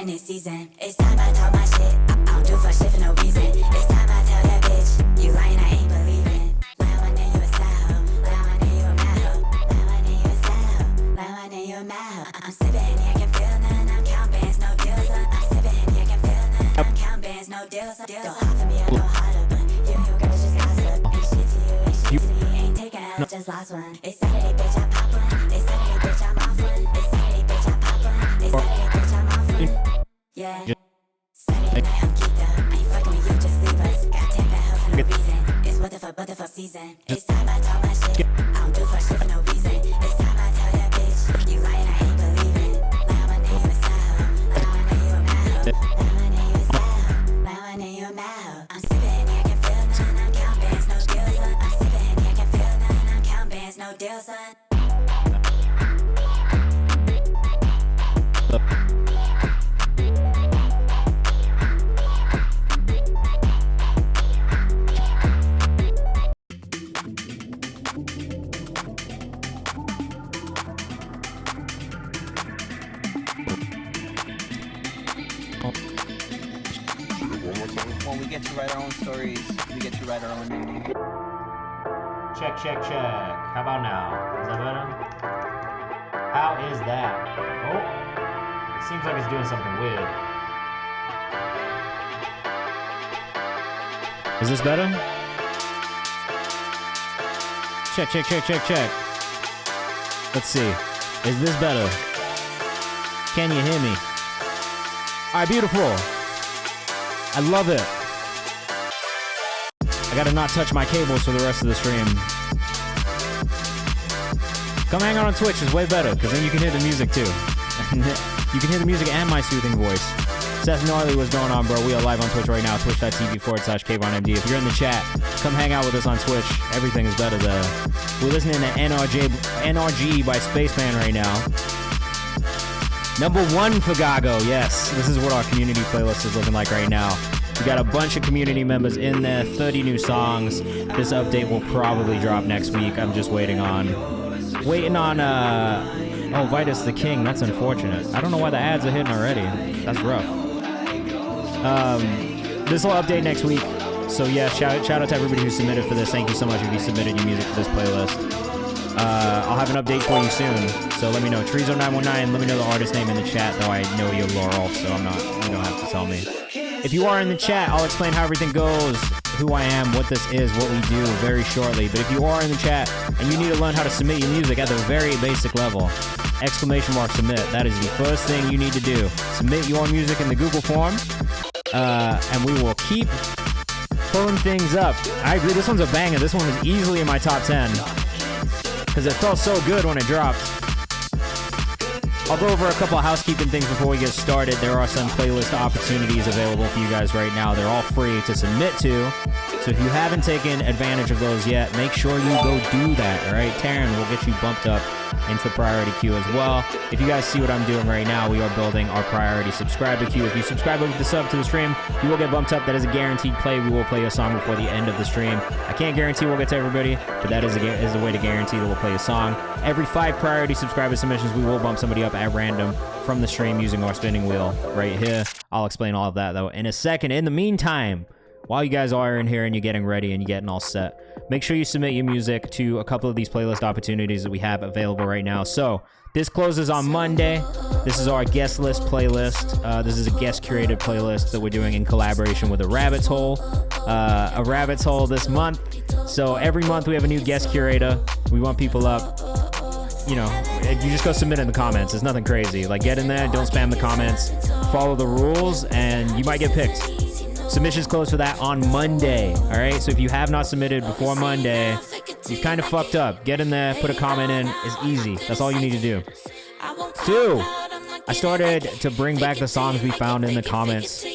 brand new season. It's time I talk my shit. I don't do for shit for no reason. It's time I tell that bitch, you lying, I ain't believing. Lie one day you a style, lie one day you a mouth, lie one day you a style, lie one day you a mouth. I'm sipping Henny, I can feel none. I'm count bands, no deals. I'm sipping Henny, I can feel none. I'm count bands, no deals. Go hard for me, I go harder, but you girls just gossip. Ain't shit to you, ain't shit to me. Ain't taking out, just lost one. It's Saturday, bitch, I pop one. It's Saturday, bitch, I'm off one. It's Saturday, bitch, I pop one. It's Saturday, bitch, I'm off one. Yeah. Saturday night, I'm geeked up. I ain't fucking with you, just leave us. Got 10 bad hoes for no reason. It's what the fuck season. It's time I talk my shit. I don't do for shit for no reason. It's time I tell that bitch, you lying, I ain't believing. Lie one day you a style, lie one day you a mouth, lie one day you a style, lie one day you a mouth. I'm sipping Henny, I can feel none. I'm count bands, no deals. I'm sipping Henny, I can feel none. I'm count bands, no deals. When we get to write our own stories, we get to write our own ending. Check. How about now? Is that better? How is that? Oh, it seems like it's doing something weird. Is this better? Check. Let's see. Is this better? Can you hear me? Alright, beautiful. I love it. I gotta not touch my cables for the rest of the stream. Come hang out on Twitch, it's way better, because then you can hear the music too. You can hear the music and my soothing voice. Seth Gnarly, what's going on, bro? We are live on Twitch right now, twitch.tv/KayvanMD. If you're in the chat, come hang out with us on Twitch. Everything is better there. We're listening to NRG by Spaceman right now. Number 1 for Gago, yes. This is what our community playlist is looking like right now. We got a bunch of community members in there, 30 new songs. This update will probably drop next week. I'm just waiting on, oh, Vitus the King. That's unfortunate. I don't know why the ads are hitting already. That's rough. This will update next week. So yeah, shout out to everybody who submitted for this. Thank you so much if you submitted your music for this playlist. I'll have an update for you soon, so let me know. Trezo919, let me know the artist name in the chat, though I know you're Laurel, so you don't have to tell me. If you are in the chat, I'll explain how everything goes, who I am, what this is, what we do very shortly. But if you are in the chat and you need to learn how to submit your music at the very basic level, !submit. That is the first thing you need to do. Submit your music in the Google form, and we will keep pulling things up. I agree, this one's a banger. This one was easily in my top 10. Because it felt so good when it dropped. I'll go over a couple of housekeeping things before we get started. There are some playlist opportunities available for you guys right now. They're all free to submit to. So if you haven't taken advantage of those yet, make sure you go do that, all right? Taryn will get you bumped up into priority queue as well. If you guys see what I'm doing right now, we are building our priority subscriber queue. If you subscribe with the sub to the stream, you will get bumped up. That is a guaranteed play. We will play a song before the end of the stream. I can't guarantee we'll get to everybody, but that is a way to guarantee that we'll play a song. Every 5 priority subscriber submissions, we will bump somebody up at random from the stream using our spinning wheel right here. I'll explain all of that, though, in a second. In the meantime, while you guys are in here and you're getting ready and you're getting all set, make sure you submit your music to a couple of these playlist opportunities that we have available right now. So this closes on Monday. This is our guest list playlist. This is a guest curated playlist that we're doing in collaboration with a Rabbit's Hole this month. So every month we have a new guest curator. We want people up. You know, you just go submit in the comments. It's nothing crazy. Like, get in there, don't spam the comments, follow the rules, and you might get picked. Submissions close for that on Monday, all right? So if you have not submitted before Monday, you've kind of fucked up. Get in there, put a comment in. It's easy. That's all you need to do. 2, I started to bring back the songs we found in the comments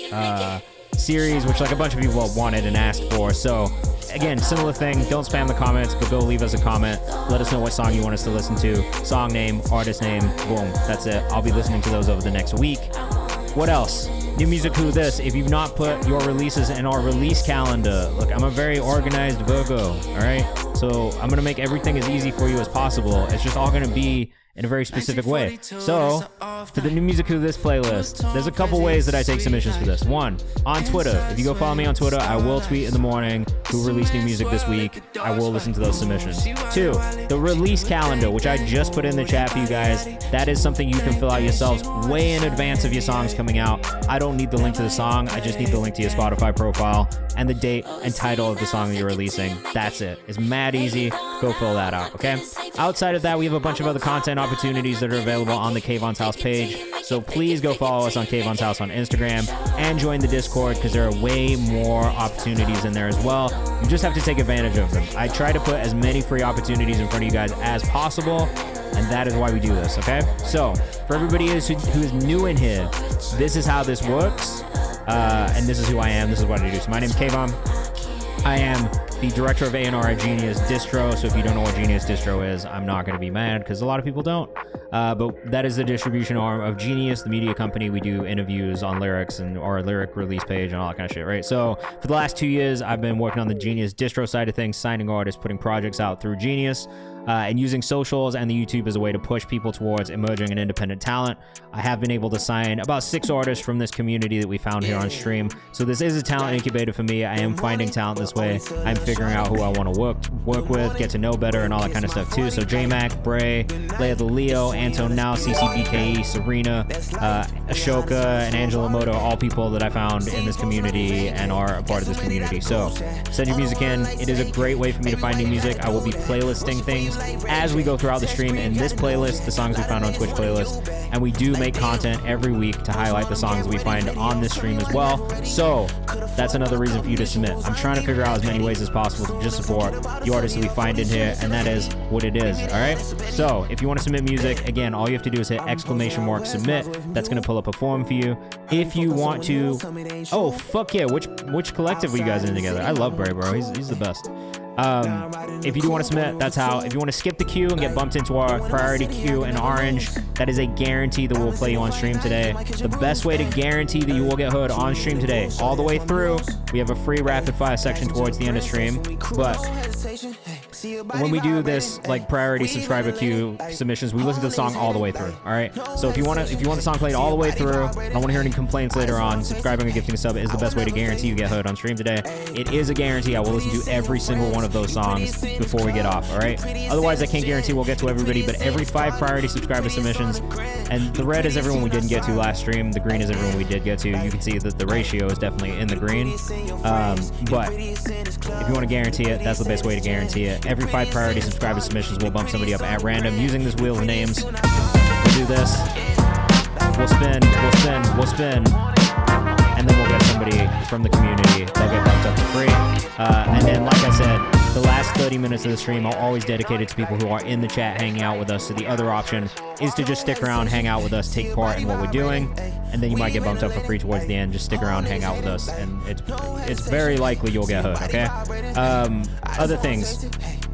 series, which like a bunch of people wanted and asked for. So again, similar thing. Don't spam the comments, but go leave us a comment. Let us know what song you want us to listen to. Song name, artist name, boom. That's it. I'll be listening to those over the next week. What else? New Music Who This, if you've not put your releases in our release calendar, look, I'm a very organized Virgo, all right? So I'm going to make everything as easy for you as possible. It's just all going to be in a very specific way. So, for the New Music Who This playlist, there's a couple ways that I take submissions for this. One, on Twitter. If you go follow me on Twitter, I will tweet in the morning who released new music this week. I will listen to those submissions. Two, the release calendar, which I just put in the chat for you guys. That is something you can fill out yourselves way in advance of your songs coming out. I don't need the link to the song. I just need the link to your Spotify profile and the date and title of the song that you're releasing. That's it. It's mad easy. Go fill that out, okay? Outside of that, we have a bunch of other content opportunities that are available on the Kayvan's House page. So please go follow us on Kayvan's House on Instagram and join the Discord because there are way more opportunities in there as well. You just have to take advantage of them. I try to put as many free opportunities in front of you guys as possible, and that is why we do this, okay? So for everybody who is new in here, this is how this works, and this is who I am. This is what I do. So my name is Kayvan. I am the director of A&R at Genius Distro. So if you don't know what Genius Distro is, I'm not going to be mad because a lot of people don't. But that is the distribution arm of Genius, the media company. We do interviews on lyrics and our lyric release page and all that kind of shit, right? So for the last 2 years, I've been working on the Genius Distro side of things, signing artists, putting projects out through Genius. And using socials and the YouTube as a way to push people towards emerging and independent talent. I have been able to sign about 6 artists from this community that we found here on stream. So this is a talent incubator for me. I am finding talent this way. I'm figuring out who I want to work with, get to know better, and all that kind of stuff too. So J-Mac, Bray, Leia the Leo, Anton Now, CCBKE, Serena, Ashoka, and Angela Moto, all people that I found in this community and are a part of this community. So send your music in. It is a great way for me to find new music. I will be playlisting things as we go throughout the stream in this playlist, the songs we found on Twitch playlist, and we do make content every week to highlight the songs we find on this stream as well. So that's another reason for you to submit. I'm trying to figure out as many ways as possible to just support the artists that we find in here, and that is what it is. All right, so if you want to submit music, again, all you have to do is hit !submit. That's going to pull up a form for you. If you want to, oh fuck yeah, which collective were you guys in together? I love Bray, bro. He's the best. If you do want to submit, that's how. If you want to skip the queue and get bumped into our priority queue in orange, that is a guarantee that we'll play you on stream today. The best way to guarantee that you will get heard on stream today, all the way through, we have a free rapid fire section towards the end of stream, but when we do this like priority subscriber queue submissions, we listen to the song all the way through. All right. So if you want the song played all the way through, I don't want to hear any complaints later on. Subscribing and gifting a sub is the best way to guarantee you get heard on stream today. It is a guarantee. I will listen to every single one of those songs before we get off. All right. Otherwise, I can't guarantee we'll get to everybody. But every 5 priority subscriber submissions, and the red is everyone we didn't get to last stream. The green is everyone we did get to. You can see that the ratio is definitely in the green. But if you want to guarantee it, that's the best way to guarantee it. Every 5 priority subscriber submissions, we'll bump somebody up at random using this wheel of names. We'll do this. We'll spin. And then we'll get somebody from the community. They'll get bumped up for free. And then, like I said, the last 30 minutes of the stream are always dedicated to people who are in the chat hanging out with us. So the other option is to just stick around, hang out with us, take part in what we're doing, and then you might get bumped up for free towards the end. Just stick around, hang out with us, and it's very likely you'll get hooked, okay? Other things.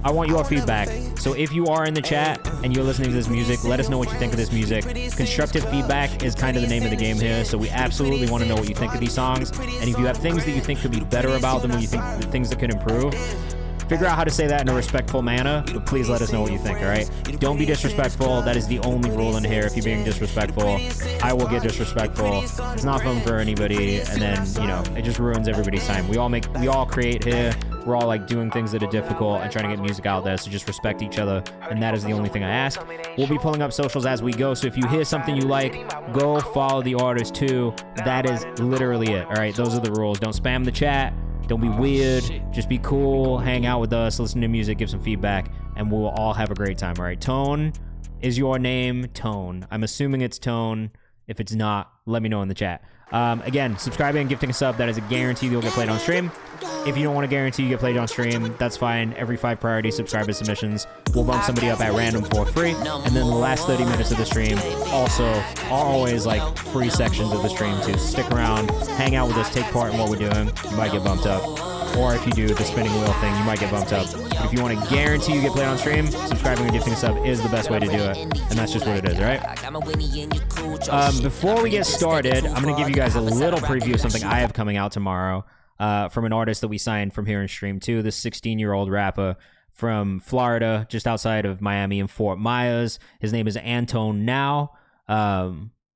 I want your feedback. So if you are in the chat and you're listening to this music, let us know what you think of this music. Constructive feedback is kind of the name of the game here, so we absolutely want to know what you think of these songs. And if you have things that you think could be better about them, or you think things that could improve, figure out how to say that in a respectful manner, but please let us know what you think, all right? Don't be disrespectful. That is the only rule in here. If you're being disrespectful, I will get disrespectful. It's not fun for anybody, and then, you know, it just ruins everybody's time. We all create here. We're all like doing things that are difficult and trying to get music out there, so just respect each other, and that is the only thing I ask. We'll be pulling up socials as we go, so if you hear something you like, go follow the artist too. That is literally it, all right? Those are the rules. Don't spam the chat. Don't be weird. Just be cool. Hang out with us. Listen to music. Give some feedback. And we'll all have a great time. All right. Tone is your name. Tone. I'm assuming it's Tone. If it's not, let me know in the chat. Again, subscribing and gifting a sub. That is a guarantee you'll get played on stream. If you don't want to guarantee you get played on stream, that's fine. Every 5 priority subscriber submissions, we'll bump somebody up at random for free. And then the last 30 minutes of the stream also are always like free sections of the stream too. So stick around, hang out with us, take part in what we're doing. You might get bumped up. or if you do the spinning wheel thing, you might get bumped up. But if you want to guarantee you get played on stream, subscribing and gifting a sub is the best way to do it, and that's just what it is, all right? Before we get started, I'm going to give you guys a little preview of something I have coming out tomorrow from an artist that we signed from here in Stream 2, this 16-year-old rapper from Florida, just outside of Miami in Fort Myers. His name is Antone Now.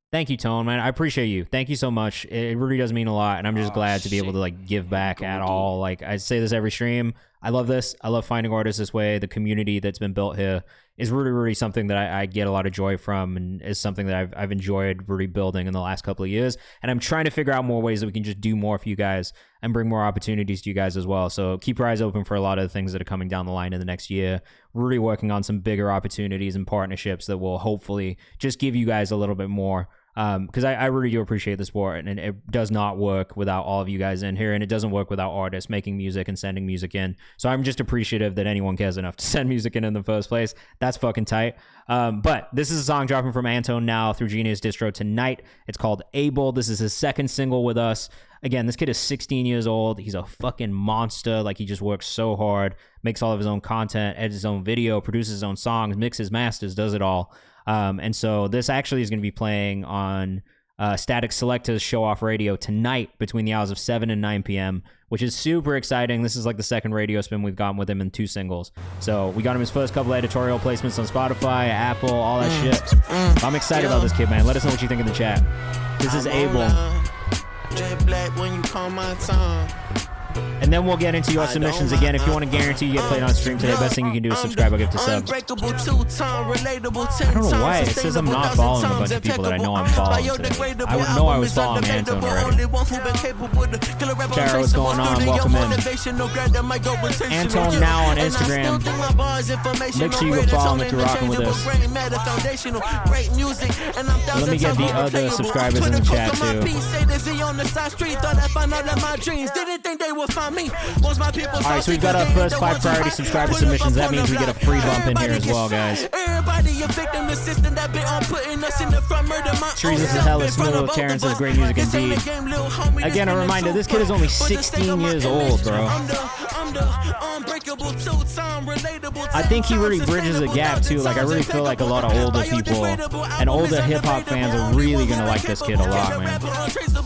Thank you, Tone, man. I appreciate you. Thank you so much. It really does mean a lot, and I'm just glad to be able to like give back at all. Like I say this every stream. I love this. I love finding artists this way. The community that's been built here is really, really something that I get a lot of joy from, and is something that I've enjoyed really building in the last couple of years. And I'm trying to figure out more ways that we can just do more for you guys and bring more opportunities to you guys as well. So keep your eyes open for a lot of the things that are coming down the line in the next year. Really working on some bigger opportunities and partnerships that will hopefully just give you guys a little bit more. Because I really do appreciate the sport, and it does not work without all of you guys in here, and it doesn't work without artists making music and sending music in. So I'm just appreciative that anyone cares enough to send music in the first place. That's fucking tight. But this is a song dropping from Antone Now through Genius Distro tonight. It's called Able. This is his second single with us. Again, this kid is 16 years old. He's a fucking monster. Like, he just works so hard, makes all of his own content, edits his own video, produces his own songs, mixes, masters, does it all. And so this actually is going to be playing on Static Selector's Show Off Radio tonight between the hours of 7 and 9 p.m., which is super exciting. This is like the second radio spin we've gotten with him in 2 singles. So we got him his first couple editorial placements on Spotify, Apple, all that shit. I'm excited about this kid, man. Let us know what you think in the chat. This is Able. Jet black when you call my tongue. And then we'll get into your submissions again. If you want to guarantee you get played on stream today, best thing you can do is subscribe or give to sub. I don't know why it says I'm not following a bunch of people that I know I'm following today. I would know I was following Antone already. Tara, what's going on? Welcome in. Antone Now on Instagram. Make sure you go follow him if you're rocking with us. Let me get the other subscribers in the chat too. Alright, so we've got our first 5 priority subscriber submissions. That means we get a free bump in here as well, guys. Trees is hella smooth. Terrence has great music indeed. Again, a reminder, this kid is only 16 years old, bro. I think he really bridges a gap too. Like, I really feel like a lot of older people and older hip-hop fans are really gonna like this kid a lot, man.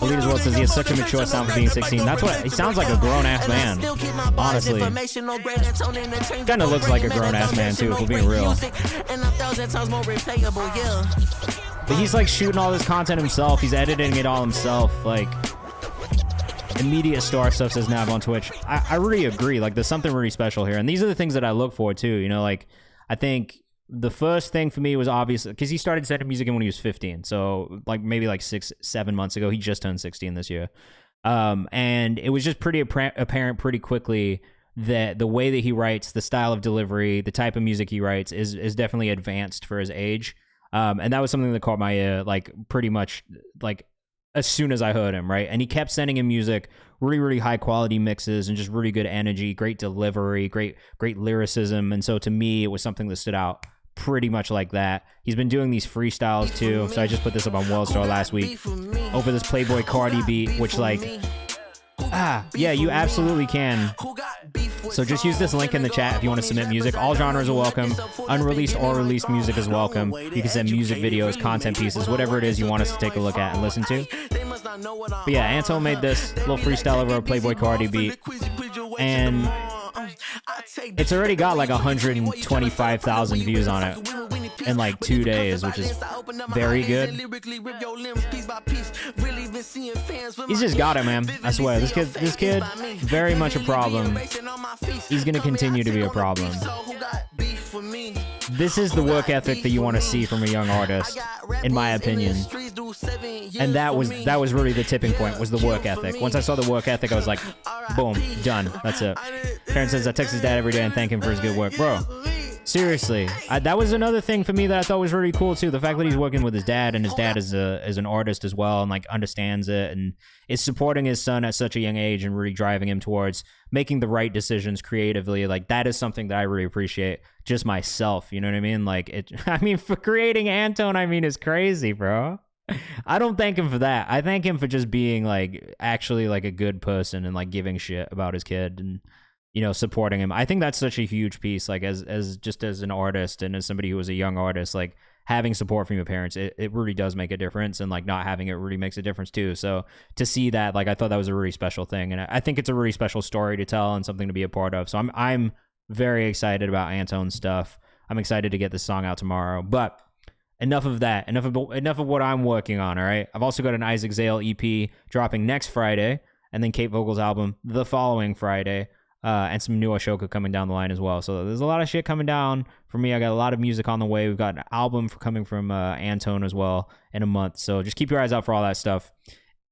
Leaders World says he has such a mature sound for being 16. That's what he sounds like, a grown-ass man, honestly. Kinda looks like a grown-ass man too, if we're being real. But he's like shooting all this content himself. He's editing it all himself. Like, immediate star stuff, says Nav on Twitch. I really agree. Like, there's something really special here, and these are the things that I look for too. You know, like, I think the first thing for me was obvious because he started sending music in when he was 15. So like maybe like 6-7 months ago. He just turned 16 this year, and it was just pretty apparent pretty quickly that the way that he writes, the style of delivery, the type of music he writes is definitely advanced for his age. And that was something that caught my ear, like, pretty much like as soon as I heard him, right? And he kept sending him music, really, really high quality mixes and just really good energy, great delivery, great lyricism. And so to me, it was something that stood out pretty much like that. He's been doing these freestyles too. So I just put this up on Worldstar last week over this Playboy Cardi beat, which, like, yeah, you absolutely can. So just use this link in the chat if you want to submit music. All genres are welcome. Unreleased or released music is welcome. You can send music videos, content pieces, whatever it is you want us to take a look at and listen to. But yeah, Antone made this little freestyle over a Playboy Cardi beat, and it's already got like 125,000 views on it in like 2 days, which is very good. He's just got it, man. I swear, this kid, very much a problem. He's gonna continue to be a problem. This is the work ethic that you want to see from a young artist, in my opinion. And that was really the tipping point, was the work ethic. Once I saw the work ethic, I was like, boom, done. That's it. Karen says, I text his dad every day and thank him for his good work. Bro, seriously, that was another thing for me that I thought was really cool too. The fact that he's working with his dad, and his dad is an artist as well, and like understands it and is supporting his son at such a young age and really driving him towards making the right decisions creatively. Like, that is something that I really appreciate just myself. You know what I mean? Like, I mean, for creating Antone, I mean, is crazy, bro. I don't thank him for that. I thank him for just being like actually like a good person and like giving shit about his kid and supporting him. I think that's such a huge piece. Like as just as an artist and as somebody who was a young artist, like having support from your parents, it really does make a difference, and like not having it really makes a difference too. So to see that, like I thought that was a really special thing, and I think it's a really special story to tell and something to be a part of. So I'm very excited about Antone's stuff. I'm excited to get this song out tomorrow. But enough of that. Enough of what I'm working on, all right? I've also got an Isaac Zale EP dropping next Friday, and then Kate Vogel's album the following Friday, and some new Ashoka coming down the line as well. So there's a lot of shit coming down for me. I got a lot of music on the way. We've got an album coming from Antone as well in a month. So just keep your eyes out for all that stuff.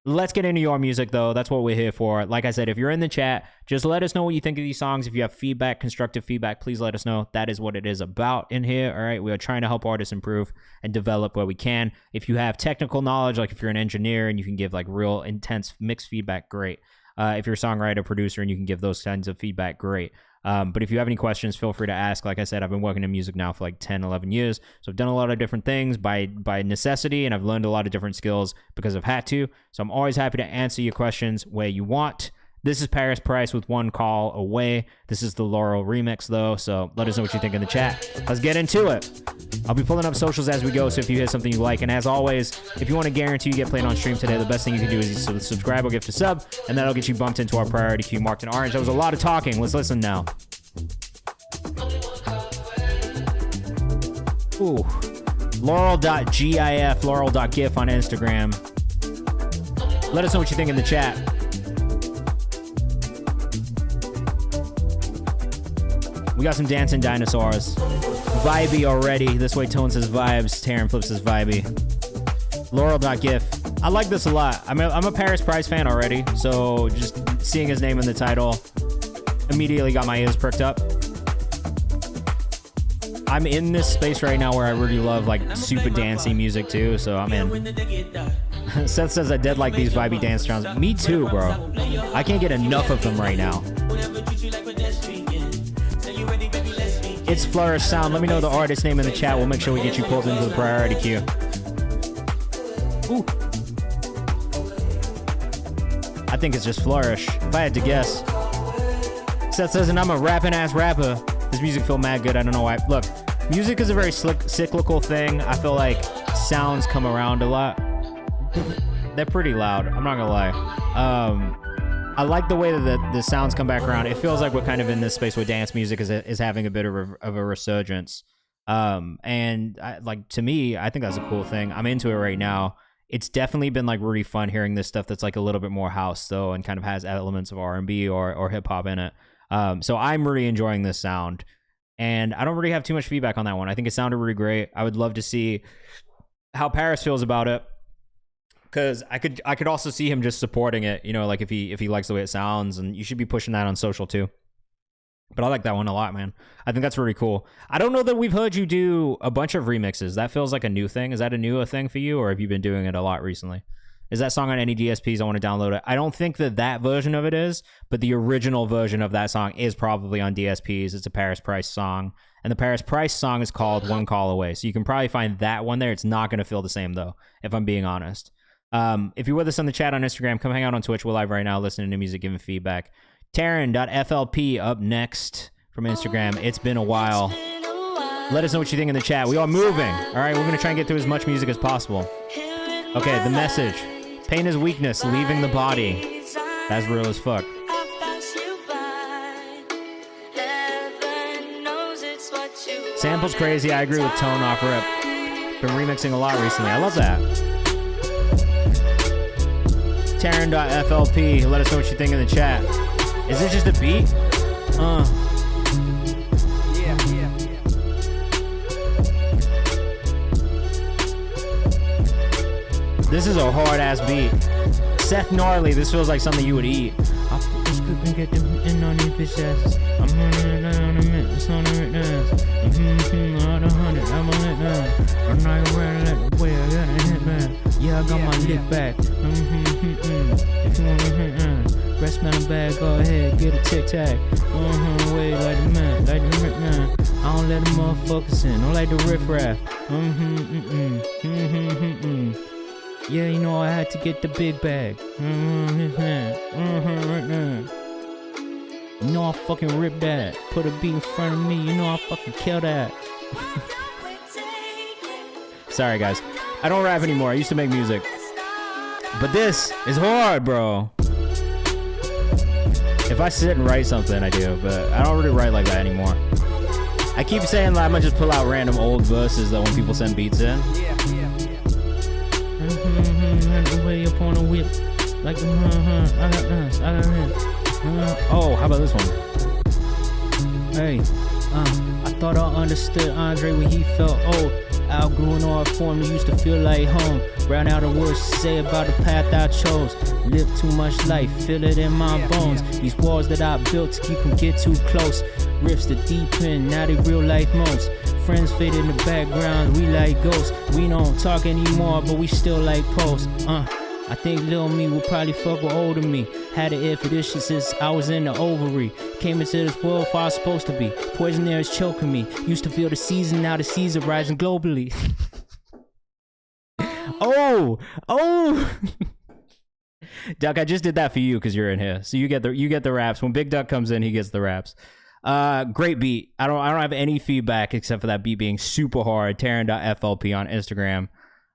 Let's get into your music, though. That's what we're here for. Like I said, if you're in the chat, just let us know what you think of these songs. If you have feedback, constructive feedback, please let us know. That is what it is about in here, all right? We are trying to help artists improve and develop where we can. If you have technical knowledge, like if you're an engineer and you can give like real intense mixed feedback, great. If you're a songwriter, producer, and you can give those kinds of feedback, great. But if you have any questions, feel free to ask. Like I said, I've been working in music now for like 10, 11 years. So I've done a lot of different things by necessity, and I've learned a lot of different skills because I've had to. So I'm always happy to answer your questions where you want. This is Paris Price with One Call Away. This is the Laurel remix, though, so let us know what you think in the chat. Let's get into it. I'll be pulling up socials as we go, so if you hear something you like, and as always, if you want to guarantee you get played on stream today, the best thing you can do is subscribe or gift a sub, and that'll get you bumped into our priority queue marked in orange. That was a lot of talking. Let's listen now. Ooh. Laurel.gif, laurel.gif on Instagram. Let us know what you think in the chat. We got some dancing dinosaurs. Vibey already. This way Tone says vibes. Taryn Flip says vibey. Laurel.gif. I like this a lot. I'm a Paris Price fan already, so just seeing his name in the title immediately got my ears perked up. I'm in this space right now where I really love like super dancey music too, so I'm in. Seth says I did like these vibey dance sounds. Me too, bro. I can't get enough of them right now. It's Flourish Sound. Let me know the artist name in the chat. We'll make sure we get you pulled into the priority queue. Ooh. I think it's just Flourish, if I had to guess. Seth says, and I'm a rapping ass rapper. This music feel mad good. I don't know why. Look, music is a very cyclical thing. I feel like sounds come around a lot. They're pretty loud. I'm not gonna lie. I like the way that the sounds come back around. It feels like we're kind of in this space where dance music is having a bit of a resurgence. And to me, I think that's a cool thing. I'm into it right now. It's definitely been like really fun hearing this stuff that's like a little bit more house though, and kind of has elements of R&B or hip hop in it. So I'm really enjoying this sound, and I don't really have too much feedback on that one. I think it sounded really great. I would love to see how Paris feels about it. Because I could also see him just supporting it, like if he likes the way it sounds, and you should be pushing that on social too. But I like that one a lot, man. I think that's really cool. I don't know that we've heard you do a bunch of remixes. That feels like a new thing. Is that a new thing for you, or have you been doing it a lot recently? Is that song on any DSPs? I want to download it. I don't think that version of it is, but the original version of that song is probably on DSPs. It's a Paris Price song, and the Paris Price song is called One Call Away. So you can probably find that one there. It's not going to feel the same though, if I'm being honest. If you're with us on the chat on Instagram, come hang out on Twitch. We're live right now listening to music, giving feedback. Taryn.flp up next from Instagram. It's been a while. Let us know what you think in the chat. We are moving. All right, we're going to try and get through as much music as possible. Okay, the message. Pain is weakness, leaving the body. That's real as fuck. Sample's crazy. I agree with Tone off rip. Been remixing a lot recently. I love that. Taryn.flp, let us know what you think in the chat. Is it just a beat? Yeah. This is a hard ass beat. Seth Gnarly, this feels like something you would eat. I'll flip the script and get them in on these bitch asses. I'm running down a minute, it's on the right now. Out of 100, I'm on it now. I'm not gonna run like the way I got a hit back. Yeah, I got my lick back. If you want to breast man bag, go ahead, get a tic tac. Wait like the man, like the rip man. I don't let the motherfuckers in, don't like the riff raff. Yeah, you know, I had to get the big bag. You know I fucking rip that. Put a beat in front of me. You know I fucking kill that. Sorry, guys. I don't rap anymore. I used to make music. But this is hard, bro. If I sit and write something, I do. But I don't really write like that anymore. I keep saying that I'm gonna just pull out random old verses that when people send beats in. Way up on a whip. Like I got this. Oh, how about this one? Hey, I thought I understood Andre when he felt old. Outgrew an art form that used to feel like home. Ran out of words to say about the path I chose. Lived too much life, feel it in my bones. These walls that I built to keep from get too close. Rifts the deep end, now they real life most. Friends fade in the background, we like ghosts. We don't talk anymore, but we still like posts. I think little me would probably fuck with older me. Had an ear for this shit since I was in the ovary. Came into this world if I was supposed to be. Poison there is choking me. Used to feel the season, now the seas are rising globally. Oh! Duck, I just did that for you because you're in here. So you get the raps. When Big Duck comes in, he gets the raps. Great beat. I don't have any feedback except for that beat being super hard. Taryn.flp on Instagram.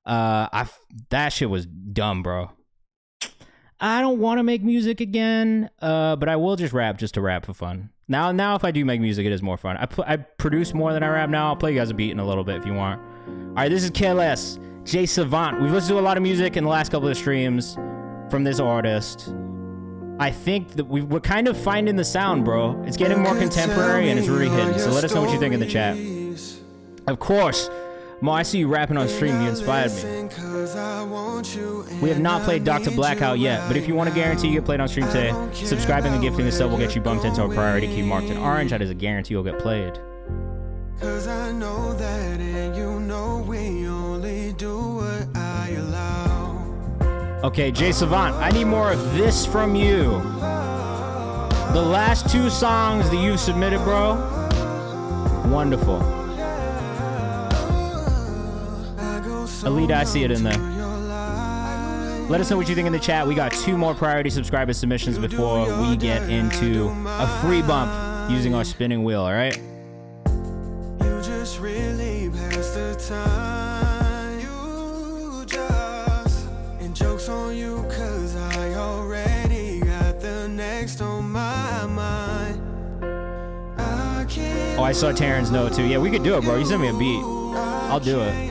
That shit was dumb, bro. I don't want to make music again, but I will just rap just to rap for fun. Now if I do make music, it is more fun. I produce more than I rap now. I'll play you guys a beat in a little bit if you want. All right, this is KLS, J Savant. We've listened to a lot of music in the last couple of streams from this artist. I think that we're kind of finding the sound, bro. It's getting more contemporary and it's really hitting. So let us know what you think in the chat. Of course. Mo, I see you rapping on stream. You inspired me. We have not played Dr. Blackout yet, but if you want to guarantee you get played on stream today, subscribing and gifting a sub will get you bumped into a priority key marked in orange. That is a guarantee you'll get played. Cause I know that and you know we only do what I allow. Okay, Jay Savant, I need more of this from you. The last two songs that you've submitted, bro. Wonderful. Alita, I see it in there. Let us know what you think in the chat. We got 2 more priority subscriber submissions before we get into a free bump using our spinning wheel, all right? You just really pass the time. You just, and jokes on you cause I already got the next on my mind. I can't. Oh, I saw Taryn's note too. Yeah, we could do it, bro. You send me a beat. I'll do it.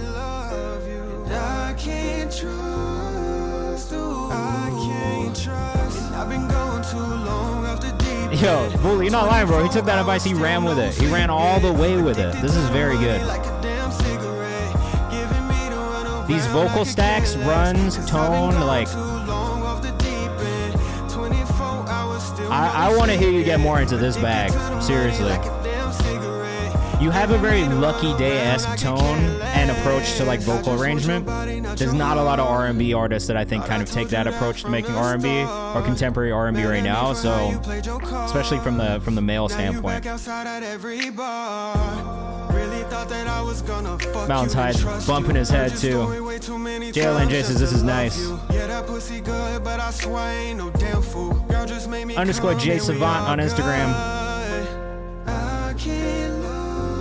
I can't trust you. I can't trust. I've been going too long off the deep. Yo, Bully, you're not lying, bro. He took that advice. He ran with it. He ran all the way with it. This is very good. These vocal stacks, runs, tone, like... I want to hear you get more into this bag. Seriously. You have a very Lucky Day-esque tone and approach to like vocal arrangement. There's not a lot of R&B artists that I think kind of take that approach to making R&B or contemporary R&B right now. So, especially from the male standpoint. Mountains Hide bumping his head too. JLN J says this is nice. _ J Savant on Instagram.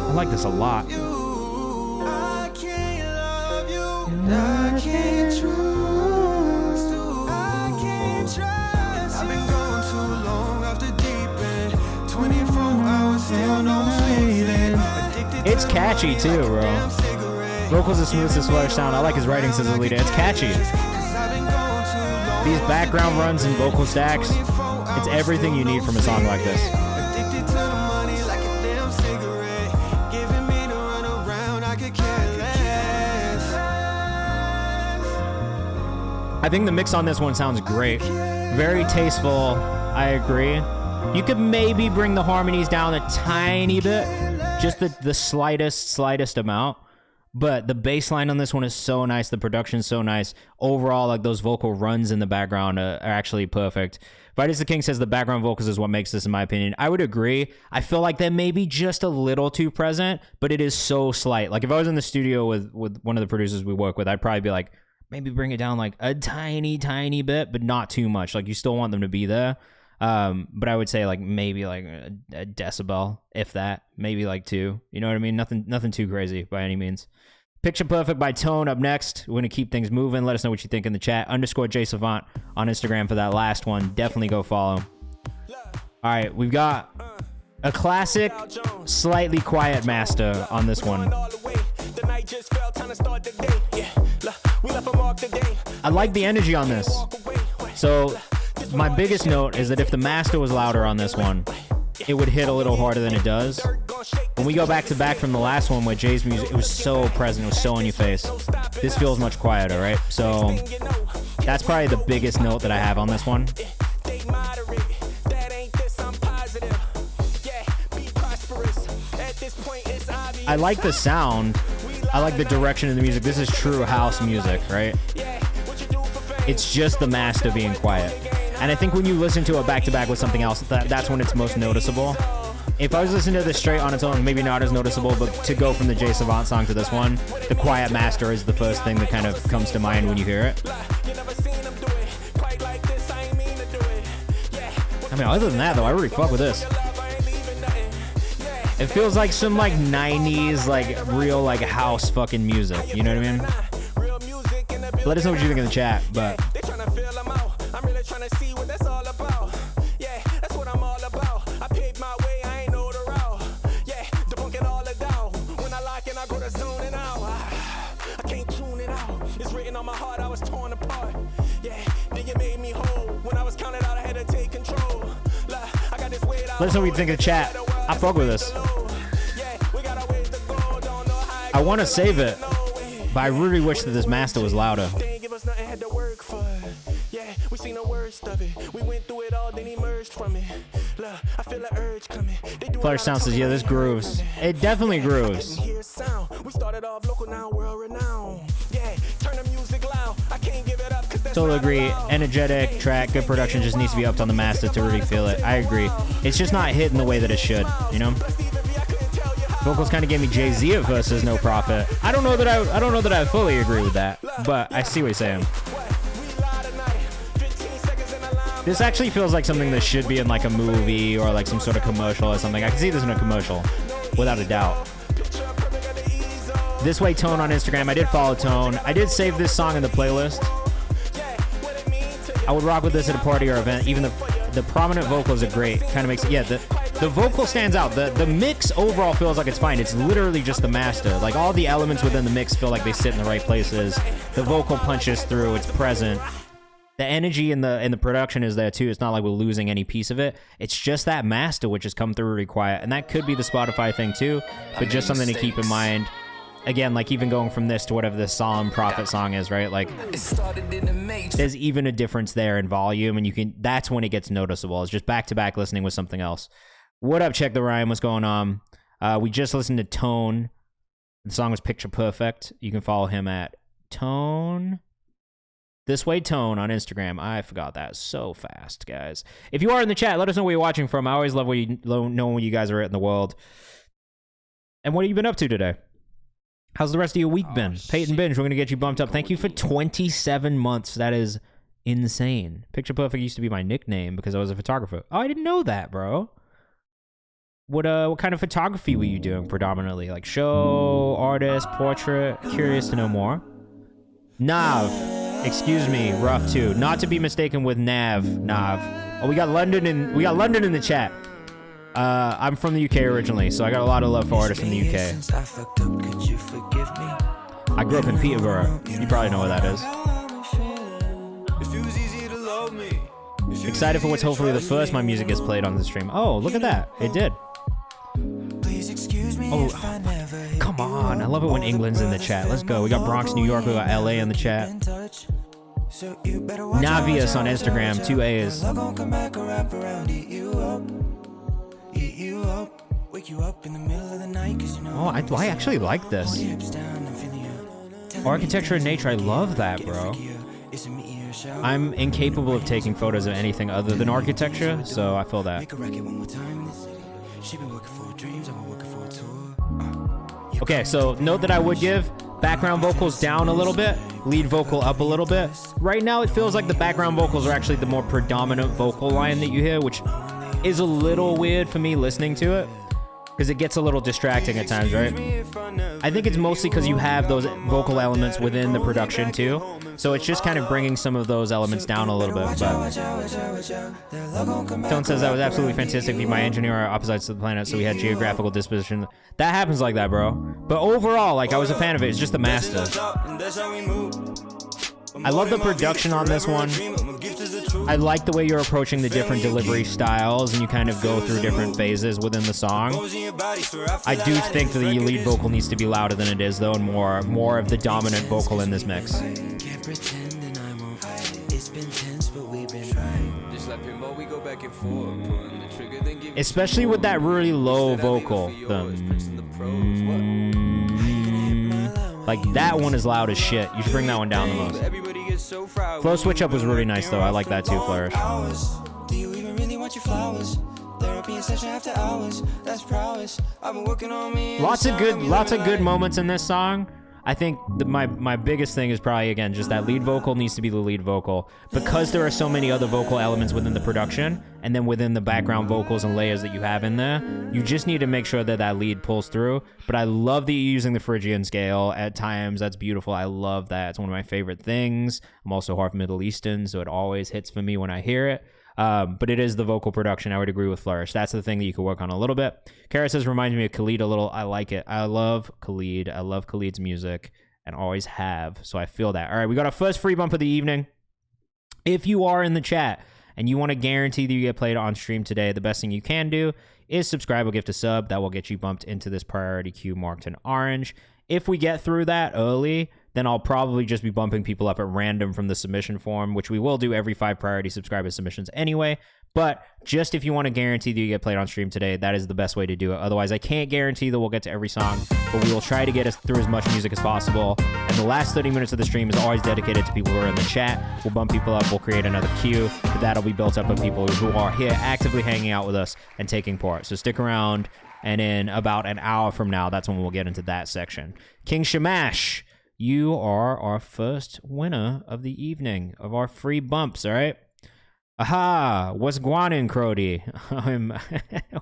I like this a lot. I can't love you. I can't trust you. I can't trust. I've been going too long off the deep end. 24 hours still no sleep. It's catchy too, bro. Vocals the smoothest flush sound. I like his writing, says Alita. It's catchy. These background runs and vocal stacks, it's everything you need from a song like this. I think the mix on this one sounds great. Very tasteful, I agree. You could maybe bring the harmonies down a tiny bit, just the slightest amount. But the bass line on this one is so nice. The production's so nice. Overall, like those vocal runs in the background are actually perfect. Vitus the King says the background vocals is what makes this, in my opinion. I would agree. I feel like they may be just a little too present, but it is so slight. Like if I was in the studio with one of the producers we work with, I'd probably be like, maybe bring it down like a tiny bit, but not too much. Like you still want them to be there. But I would say like maybe like a decibel, if that, maybe like 2. You know what I mean? Nothing too crazy by any means. Picture Perfect by Tone up next. We're gonna keep things moving. Let us know what you think in the chat. _JSavant on Instagram for that last one. Definitely go follow. All right, we've got a classic, slightly quiet master on this one. I like the energy on this. So my biggest note is that if the master was louder on this one, it would hit a little harder than it does. When we go back to back from the last one where Jay's music, it was so present, it was so in your face. This feels much quieter, right? So that's probably the biggest note that I have on this one. I like the sound. I like the direction of the music. This is true house music, right? It's just the master being quiet. And I think when you listen to it back-to-back with something else, that's when it's most noticeable. If I was listening to this straight on its own, maybe not as noticeable, but to go from the Jay Savant song to this one, the quiet master is the first thing that kind of comes to mind when you hear it. I mean, other than that, though, I really fuck with this. It feels like some, like, 90s, like, real, like, house fucking music. You know what I mean? Let us know what you think in the chat, but... Let us know what you think of the chat. I fuck with this. I want to save it, but I really wish that this master was louder. Flutter Sound says, yeah, this grooves. It definitely grooves. Totally agree. Energetic track, good production, just needs to be upped on the master to really feel it. I agree. It's just not hitting the way that it should, you know? Vocals kind of gave me Jay-Z at versus No Profit. I don't know that I fully agree with that, but I see what you're saying. This actually feels like something that should be in like a movie or like some sort of commercial or something. I can see this in a commercial, without a doubt. This Way Tone on Instagram. I did follow Tone. I did save this song in the playlist. I would rock with this at a party or event. Even the prominent vocals are great. Kind of makes it, yeah, the vocal stands out. The mix overall feels like it's fine. It's literally just the master. Like all the elements within the mix feel like they sit in the right places. The vocal punches through. It's present. The energy in the production is there too. It's not like we're losing any piece of it. It's just that master which has come through really quiet. And that could be the Spotify thing too, but just something to keep in mind. Again, like even going from this to whatever the Solemn Prophet song is, right? Like there's even a difference there in volume, and that's when it gets noticeable. It's just back-to-back listening with something else. What up, Check the Rhyme? What's going on? We just listened to Tone. The song was Picture Perfect. You can follow him at Tone. This Way Tone on Instagram. I forgot that so fast, guys. If you are in the chat, let us know where you're watching from. I always love knowing where you guys are at in the world. And what have you been up to today? How's the rest of your week been? Peyton Binge, we're going to get you bumped up. Thank you for 27 months. That is insane. Picture Perfect used to be my nickname because I was a photographer. Oh, I didn't know that, bro. What kind of photography were you doing predominantly? Like show, artist, portrait? Curious to know more. Nav. Excuse me, rough too. Not to be mistaken with Nav. Oh, we got London in the chat. I'm from the UK originally, so I got a lot of love for artists from the UK. I grew up in Peterborough. You probably know where that is. Excited for what's hopefully the first my music gets played on the stream. Oh, look at that. It did. Oh, come on. I love it when England's in the chat. Let's go. We got Bronx, New York. We got LA in the chat. Navius on Instagram, 2 A's. Oh, I actually like this. Architecture and nature, I love that, bro. I'm incapable of taking photos of anything other than architecture, so I feel that. Okay, so note that I would give, background vocals down a little bit, lead vocal up a little bit. Right now, it feels like the background vocals are actually the more predominant vocal line that you hear, which is a little weird for me listening to it, because it gets a little distracting at times, right? I think it's mostly because you have those vocal elements within the production too, so it's just kind of bringing some of those elements down a little bit. But Tone says that was absolutely fantastic. My engineer are opposites to the planet, so we had geographical disposition. That happens like that, bro. But overall, like, I was a fan of it. It's just the master. I love the production on this one. I like the way you're approaching the different delivery styles, and you kind of go through different phases within the song. I do think that the lead vocal needs to be louder than it is, though, and more of the dominant vocal in this mix. Especially with that really low vocal. Like, that one is loud as shit. You should bring that one down the most. Flow switch up was really nice, though. I like that too, Flourish. Lots of good moments in this song. I think my biggest thing is probably, again, just that lead vocal needs to be the lead vocal. Because there are so many other vocal elements within the production, and then within the background vocals and layers that you have in there, you just need to make sure that that lead pulls through. But I love that you're using the Phrygian scale at times. That's beautiful. I love that. It's one of my favorite things. I'm also half Middle Eastern, so it always hits for me when I hear it. But it is the vocal production. I would agree with Flourish. That's the thing that you could work on a little bit. Kara says, reminds me of Khalid a little. I like it. I love Khalid. I love Khalid's music and always have. So I feel that. All right, we got our first free bump of the evening. If you are in the chat and you want to guarantee that you get played on stream today, the best thing you can do is subscribe or gift a sub. That will get you bumped into this priority queue marked in orange. If we get through that early, then I'll probably just be bumping people up at random from the submission form, which we will do every 5 priority subscriber submissions anyway. But just if you want to guarantee that you get played on stream today, that is the best way to do it. Otherwise, I can't guarantee that we'll get to every song, but we will try to get us through as much music as possible. And the last 30 minutes of the stream is always dedicated to people who are in the chat. We'll bump people up. We'll create another queue. But that'll be built up of people who are here actively hanging out with us and taking part. So stick around. And in about an hour from now, that's when we'll get into that section. King Shamash, you are our first winner of the evening of our free bumps, all right? Aha, what's guanin, Crody?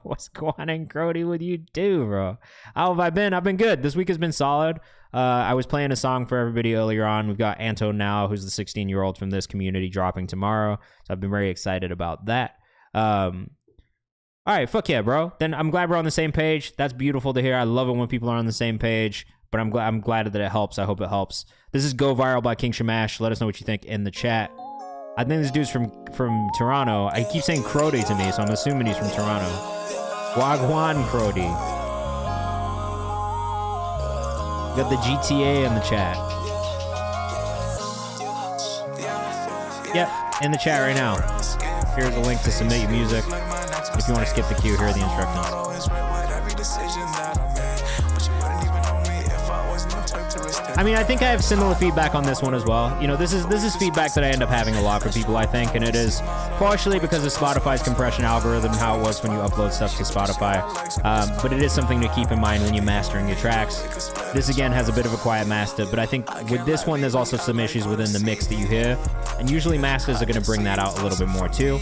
What's guanin, Crody, with you too, bro? How have I been? I've been good. This week has been solid. I was playing a song for everybody earlier on. We've got Anto now, who's the 16-year-old from this community, dropping tomorrow. So I've been very excited about that. All right, fuck yeah, bro. Then I'm glad we're on the same page. That's beautiful to hear. I love it when people are on the same page. But I'm glad that it helps. I hope it helps. This is Go Viral by King Shamash. Let us know what you think in the chat. I think this dude's from Toronto. I keep saying Crody to me, so I'm assuming he's from Toronto. Wagwan Crody. Got the GTA in the chat. Yep, in the chat right now. Here's a link to submit your music. If you want to skip the queue, here are the instructions. I mean, I think I have similar feedback on this one as well. You know, this is feedback that I end up having a lot for people, I think, and it is partially because of Spotify's compression algorithm and how it works when you upload stuff to Spotify. But it is something to keep in mind when you're mastering your tracks. This, again, has a bit of a quiet master, but I think with this one, there's also some issues within the mix that you hear, and usually masters are going to bring that out a little bit more, too.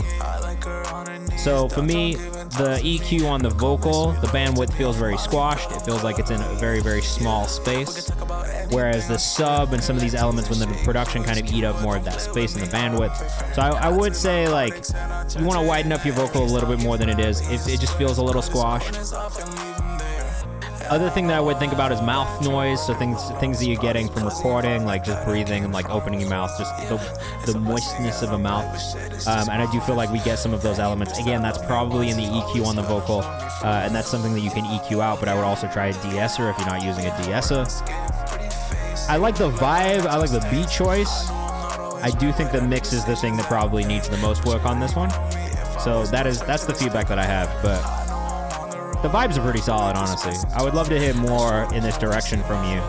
So for me, the EQ on the vocal, the bandwidth feels very squashed. It feels like it's in a very, very small space. Whereas the sub and some of these elements within the production kind of eat up more of that space and the bandwidth. So I would say, like, you want to widen up your vocal a little bit more than it is. It just feels a little squashed. Other thing that I would think about is mouth noise. So things that you're getting from recording, like just breathing and like opening your mouth, just the moistness of a mouth. And I do feel like we get some of those elements. Again, that's probably in the EQ on the vocal. And that's something that you can EQ out, but I would also try a de-esser if you're not using a de-esser. I like the vibe. I like the beat choice. I do think the mix is the thing that probably needs the most work on this one. So that's the feedback that I have, but the vibes are pretty solid, honestly. I would love to hear more in this direction from you.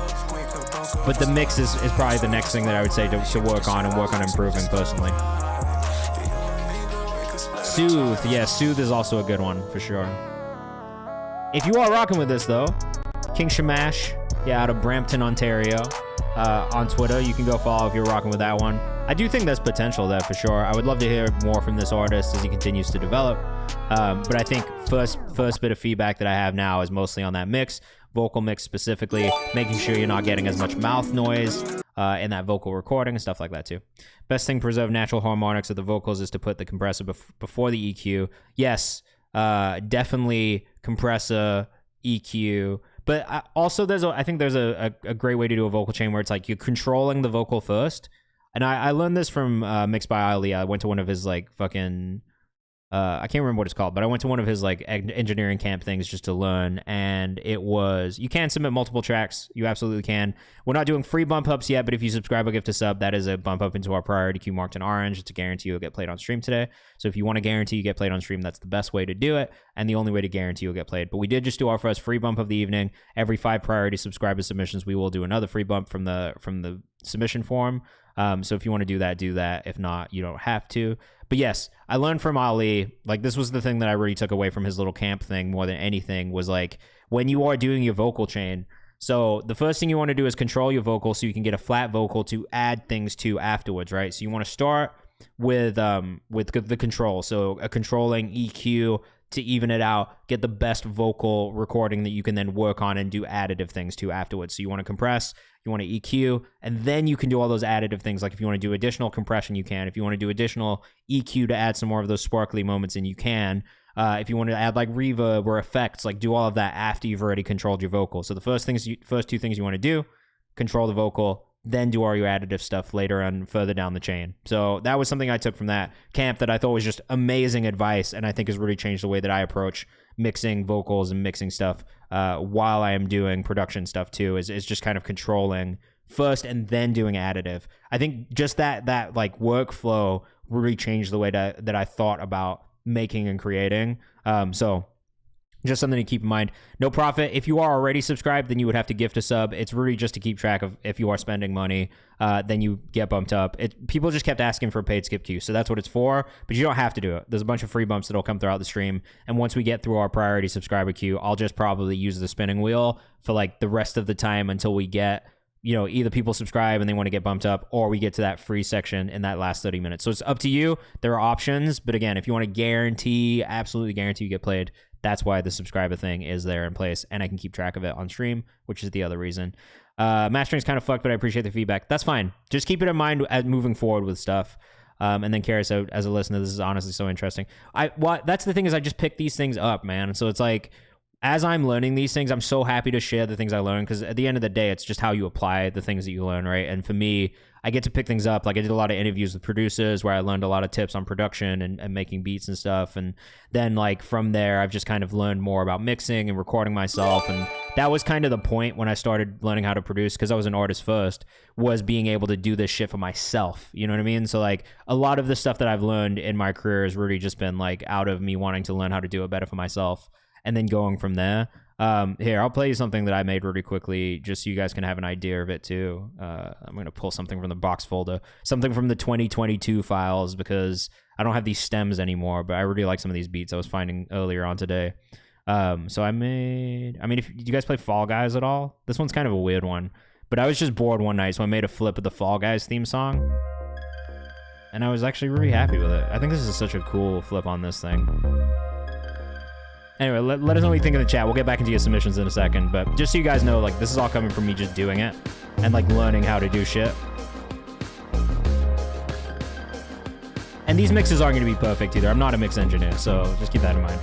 But the mix is probably the next thing that I would say to work on and work on improving personally. Soothe. Yeah, Soothe is also a good one, for sure. If you are rocking with this, though, King Shamash, Yeah, out of Brampton, Ontario. On Twitter, you can go follow if you're rocking with that one. I do think there's potential there for sure. I would love to hear more from this artist as he continues to develop. But I think first bit of feedback that I have now is mostly on that mix, vocal mix specifically, making sure you're not getting as much mouth noise in that vocal recording and stuff like that too. Best thing to preserve natural harmonics of the vocals is to put the compressor before the EQ. Yes, definitely compressor, EQ. But also, I think there's a great way to do a vocal chain where it's like you're controlling the vocal first. And I learned this from Mixed by Ali. I went to one of his like fucking I can't remember what it's called, but I went to one of his like engineering camp things just to learn, and it was, you can submit multiple tracks. You absolutely can. We're not doing free bump ups yet, but if you subscribe or gift a sub, that is a bump up into our priority queue marked in orange. It's a guarantee you'll get played on stream today. So if you want to guarantee you get played on stream, that's the best way to do it, and the only way to guarantee you'll get played. But we did just do our first free bump of the evening. Every 5 priority subscriber submissions, we will do another free bump from the submission form. So if you want to do that. If not, you don't have to. But yes, I learned from Ali, like this was the thing that I really took away from his little camp thing more than anything, was like when you are doing your vocal chain. So the first thing you want to do is control your vocal so you can get a flat vocal to add things to afterwards, right? So you want to start with the control. So a controlling EQ to even it out, get the best vocal recording that you can then work on and do additive things to afterwards. So you want to compress, you want to EQ, and then you can do all those additive things. Like if you want to do additional compression, you can. If you want to do additional EQ to add some more of those sparkly moments in, you can. If you want to add like reverb or effects, like do all of that after you've already controlled your vocal. So the first 2 things you want to do, control the vocal, then do all your additive stuff later on further down the chain. So that was something I took from that camp that I thought was just amazing advice, and I think has really changed the way that I approach mixing vocals and mixing stuff while I am doing production stuff too, is just kind of controlling first and then doing additive. I think just that like workflow really changed the way that I thought about making and creating. So just something to keep in mind. No profit. If you are already subscribed, then you would have to gift a sub. It's really just to keep track of if you are spending money, then you get bumped up. People just kept asking for a paid skip queue, so that's what it's for, but you don't have to do it. There's a bunch of free bumps that'll come throughout the stream, and once we get through our priority subscriber queue, I'll just probably use the spinning wheel for like the rest of the time until we get, you know, either people subscribe and they want to get bumped up, or we get to that free section in that last 30 minutes. So it's up to you. There are options, but again, if you want to absolutely guarantee you get played, that's why the subscriber thing is there in place, and I can keep track of it on stream, which is the other reason. Mastering's kind of fucked, but I appreciate the feedback. That's fine. Just keep it in mind as moving forward with stuff. And then Karis, as a listener, this is honestly so interesting. That's the thing, is I just pick these things up, man. So it's like, as I'm learning these things, I'm so happy to share the things I learn, because at the end of the day, it's just how you apply the things that you learn, right? And for me, I get to pick things up. Like I did a lot of interviews with producers where I learned a lot of tips on production and making beats and stuff. And then like from there, I've just kind of learned more about mixing and recording myself. And that was kind of the point when I started learning how to produce, because I was an artist first, was being able to do this shit for myself. You know what I mean? So like a lot of the stuff that I've learned in my career has really just been like out of me wanting to learn how to do it better for myself, and then going from there. Here, I'll play you something that I made really quickly, just so you guys can have an idea of it too. I'm going to pull something from the box folder, something from the 2022 files, because I don't have these stems anymore, but I really like some of these beats I was finding earlier on today. So I mean, if you guys play Fall Guys at all, this one's kind of a weird one, but I was just bored one night, so I made a flip of the Fall Guys theme song, and I was actually really happy with it. I think this is such a cool flip on this thing. Anyway, let us know what you think in the chat. We'll get back into your submissions in a second, but just so you guys know, like, this is all coming from me just doing it and like learning how to do shit. And these mixes aren't going to be perfect either. I'm not a mix engineer, so just keep that in mind.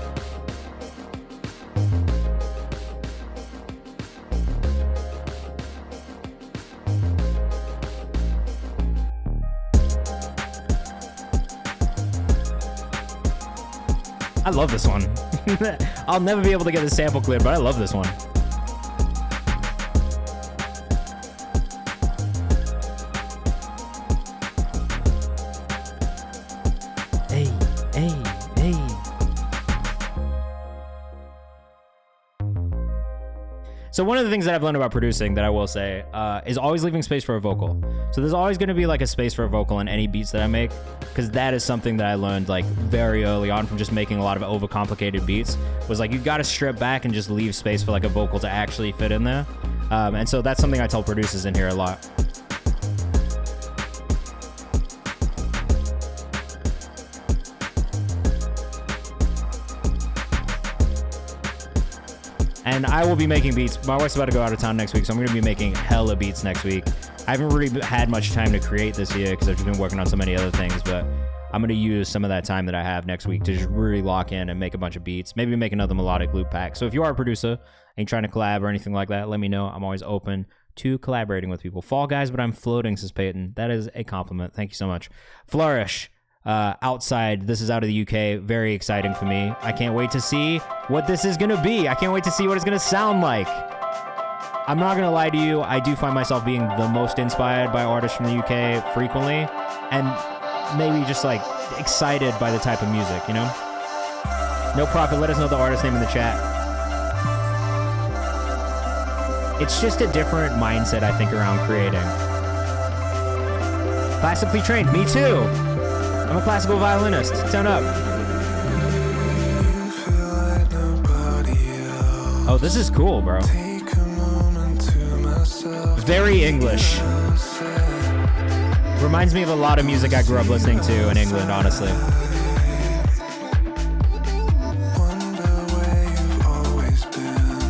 I love this one. I'll never be able to get the sample cleared, but I love this one. Hey, hey, hey. So one of the things that I've learned about producing that I will say is always leaving space for a vocal. So there's always going to be like a space for a vocal in any beats that I make, because that is something that I learned like very early on from just making a lot of overcomplicated beats, was like you got to strip back and just leave space for like a vocal to actually fit in there. And so that's something I tell producers in here a lot. And I will be making beats. My wife's about to go out of town next week, so I'm going to be making hella beats next week. I haven't really had much time to create this year because I've just been working on so many other things, but I'm going to use some of that time that I have next week to just really lock in and make a bunch of beats. Maybe make another melodic loop pack. So if you are a producer and you're trying to collab or anything like that, let me know. I'm always open to collaborating with people. Fall Guys, but I'm floating, says Peyton. That is a compliment. Thank you so much. Flourish. Outside. This is out of the UK. Very exciting for me. I can't wait to see what this is gonna be. I can't wait to see what it's gonna sound like. I'm not gonna lie to you. I do find myself being the most inspired by artists from the UK frequently, and maybe just like excited by the type of music, you know? No Profit, let us know the artist name in the chat. It's just a different mindset, I think, around creating. Classically trained, me too. I'm a classical violinist. Turn up. Oh, this is cool, bro. Very English. Reminds me of a lot of music I grew up listening to in England, honestly.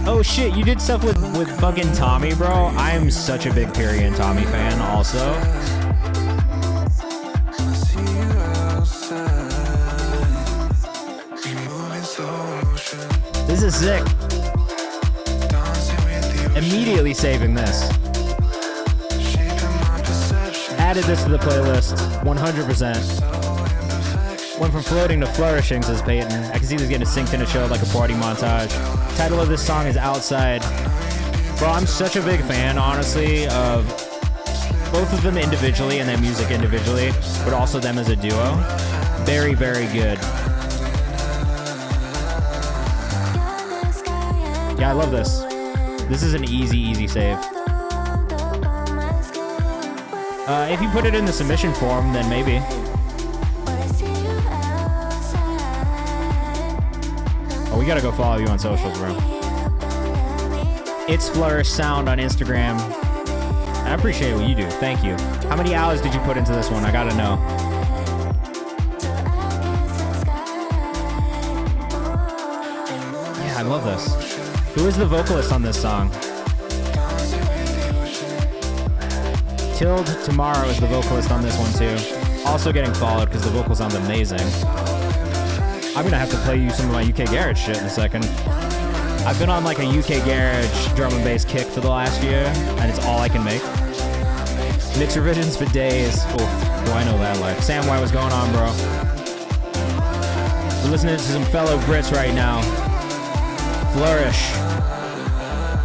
Oh shit, you did stuff with fucking Tommy, bro? I am such a big Perry and Tommy fan also. This is sick. Immediately saving this. Added this to the playlist, 100%. Went from floating to flourishing, says Peyton. I can see this getting synced in a show like a party montage. Title of this song is Outside. Bro, I'm such a big fan, honestly, of both of them individually and their music individually, but also them as a duo. Very, very good. Yeah, I love this. This is an easy save. If you put it in the submission form, then maybe. Oh, we gotta go follow you on socials, bro. It's Flourish Sound on Instagram. I appreciate what you do. Thank you. How many hours did you put into this one? I gotta know. Yeah, I love this. Who is the vocalist on this song? Tilled Tomorrow is the vocalist on this one too. Also getting followed because the vocal sounds amazing. I'm gonna have to play you some of my UK garage shit in a second. I've been on like a UK garage drum and bass kick for the last year, and it's all I can make. Mix revisions for days. Oh, do I know that life? Sam, why was going on, bro? We're listening to some fellow Brits right now. Flourish.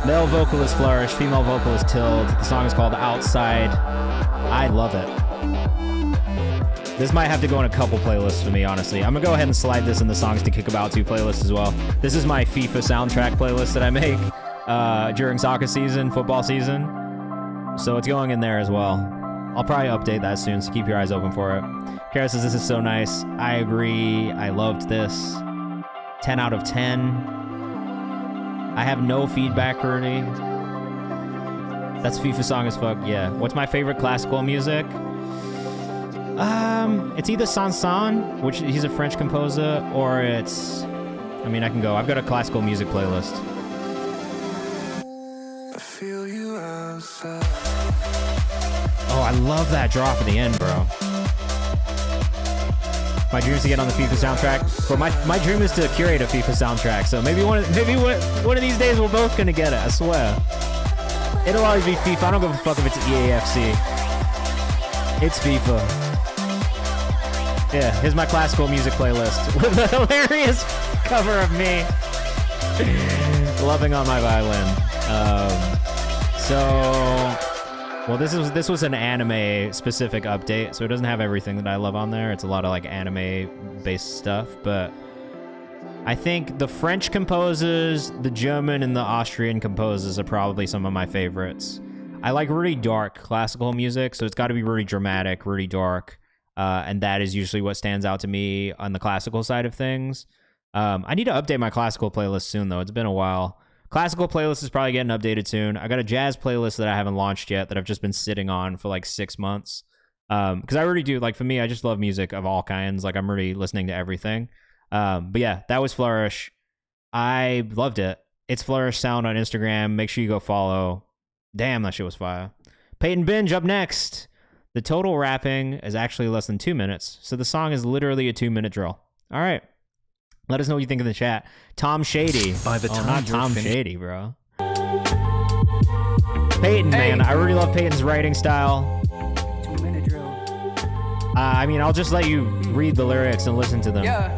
Male vocalist Flourish, female vocalist Tilled. The song is called Outside. I love it. This might have to go in a couple playlists for me, honestly. I'm gonna go ahead and slide this in the Songs to Kick About To playlist as well. This is my FIFA soundtrack playlist that I make during soccer season, football season. So it's going in there as well. I'll probably update that soon, so keep your eyes open for it. Kara says, this is so nice. I agree. I loved this. 10 out of 10. I have no feedback, Rudy. That's FIFA song as fuck, yeah. What's my favorite classical music? It's either Sanson, which he's a French composer, or it's... I mean, I can go. I've got a classical music playlist. I feel you outside. Oh, I love that drop at the end, bro. My dream is to get on the FIFA soundtrack. But my dream is to curate a FIFA soundtrack. So maybe one of these days we're both gonna get it. I swear. It'll always be FIFA. I don't give a fuck if it's EAFC. It's FIFA. Yeah, here's my classical music playlist with a hilarious cover of me loving on my violin. Well, this was an anime specific update, so it doesn't have everything that I love on there. It's a lot of like anime based stuff, but I think the French composers, the German and the Austrian composers are probably some of my favorites. I like really dark classical music, so it's got to be really dramatic, really dark, and that is usually what stands out to me on the classical side of things. I need to update my classical playlist soon, though. It's been a while. Classical playlist is probably getting updated soon. I got a jazz playlist that I haven't launched yet that I've just been sitting on for like 6 months. Because I already do, like, for me, I just love music of all kinds. Like, I'm already listening to everything. But yeah, that was Flourish. I loved it. It's Flourish Sound on Instagram. Make sure you go follow. Damn, that shit was fire. Peyton Binge up next. The total rapping is actually less than 2 minutes, so the song is literally a 2-minute drill. All right. Let us know what you think in the chat. Tom Shady. By the time not you're Tom finished- Shady, bro. Peyton, man. I really love Peyton's writing style. 2-minute drill. I mean, I'll just let you read the lyrics and listen to them. Yeah.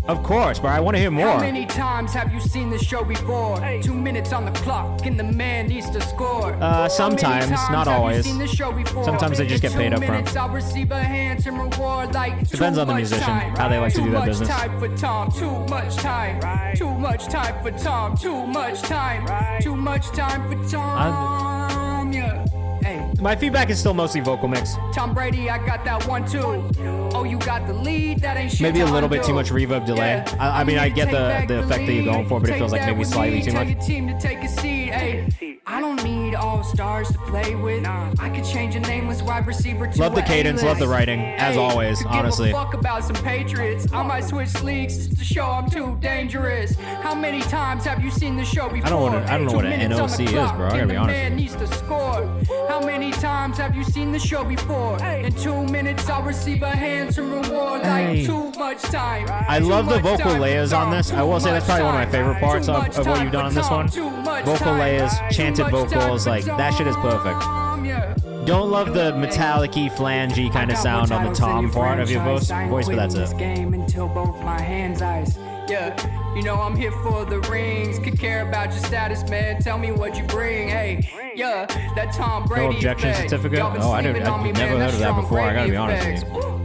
Of course, but I want to hear more. How many times have you seen this show before? 2 minutes on the clock and the man needs to score. Sometimes, not always. Sometimes they just get paid up front. I'll receive a handsome reward like Depends on the musician, how they like to do that business. Too much time for Tom, too much time. Too much time for Tom, too much time. Too much time for Tom. Yeah. Hey. My feedback is still mostly vocal mix. Tom Brady, I got that 1-2. Oh, you got the lead, that ain't shit. Maybe a to little bit undo. too much reverb delay. Yeah. I mean, I get Take back the effect that you're going for, but it lead. feels like Take maybe that slightly with too me. much. Tell your team to take a seat. Hey, I don't need all stars to play with. I could change a nameless wide receiver to Love the a cadence, love the A-list. writing, as Hey, always, could honestly. Give a fuck about some Patriots. I might switch leagues just to show I'm too dangerous. How many times have you seen the show before? I don't know what an 2 minutes on the NOC is, clock bro. I gotta and be the honest man with you. needs to score. How many times have you seen the show before? In 2 minutes I'll receive a handsome reward Hey. like too much time. I Too love the much vocal time for layers on Tom, this. I too will say that's much probably one of my time. favorite parts Too of much what time you've done for on this Tom, one. too much Vocal time. layers, Too chanted much time vocals, for like, that shit is perfect. Tom, yeah. Don't love the metallic-y, flangey kind of sound on the tom part of your voice, but that's it. Game until both my hands ice. Yeah, you know I'm here for the rings. Could care about your status, man. Tell me what you bring. Hey, yeah, that Tom Brady objection effect. certificate? Y'all been Oh, I've sleeping on me, never man. heard That's of that strong before. I gotta be gravy honest with effects.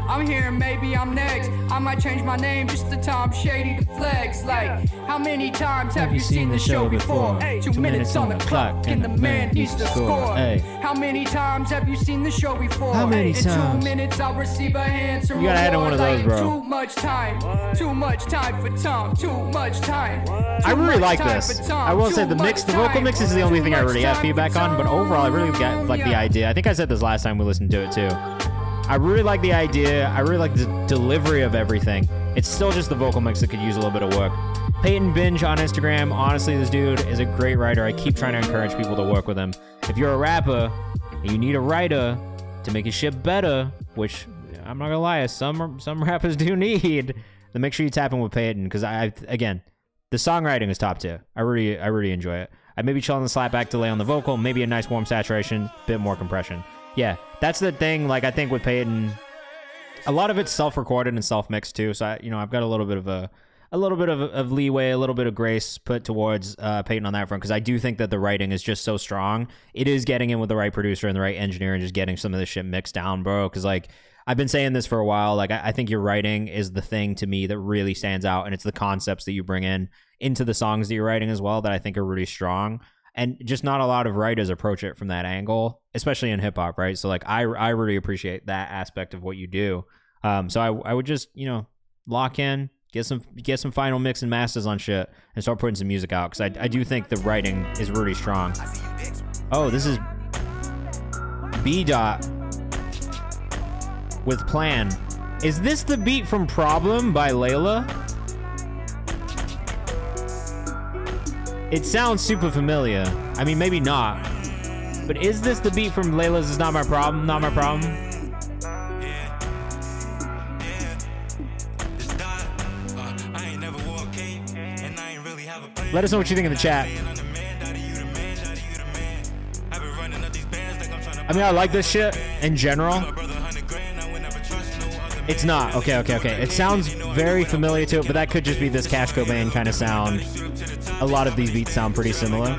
I'm here, maybe I'm next. I might change my name just to Tom Shady to flex. Like, how many times have you seen the show before? 2 minutes on the clock and the man needs to score. Hey. How many times have you seen the show before? How many In times? 2 minutes I'll receive a handsome You gotta add in reward one of those, like bro. Too much time. Too much time for Tom. Too much time. I Too really much like time this. for Tom. I will say Too the mix, much the vocal time. mix is the only Too thing I much really have time feedback for on, but Tom. overall I really got like the Yeah. idea. I think I said this last time we listened to it too. I really like the idea. I really like the delivery of everything. It's still just the vocal mix that could use a little bit of work. Peyton Binge on Instagram. Honestly, this dude is a great writer. I keep trying to encourage people to work with him. If you're a rapper and you need a writer to make your shit better, which I'm not gonna lie, some rappers do need, then make sure you tap in with Peyton, because again, the songwriting is top tier. I really enjoy it. I maybe chill on the slapback delay on the vocal, maybe a nice warm saturation, bit more compression. Yeah, that's the thing. Like, I think with Peyton, a lot of it's self-recorded and self-mixed too. So I've got a little bit of leeway, a little bit of grace put towards Peyton on that front, because I do think that the writing is just so strong. It is getting in with the right producer and the right engineer and just getting some of this shit mixed down, bro. Because like, I've been saying this for a while. Like, I think your writing is the thing to me that really stands out, and it's the concepts that you bring into the songs that you're writing as well that I think are really strong. And just not a lot of writers approach it from that angle, especially in hip hop, right? So like, I really appreciate that aspect of what you do. So I would just, lock in, get some final mix and masters on shit, and start putting some music out, because I do think the writing is really strong. Oh, this is B Dot with Plan. Is this the beat from Problem by Layla? It sounds super familiar. I mean, maybe not. But is this the beat from Layla's Is Not My Problem? Not My Problem? Let us know what you think in the chat. I mean, I like this shit in general. It's not. Okay. It sounds very familiar to it, but that could just be this Cash Cobain kind of sound. A lot of these beats sound pretty similar.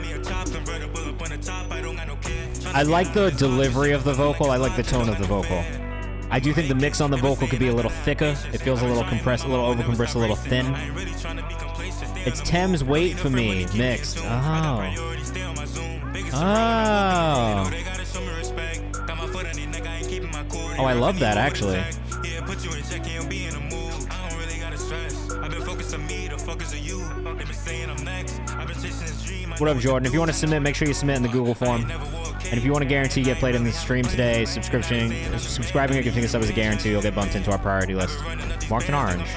I like the delivery of the vocal. I like the tone of the vocal. I do think the mix on the vocal could be a little thicker. It feels a little compressed, a little over-compressed, a little thin. It's Thames Wait For Me mixed. Oh. Oh, I love that, actually. What up, Jordan? If you want to submit, make sure you submit in the Google form. And if you want to guarantee you get played in the stream today, subscribing or giving us up as a guarantee, you'll get bumped into our priority list. Marked in orange.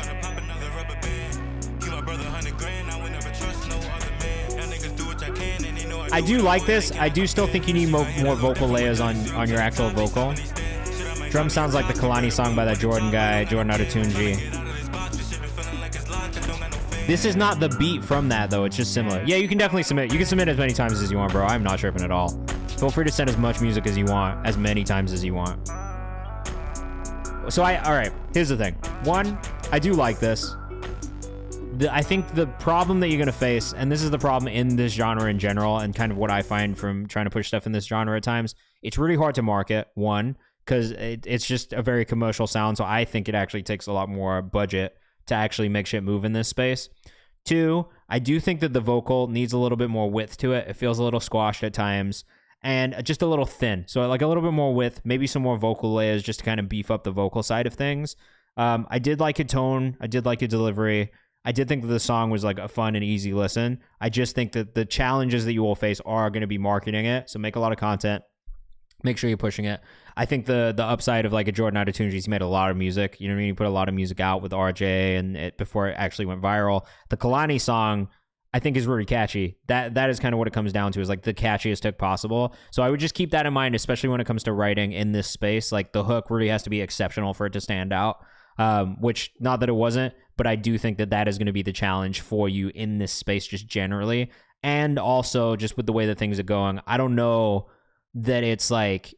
I do like this. I do still think you need more vocal layers on your actual vocal. Drum sounds like the Kalani song by that Jordan guy, Jordan Adetunji. This is not the beat from that, though. It's just similar. Yeah, you can definitely submit. You can submit as many times as you want, bro. I'm not tripping at all. Feel free to send as much music as you want, as many times as you want. So all right, here's the thing. One, I do like this. I think the problem that you're going to face, and this is the problem in this genre in general, and kind of what I find from trying to push stuff in this genre at times, it's really hard to market, one, because it's just a very commercial sound, so I think it actually takes a lot more budget to actually make shit move in this space. Two, I do think that the vocal needs a little bit more width to it. It feels a little squashed at times, and just a little thin. So like a little bit more width, maybe some more vocal layers just to kind of beef up the vocal side of things. I did like your tone. I did like your delivery. I did think that the song was like a fun and easy listen. I just think that the challenges that you will face are going to be marketing it. So make a lot of content. Make sure you're pushing it. I think the upside of like a Jordan Adetunji, he's made a lot of music. You know what I mean? He put a lot of music out with RJ and before it actually went viral. The Kalani song, I think, is really catchy. That is kind of what it comes down to, is like the catchiest hook possible. So I would just keep that in mind, especially when it comes to writing in this space. Like the hook really has to be exceptional for it to stand out. Which, not that it wasn't, but I do think that is going to be the challenge for you in this space just generally. And also just with the way that things are going, I don't know that it's like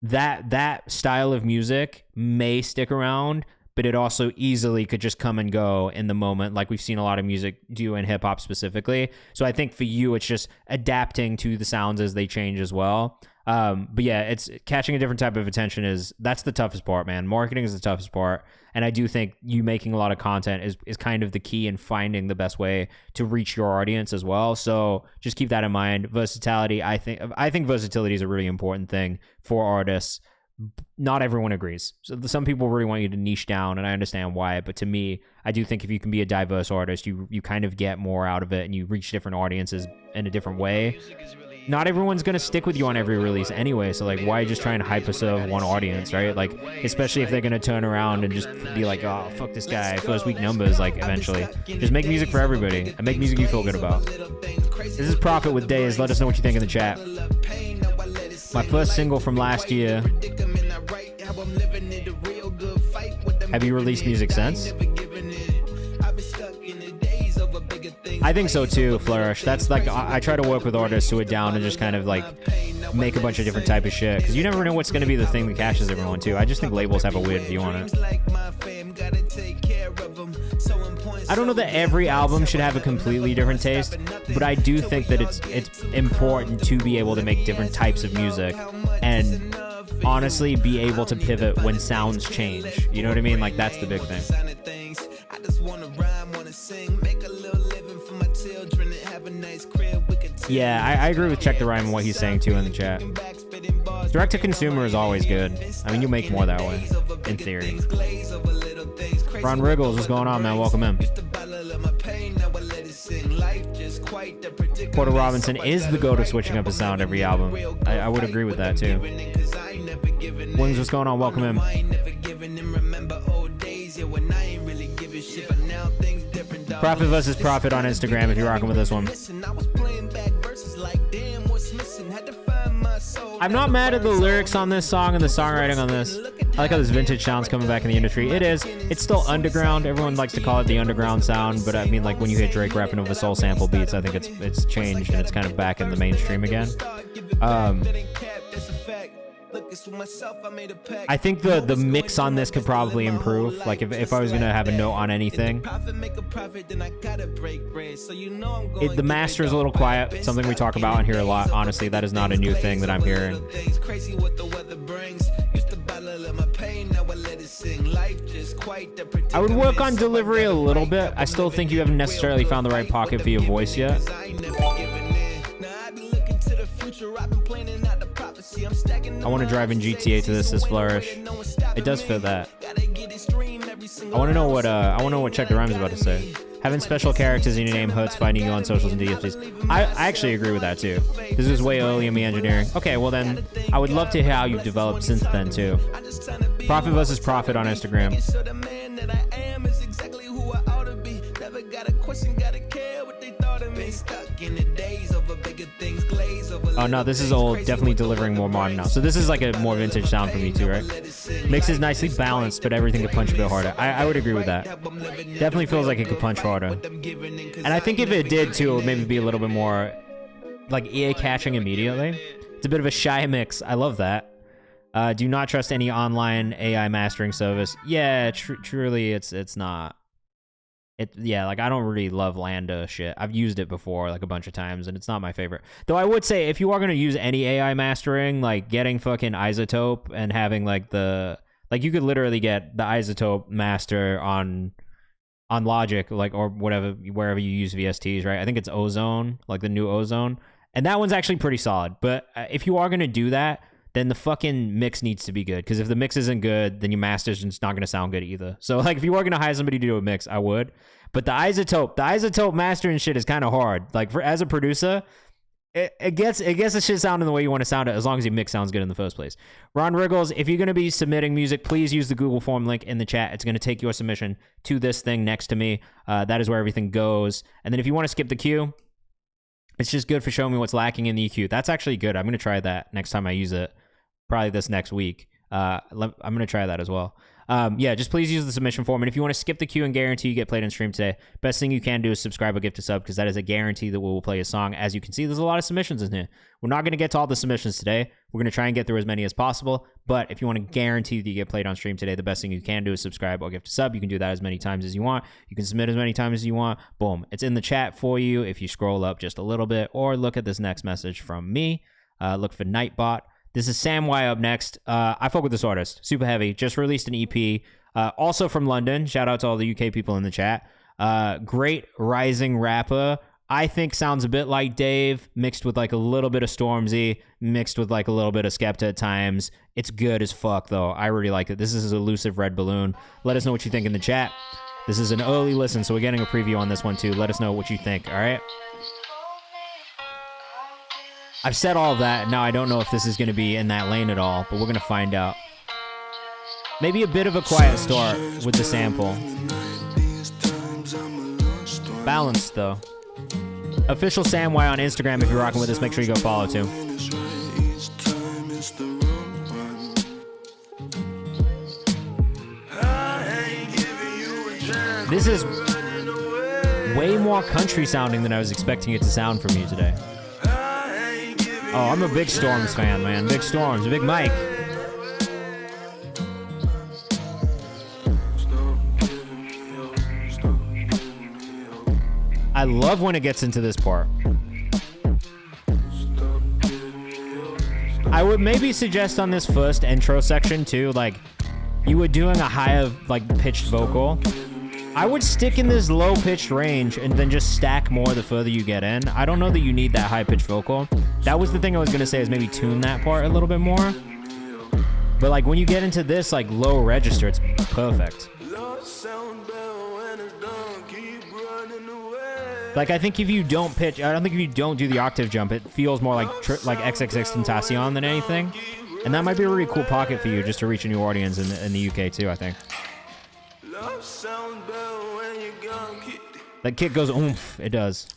that style of music may stick around, but it also easily could just come and go in the moment, like we've seen a lot of music do in hip-hop specifically. So I think for you, it's just adapting to the sounds as they change as well. But yeah, it's catching a different type of attention that's the toughest part, man. Marketing is the toughest part. And I do think you making a lot of content is kind of the key in finding the best way to reach your audience as well. So just keep that in mind. Versatility, I think versatility is a really important thing for artists. Not everyone agrees. So some people really want you to niche down, and I understand why. But to me, I do think if you can be a diverse artist, you kind of get more out of it and you reach different audiences in a different way. Not everyone's going to stick with you on every release anyway, so like why just try and hype us of one audience, right? Like especially if they're going to turn around and just be like, oh, fuck this guy, first week numbers, like eventually. Just make music for everybody and make music you feel good about. This is Prophet with Days. Let us know what you think in the chat. My first single from last year. Have you released music since? I think so too, Flourish. That's like, I try to work with artists who are down and just kind of like make a bunch of different type of shit, because you never know what's going to be the thing that catches everyone too. I just think labels have a weird view on it. I don't know that every album should have a completely different taste, but I do think that it's important to be able to make different types of music and honestly be able to pivot when sounds change. You know what I mean? Like that's the big thing. Yeah, I agree with Check the Rhyme and what he's saying too in the chat. Direct to consumer is always good. I mean, you make more that way, in theory. Ron Riggles, what's going on, man? Welcome in. Porter Robinson is the go-to switching up his sound every album. I would agree with that too. Wings, what's going on? Welcome in. Prophet vs. Prophet on Instagram if you're rocking with this one. I'm not mad at the lyrics on this song and the songwriting on this. I like how this vintage sound's coming back in the industry. It is. It's still underground. Everyone likes to call it the underground sound, but I mean, like when you hear Drake rapping over soul sample beats, I think it's changed and it's kind of back in the mainstream again. I think the mix on this could probably improve. Like if I was gonna have a note on anything, the master is a little quiet. It's something we talk about and hear a lot. Honestly, that is not a new thing that I'm hearing. I would work on delivery a little bit. I still think you haven't necessarily found the right pocket for your voice yet. I want to drive in GTA to this Flourish. It does fit that. I want to know what Check the Rhyme is about to say. Having special characters in your name hurts finding you on socials and DSPs. I actually agree with that too. This is way early in me engineering. Okay, well then, I would love to hear how you've developed since then too. Profit versus profit on Instagram. Oh no, this is old. Definitely delivering more modern now. So this is like a more vintage sound for me too, right? Mix is nicely balanced, but everything could punch a bit harder. I would agree with that. Definitely feels like it could punch harder. And I think if it did too, it would maybe be a little bit more like ear catching immediately. It's a bit of a shy mix. I love that. Do not trust any online AI mastering service. Yeah, truly, it's not. Yeah, like I don't really love Lambda shit. I've used it before like a bunch of times and it's not my favorite. Though I would say if you are going to use any AI mastering, like getting fucking Isotope and having like you could literally get the Isotope master on Logic, like, or whatever, wherever you use VSTs, right? I think it's Ozone, like the new Ozone. And that one's actually pretty solid. But if you are going to do that, then the fucking mix needs to be good. Because if the mix isn't good, then your master's just not going to sound good either. So, like, if you were going to hire somebody to do a mix, I would. But the Isotope mastering shit is kind of hard. Like, as a producer, it gets the shit sounding the way you want to sound it, as long as your mix sounds good in the first place. Ron Riggles, if you're going to be submitting music, please use the Google form link in the chat. It's going to take your submission to this thing next to me. That is where everything goes. And then if you want to skip the queue, it's just good for showing me what's lacking in the EQ. That's actually good. I'm going to try that next time I use it. Probably this next week. I'm going to try that as well. Yeah, just please use the submission form. And if you want to skip the queue and guarantee you get played on stream today, best thing you can do is subscribe or gift a sub, because that is a guarantee that we will play a song. As you can see, there's a lot of submissions in here. We're not going to get to all the submissions today. We're going to try and get through as many as possible. But if you want to guarantee that you get played on stream today, the best thing you can do is subscribe or gift a sub. You can do that as many times as you want. You can submit as many times as you want. Boom. It's in the chat for you if you scroll up just a little bit, or look at this next message from me. Look for Nightbot. This is Sam Y up next. I fuck with this artist. Super heavy. Just released an EP. Also from London. Shout out to all the UK people in the chat. Great rising rapper. I think sounds a bit like Dave, mixed with like a little bit of Stormzy, mixed with like a little bit of Skepta at times. It's good as fuck though. I really like it. This is Elusive Red Balloon. Let us know what you think in the chat. This is an early listen, so we're getting a preview on this one too. Let us know what you think, all right? I've said all of that. Now I don't know if this is going to be in that lane at all, but we're going to find out. Maybe a bit of a quiet start with the sample. Balanced, though. Official Sam Y on Instagram. If you're rocking with us, make sure you go follow, too. This is way more country sounding than I was expecting it to sound from you today. Oh, I'm a big Storms fan, man. Big Storms, Big Mike. I love when it gets into this part. I would maybe suggest on this first intro section too, like you were doing a higher like pitched vocal. I would stick in this low pitched range and then just stack more the further you get in. I don't know that you need that high pitched vocal. That was the thing I was gonna say, is maybe tune that part a little bit more. But like when you get into this like low register, it's perfect. Like I think if you don't pitch, I don't think if you don't do the octave jump, it feels more like XXX Tentacion than anything. And that might be a really cool pocket for you just to reach a new audience in the UK too, I think. That kick goes oomph. It does.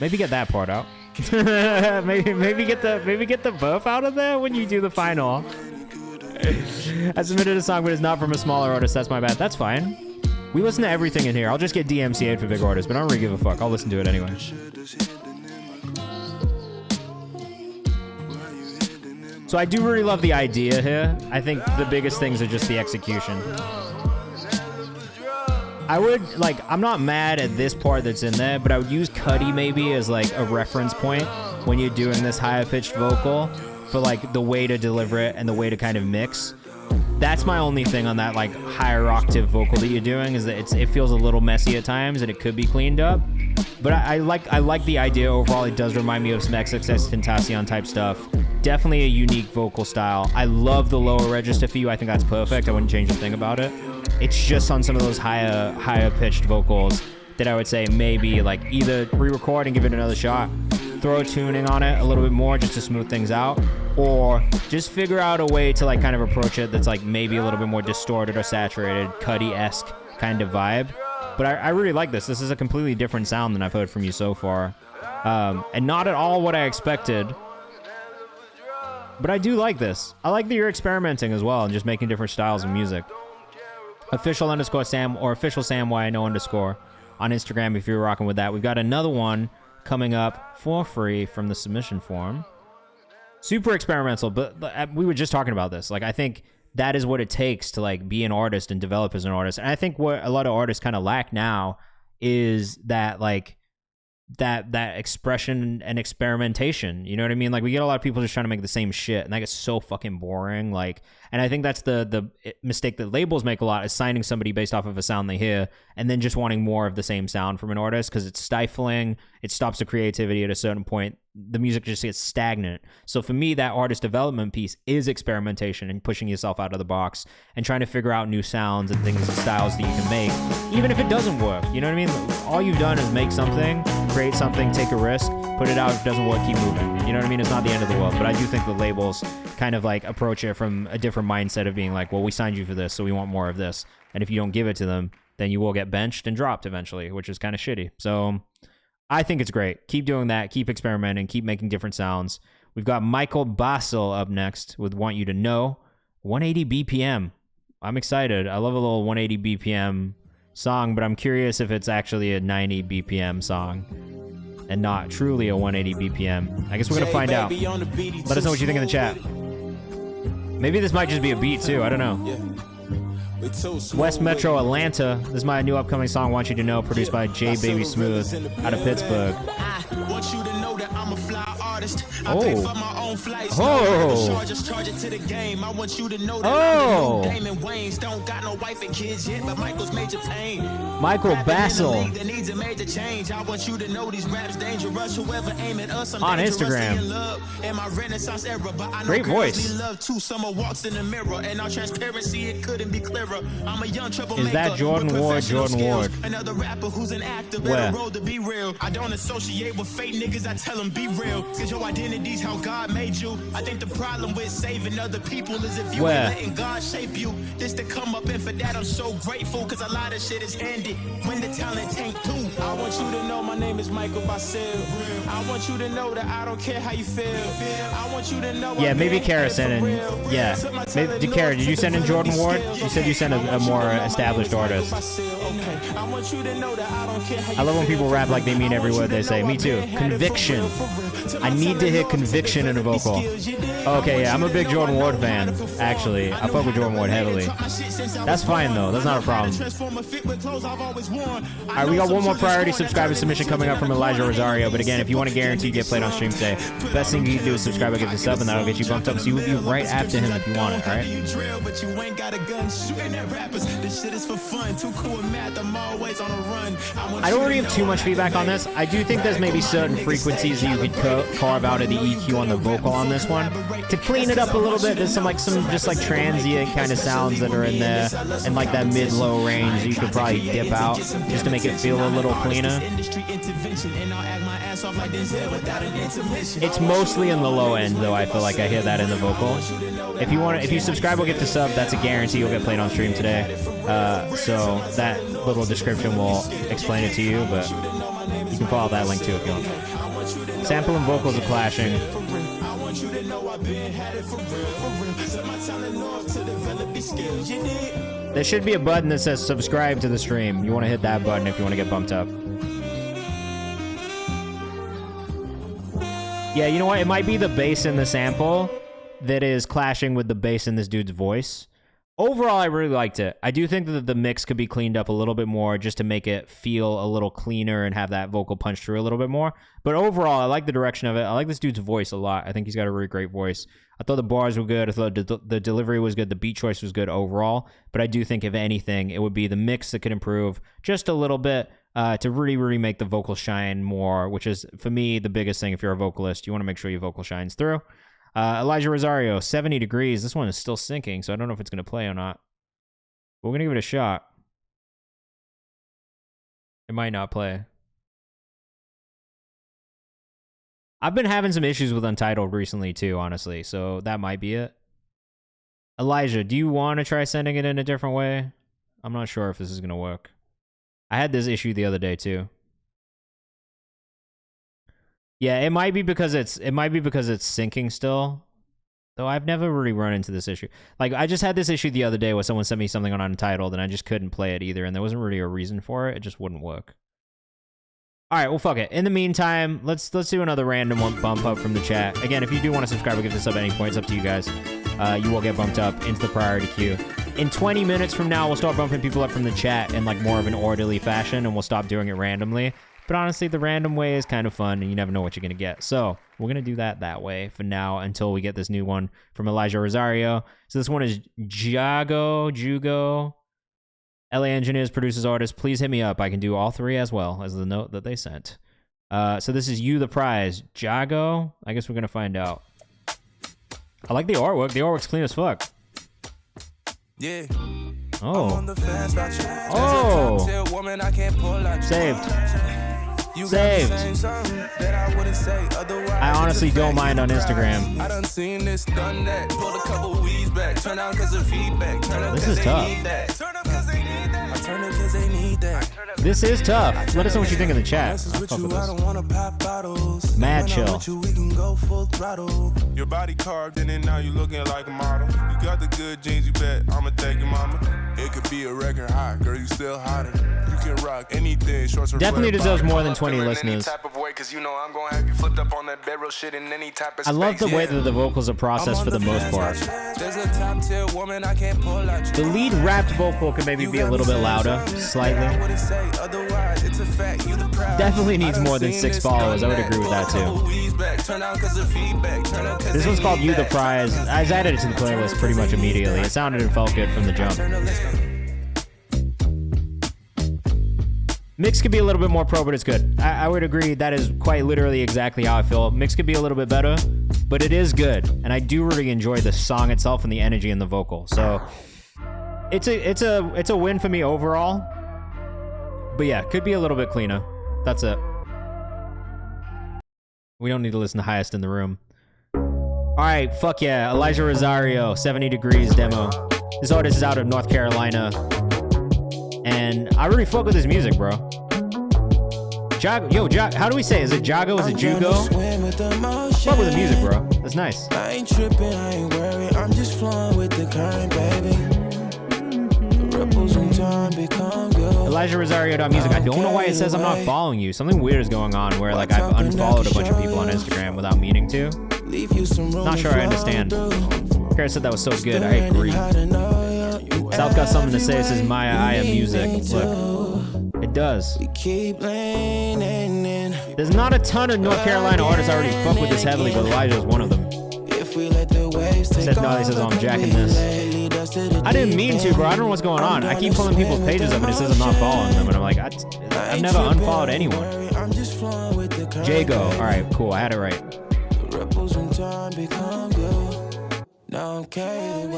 Maybe get that part out. maybe get the buff out of there when you do the final. I submitted a song, but it's not from a smaller artist. That's my bad. That's fine. We listen to everything in here. I'll just get DMCA'd for big artists, but I don't really give a fuck. I'll listen to it anyway. So I do really love the idea here. I think the biggest things are just the execution. I would, like, I'm not mad at this part that's in there, but I would use Cuddy maybe as, like, a reference point when you're doing this higher pitched vocal for, like, the way to deliver it and the way to kind of mix. That's my only thing on that, like, higher octave vocal that you're doing, is that it feels a little messy at times and it could be cleaned up. But I like the idea overall. It does remind me of some XXXTentacion type stuff. Definitely a unique vocal style. I love the lower register for you. I think that's perfect. I wouldn't change a thing about it. It's just on some of those higher pitched vocals that I would say maybe like either re-record and give it another shot, throw a tuning on it a little bit more just to smooth things out, or just figure out a way to like kind of approach it that's like maybe a little bit more distorted or saturated, Cuddy-esque kind of vibe. But I really like this. This is a completely different sound than I've heard from you so far. And not at all what I expected. But I do like this. I like that you're experimenting as well and just making different styles of music. Official_Sam or officialSamYno_ on Instagram if you're rocking with that. We've got another one coming up for free from the submission form. Super experimental, but we were just talking about this. Like, I think that is what it takes to like be an artist and develop as an artist. And I think what a lot of artists kind of lack now is that like that expression and experimentation. You know what I mean? Like, we get a lot of people just trying to make the same shit, and that gets so fucking boring. Like, and I think that's the mistake that labels make a lot, is signing somebody based off of a sound they hear and then just wanting more of the same sound from an artist, because it's stifling. It stops the creativity at a certain point. The music just gets stagnant. So for me, that artist development piece is experimentation and pushing yourself out of the box and trying to figure out new sounds and things and styles that you can make, even if it doesn't work. You know what I mean? All you've done is make something, create something, take a risk, put it out. If it doesn't work, keep moving. You know what I mean? It's not the end of the world. But I do think the labels kind of like approach it from a different mindset of being like, well, we signed you for this, so we want more of this. And if you don't give it to them, then you will get benched and dropped eventually, which is kind of shitty. So I think it's great. Keep doing that. Keep experimenting. Keep making different sounds. We've got Michael Bassel up next with Want You to Know. 180 BPM. I'm excited. I love a little 180 BPM song, but I'm curious if it's actually a 90 BPM song and not truly a 180 BPM. I guess we're going to find out. Let us know what you think in the chat. Maybe this might just be a beat too. I don't know. West Metro Atlanta. This is my new upcoming song, Want You to Know, produced by J Baby Smooth out of Pittsburgh. Want you to know that I'm a fly artist. Oh. I pay for my own flights. Oh. Just charge it to the game. I want you to know that Oh. I'm the new Damon Wayans. Don't got no wife and kids yet, but Michael's major pain. Michael Bassel. That needs a major change. I want you to know these raps dangerous. Whoever aim at us, I'm on Instagram. Instagram. Great voice. Love two summer walks in the mirror, and our transparency, it couldn't be clearer. I'm a young troublemaker. Is that Jordan with Ward? professional Jordan skills. Ward. Another rapper who's an actor, Where? better road to be real. I don't associate with fake niggas, I tell them be real. Cause your identity's how God made you. I think the problem with saving other people is if you Where? ain't letting God shape you. Just to come up, and for that I'm so grateful. Cause a lot of shit is handed when the talent tank too. I want you to know my name is Michael Bassel. I want you to know that I don't care how you feel. I want you to know. Yeah, maybe Kara sent in. Yeah. Maybe, Kara, did you send in Jordan Ward? You said you sent a more established artist. I love when people rap like they mean every word they say. Me too. Conviction. I need to hit conviction in a vocal. Okay, yeah, I'm a big Jordan Ward fan, actually. I fuck with Jordan Ward heavily. That's fine, though. That's not a problem. All right, we got one more priority subscriber submission coming up from Elijah Rosario. But again, if you want to guarantee you get played on stream today, best thing you can do is subscribe and give a sub, and that'll get you bumped up. So you will be right after him if you want it, all right? I don't really have too much feedback on this. I do think there's maybe certain frequencies that you could carve out of the EQ on the vocal on this one to clean it up a little bit. There's some just like transient kind of sounds that are in there, and like that mid-low range that you could probably dip out just to make it feel a little cleaner. It's mostly in the low end, though. I feel like I hear that in the vocal. If you subscribe or get the sub, that's a guarantee you'll get played on stream today. So that little description will explain it to you, but you can follow that link too if you want. Sample and vocals are clashing. There should be a button that says subscribe to the stream. You want to hit that button if you want to get bumped up. Yeah, you know what? It might be the bass in the sample that is clashing with the bass in this dude's voice. Overall, I really liked it. I do think that the mix could be cleaned up a little bit more just to make it feel a little cleaner and have that vocal punch through a little bit more. But overall, I like the direction of it. I like this dude's voice a lot. I think he's got a really great voice. I thought the bars were good. I thought the delivery was good. The beat choice was good overall. But I do think, if anything, it would be the mix that could improve just a little bit. to really make the vocal shine more, which is, for me, the biggest thing. If you're a vocalist, you want to make sure your vocal shines through. Elijah Rosario, 70 Degrees. This one is still syncing, so I don't know if it's going to play or not. But we're going to give it a shot. It might not play. I've been having some issues with Untitled recently, too, honestly, so that might be it. Elijah, do you want to try sending it in a different way? I'm not sure if this is going to work. I had this issue the other day, too. Yeah, it might be because it's syncing still. Though I've never really run into this issue. Like, I just had this issue the other day where someone sent me something on Untitled and I just couldn't play it either, and there wasn't really a reason for it. It just wouldn't work. All right, well, fuck it. In the meantime, let's do another random one bump up from the chat. Again, if you do want to subscribe or give this up at any point, it's up to you guys. You will get bumped up into the priority queue. In 20 minutes from now, we'll start bumping people up from the chat in like more of an orderly fashion, and we'll stop doing it randomly. But honestly, the random way is kind of fun, and you never know what you're going to get. So we're going to do that way for now until we get this new one from Elijah Rosario. So this one is Jugo. LA engineers, producers, artists, please hit me up. I can do all three as well as the note that they sent. So this is You the Prize. Jago? I guess we're going to find out. I like the artwork. The artwork's clean as fuck. Yeah. Oh. Oh. Saved. Saved. I honestly don't mind on Instagram. I done seen this, done that. Pulled a couple weeds back. Turn out cause of feedback. This is tough. Turn up cause they need that. I turn up cause they need that. This is tough. Let us know what you think in the chat. I'll fuck with I don't wanna pop bottles. Mad chill. We can go full throttle. Your body carved in it, now you looking like a model. You got the good genes, you bet I'ma take your mama. It could be a record high, girl, you still hotter. You can rock anything, shorts or definitely deserves more than 20 listeners. listeners. Type of way, cause you know I'm gonna have you flipped up on that bedroll shit in any type of I love the way that the vocals are processed for the most part. There's a top tier woman I can't pull out. The lead rapped vocal could maybe be a little bit louder, slightly. Definitely needs more than 6 followers. I would agree with that too. This one's called You the Prize. I added it to the playlist pretty much immediately. It sounded and felt good from the jump. Mix could be a little bit more pro, but it's good. I would agree that is quite literally exactly how I feel. Mix could be a little bit better, but it is good. And I do really enjoy the song itself and the energy in the vocal. So it's a win for me overall. But yeah, could be a little bit cleaner. That's it. We don't need to listen to Highest in the Room. All right, fuck yeah. Elijah Rosario, 70 Degrees demo. This artist is out of North Carolina. And I really fuck with his music, bro. How do we say? Is it Jago? Is it Jugo? Fuck with the music, bro. That's nice. I ain't tripping, I ain't worried. I'm just flowing with the current, baby. The ripples in time become good. Elijah Rosario.music. I don't know why it says I'm not following you. Something weird is going on where like I've unfollowed a bunch of people on Instagram without meaning to. Not sure I understand. Kara said that was so good. I agree. South got something to say. It says Maya, I am music. Look, it does. There's not a ton of North Carolina artists I already fuck with this heavily, but Elijah is one of them. He said no, he says, oh, I'm jacking this. I didn't mean to, bro. I don't know what's going on. I keep pulling people's pages up and it says I'm not following them, and I'm like, I've never unfollowed anyone. Jago. All right, cool. I had it right.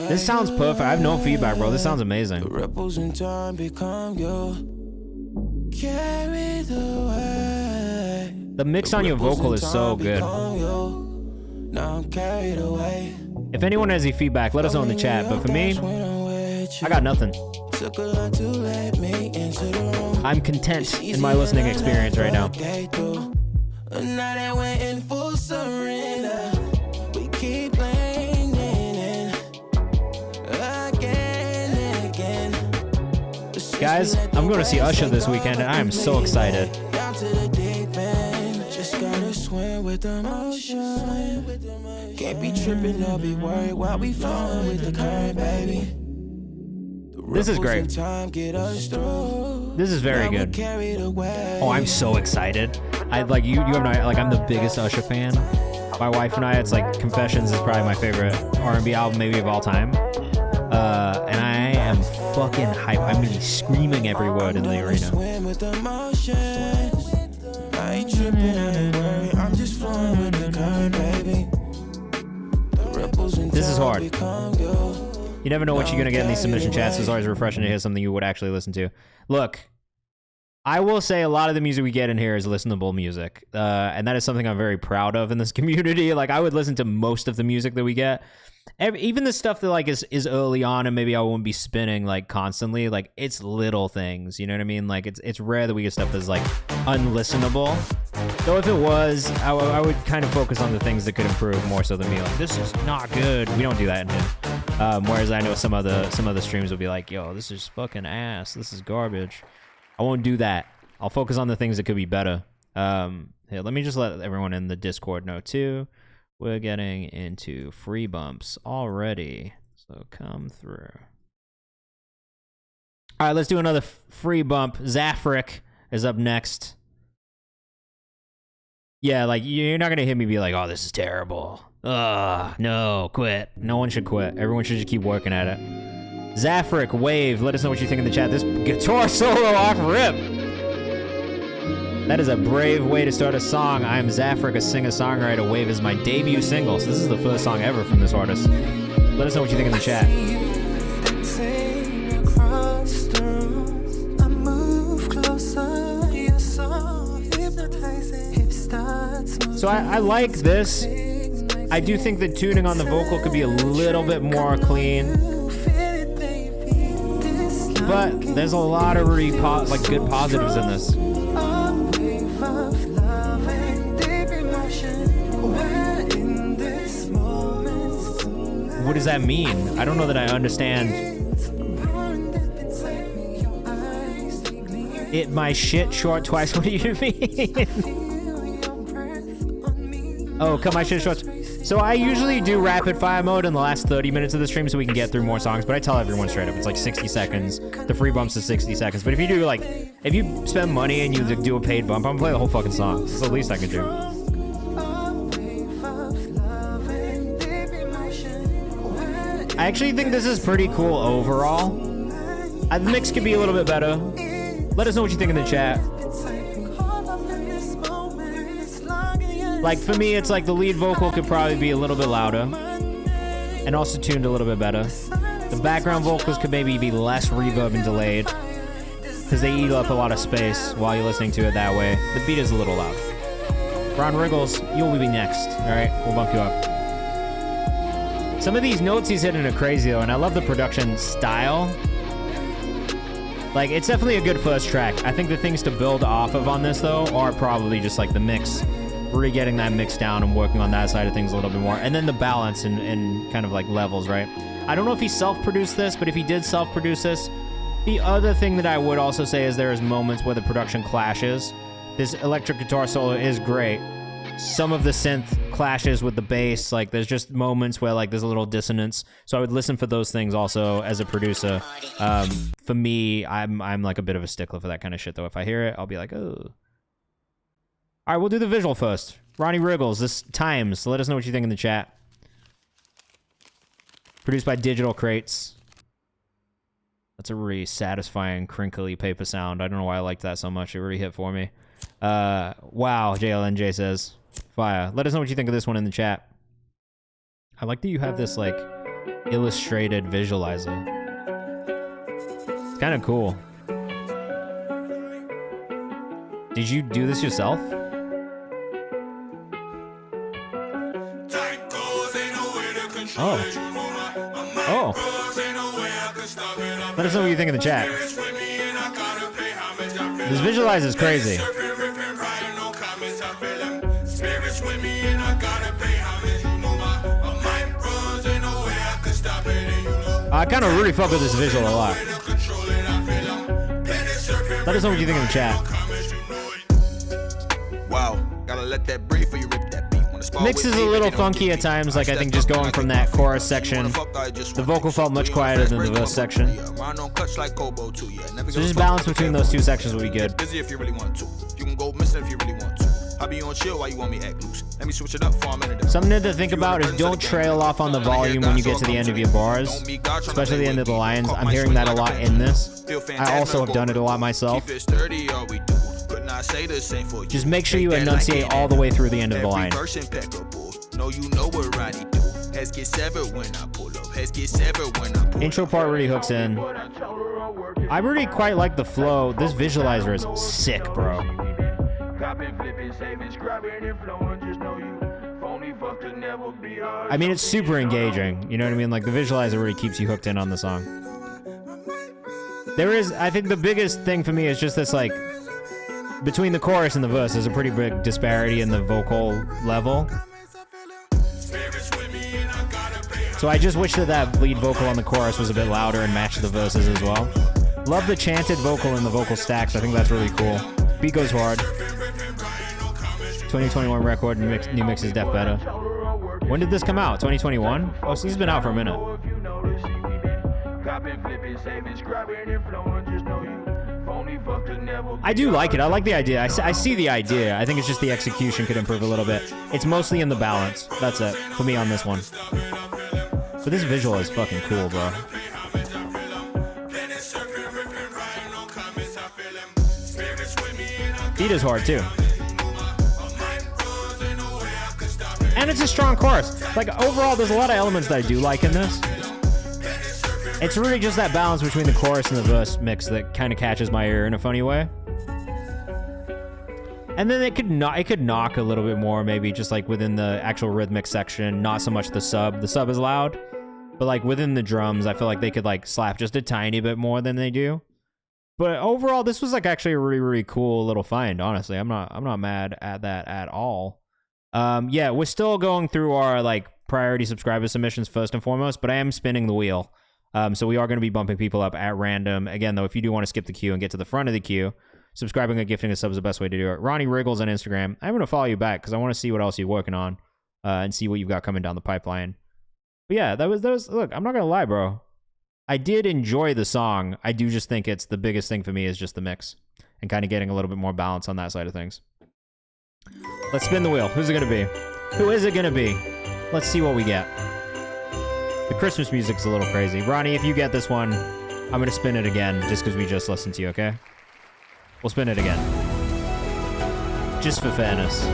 This sounds perfect. I have no feedback, bro. This sounds amazing. The mix on your vocal is so good. If anyone has any feedback, let us know in the chat. But for me, I got nothing. I'm content in my listening experience right now. Guys, I'm going to see Usher this weekend, and I am so excited. Can't be tripping or be worried while we flowing with the current, baby. This is great. This is very good. Oh, I'm so excited. I like you have no idea, like I'm the biggest Usher fan. My wife and I, it's like Confessions is probably my favorite R&B album maybe of all time. And I am fucking hype. I mean, he's screaming every word in the arena. I ain't tripping, ain't worried. I'm just flowing with the current, baby. This is hard. You never know what you're gonna get in these submission chats. It's always refreshing to hear something you would actually listen to. Look, I will say a lot of the music we get in here is listenable music, and that is something I'm very proud of in this community. Like, I would listen to most of the music that we get. Even the stuff that like is early on and maybe I won't be spinning like constantly, like it's little things, you know what I mean? Like it's rare that we get stuff that's like unlistenable. Though if it was, I would kind of focus on the things that could improve more so than be like, this is not good. We don't do that in here. Whereas I know some of the streams will be like, yo, this is fucking ass. This is garbage. I won't do that. I'll focus on the things that could be better. Here, let me just let everyone in the Discord know too. We're getting into free bumps already, so come through. All right, let's do another free bump. Zafric is up next. Yeah, like, you're not going to hear me be like, oh, this is terrible. No, quit. No one should quit. Everyone should just keep working at it. Zafric, Wave, let us know what you think in the chat. This guitar solo off rip. That is a brave way to start a song. I am Zafric, a singer-songwriter. Wave is my debut single, so this is the first song ever from this artist. Let us know what you think in the chat. So I like this. I do think the tuning on the vocal could be a little bit more clean. But there's a lot of really good positives in this. What does that mean? I don't know that I understand. It my shit short twice. What do you mean? Oh, cut my shit short. So I usually do rapid fire mode in the last 30 minutes of the stream so we can get through more songs, but I tell everyone straight up, it's like 60 seconds. The free bumps is 60 seconds. But if you do like, if you spend money and you do a paid bump, I'm gonna play the whole fucking song. It's the least I can do. I actually think this is pretty cool overall. The mix could be a little bit better. Let us know what you think in the chat. Like, for me, it's like the lead vocal could probably be a little bit louder and also tuned a little bit better. The background vocals could maybe be less reverb and delayed because they eat up a lot of space while you're listening to it that way. The beat is a little loud. Ron Riggles, you'll be next. All right, we'll bump you up. Some of these notes he's hitting are crazy, though, and I love the production style. Like, it's definitely a good first track. I think the things to build off of on this, though, are probably just, like, the mix. Really getting that mix down and working on that side of things a little bit more. And then the balance and kind of, like, levels, right? I don't know if he self-produced this, but if he did self-produce this, the other thing that I would also say is there is moments where the production clashes. This electric guitar solo is great. Some of the synth clashes with the bass. Like, there's just moments where, like, there's a little dissonance. So I would listen for those things also as a producer. For me, I'm like a bit of a stickler for that kind of shit, though. If I hear it, I'll be like, oh. All right, we'll do the visual first. Ronnie Riggles, this Times. So let us know what you think in the chat. Produced by Digital Crates. That's a really satisfying, crinkly paper sound. I don't know why I liked that so much. It really hit for me. Wow, JLNJ says. Fire. Let us know what you think of this one in the chat. I like that you have this, like, illustrated visualizer. It's kind of cool. Did you do this yourself? Oh. Oh. Let us know what you think in the chat. This visualizer is crazy. I kind of really fuck with this visual a lot. Let us know what you think in the chat. Wow, gotta let that breathe for you rip that beat. Mix is a little funky at times, like I think just going from that chorus section. The vocal felt much quieter than the verse section. So just balance between those two sections will be good. Busy if you really want to. You can go missing if you really want to. I be on chill while you want me act loose. Let me switch it up for a minute. Something to think about is don't trail off on the volume when you get to the end of your bars, especially the end of the lines. I'm hearing that a lot in this. I also have done it a lot myself. Just make sure you enunciate all the way through the end of the line. Intro part really hooks in. I really quite like the flow. This visualizer is sick, bro. I mean, it's super engaging. You know what I mean? Like, the visualizer really keeps you hooked in on the song. There is, I think the biggest thing for me is just this, like, between the chorus and the verse, there's a pretty big disparity in the vocal level. So I just wish that that lead vocal on the chorus was a bit louder and matched the verses as well. Love the chanted vocal and the vocal stacks. I think that's really cool. Beat goes hard. 2021 record, new mixes def beta. When did this come out? 2021? Oh, so he's been out for a minute. I do like it. I like the idea. I see the idea. I think it's just the execution could improve a little bit. It's mostly in the balance. That's it for me on this one. But this visual is fucking cool, bro. Beat is hard too. And it's a strong chorus. Like, overall, there's a lot of elements that I do like in this. It's really just that balance between the chorus and the verse mix that kind of catches my ear in a funny way. And then it could knock a little bit more, maybe just like within the actual rhythmic section, not so much the sub. The sub is loud, but like within the drums, I feel like they could like slap just a tiny bit more than they do. But overall, this was like actually a really, really cool little find, honestly. I'm not mad at that at all. Yeah, we're still going through our like priority subscriber submissions first and foremost, but I am spinning the wheel. So we are going to be bumping people up at random. Again, though, if you do want to skip the queue and get to the front of the queue, subscribing and gifting a sub is the best way to do it. Ronnie Wriggles on Instagram. I'm going to follow you back because I want to see what else you're working on and see what you've got coming down the pipeline. But yeah, that was, look, I'm not going to lie, bro. I did enjoy the song. I do just think it's the biggest thing for me is just the mix and kind of getting a little bit more balance on that side of things. Let's spin the wheel. Who's it going to be? Who is it going to be? Let's see what we get. The Christmas music's a little crazy. Ronnie, if you get this one, I'm going to spin it again just because we just listened to you, okay? We'll spin it again. Just for fairness.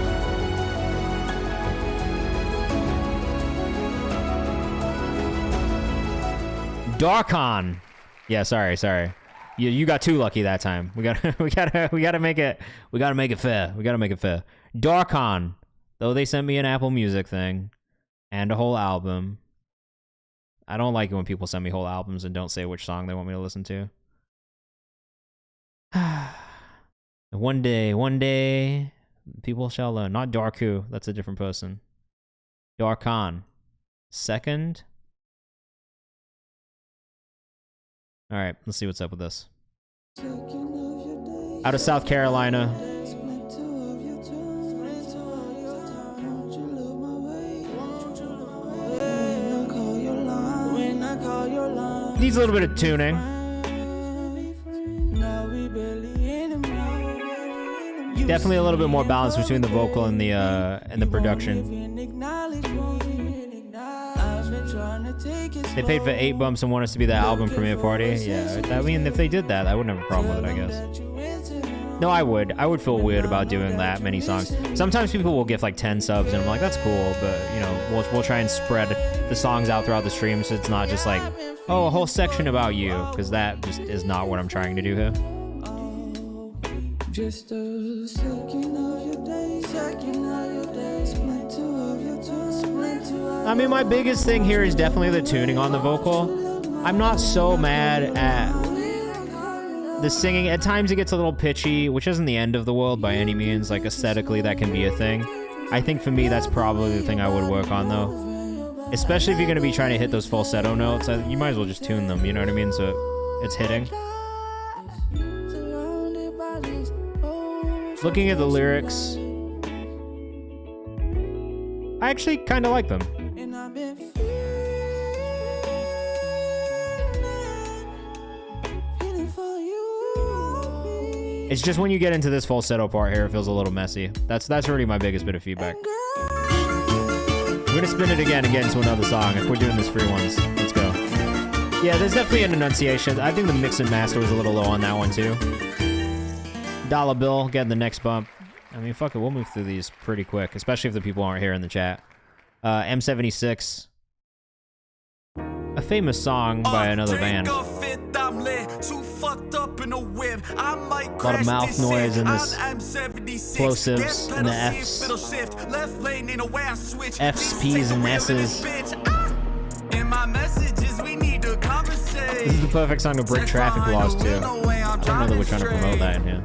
Darkon. Yeah, sorry. You got too lucky that time. We gotta make it fair. We gotta make it fair. Darkon. Though they sent me an Apple Music thing and a whole album. I don't like it when people send me whole albums and don't say which song they want me to listen to. One day, people shall learn. Not Darku. That's a different person. Darkon. Second. All right, let's see what's up with this. Out of South Carolina. Needs a little bit of tuning. Definitely a little bit more balance between the vocal and the production. They paid for 8 bumps and want us to be the album premiere party. Yeah, I mean, if they did that, I wouldn't have a problem with it, I guess. No, I would. I would feel weird about doing that many songs. Sometimes people will gift like 10 subs, and I'm like, that's cool, but you know, we'll try and spread the songs out throughout the stream, so it's not just like, oh, a whole section about you, because that just is not what I'm trying to do here. Just a second of your day, split 2 of your time, split 2 of I mean, my biggest thing here is definitely the tuning on the vocal. I'm not so mad at the singing. At times it gets a little pitchy, which isn't the end of the world by any means. Like, aesthetically, that can be a thing. I think for me, that's probably the thing I would work on, though. Especially if you're going to be trying to hit those falsetto notes, you might as well just tune them, you know what I mean? So it's hitting. Looking at the lyrics, I actually kind of like them. It's just when you get into this falsetto part here, it feels a little messy. That's already my biggest bit of feedback. I'm gonna spin it again and get into another song if we're doing this free ones. Let's go. Yeah, there's definitely an enunciation. I think the mix and master was a little low on that one too. Dollar Bill getting the next bump. I mean, fuck it, we'll move through these pretty quick, especially if the people aren't here in the chat. M76. A famous song by another band. A lot of mouth noise in this. Explosives in the Fs. Fs, Ps, and S's. This is the perfect song to break traffic laws too. I don't know that we're trying to promote that in here.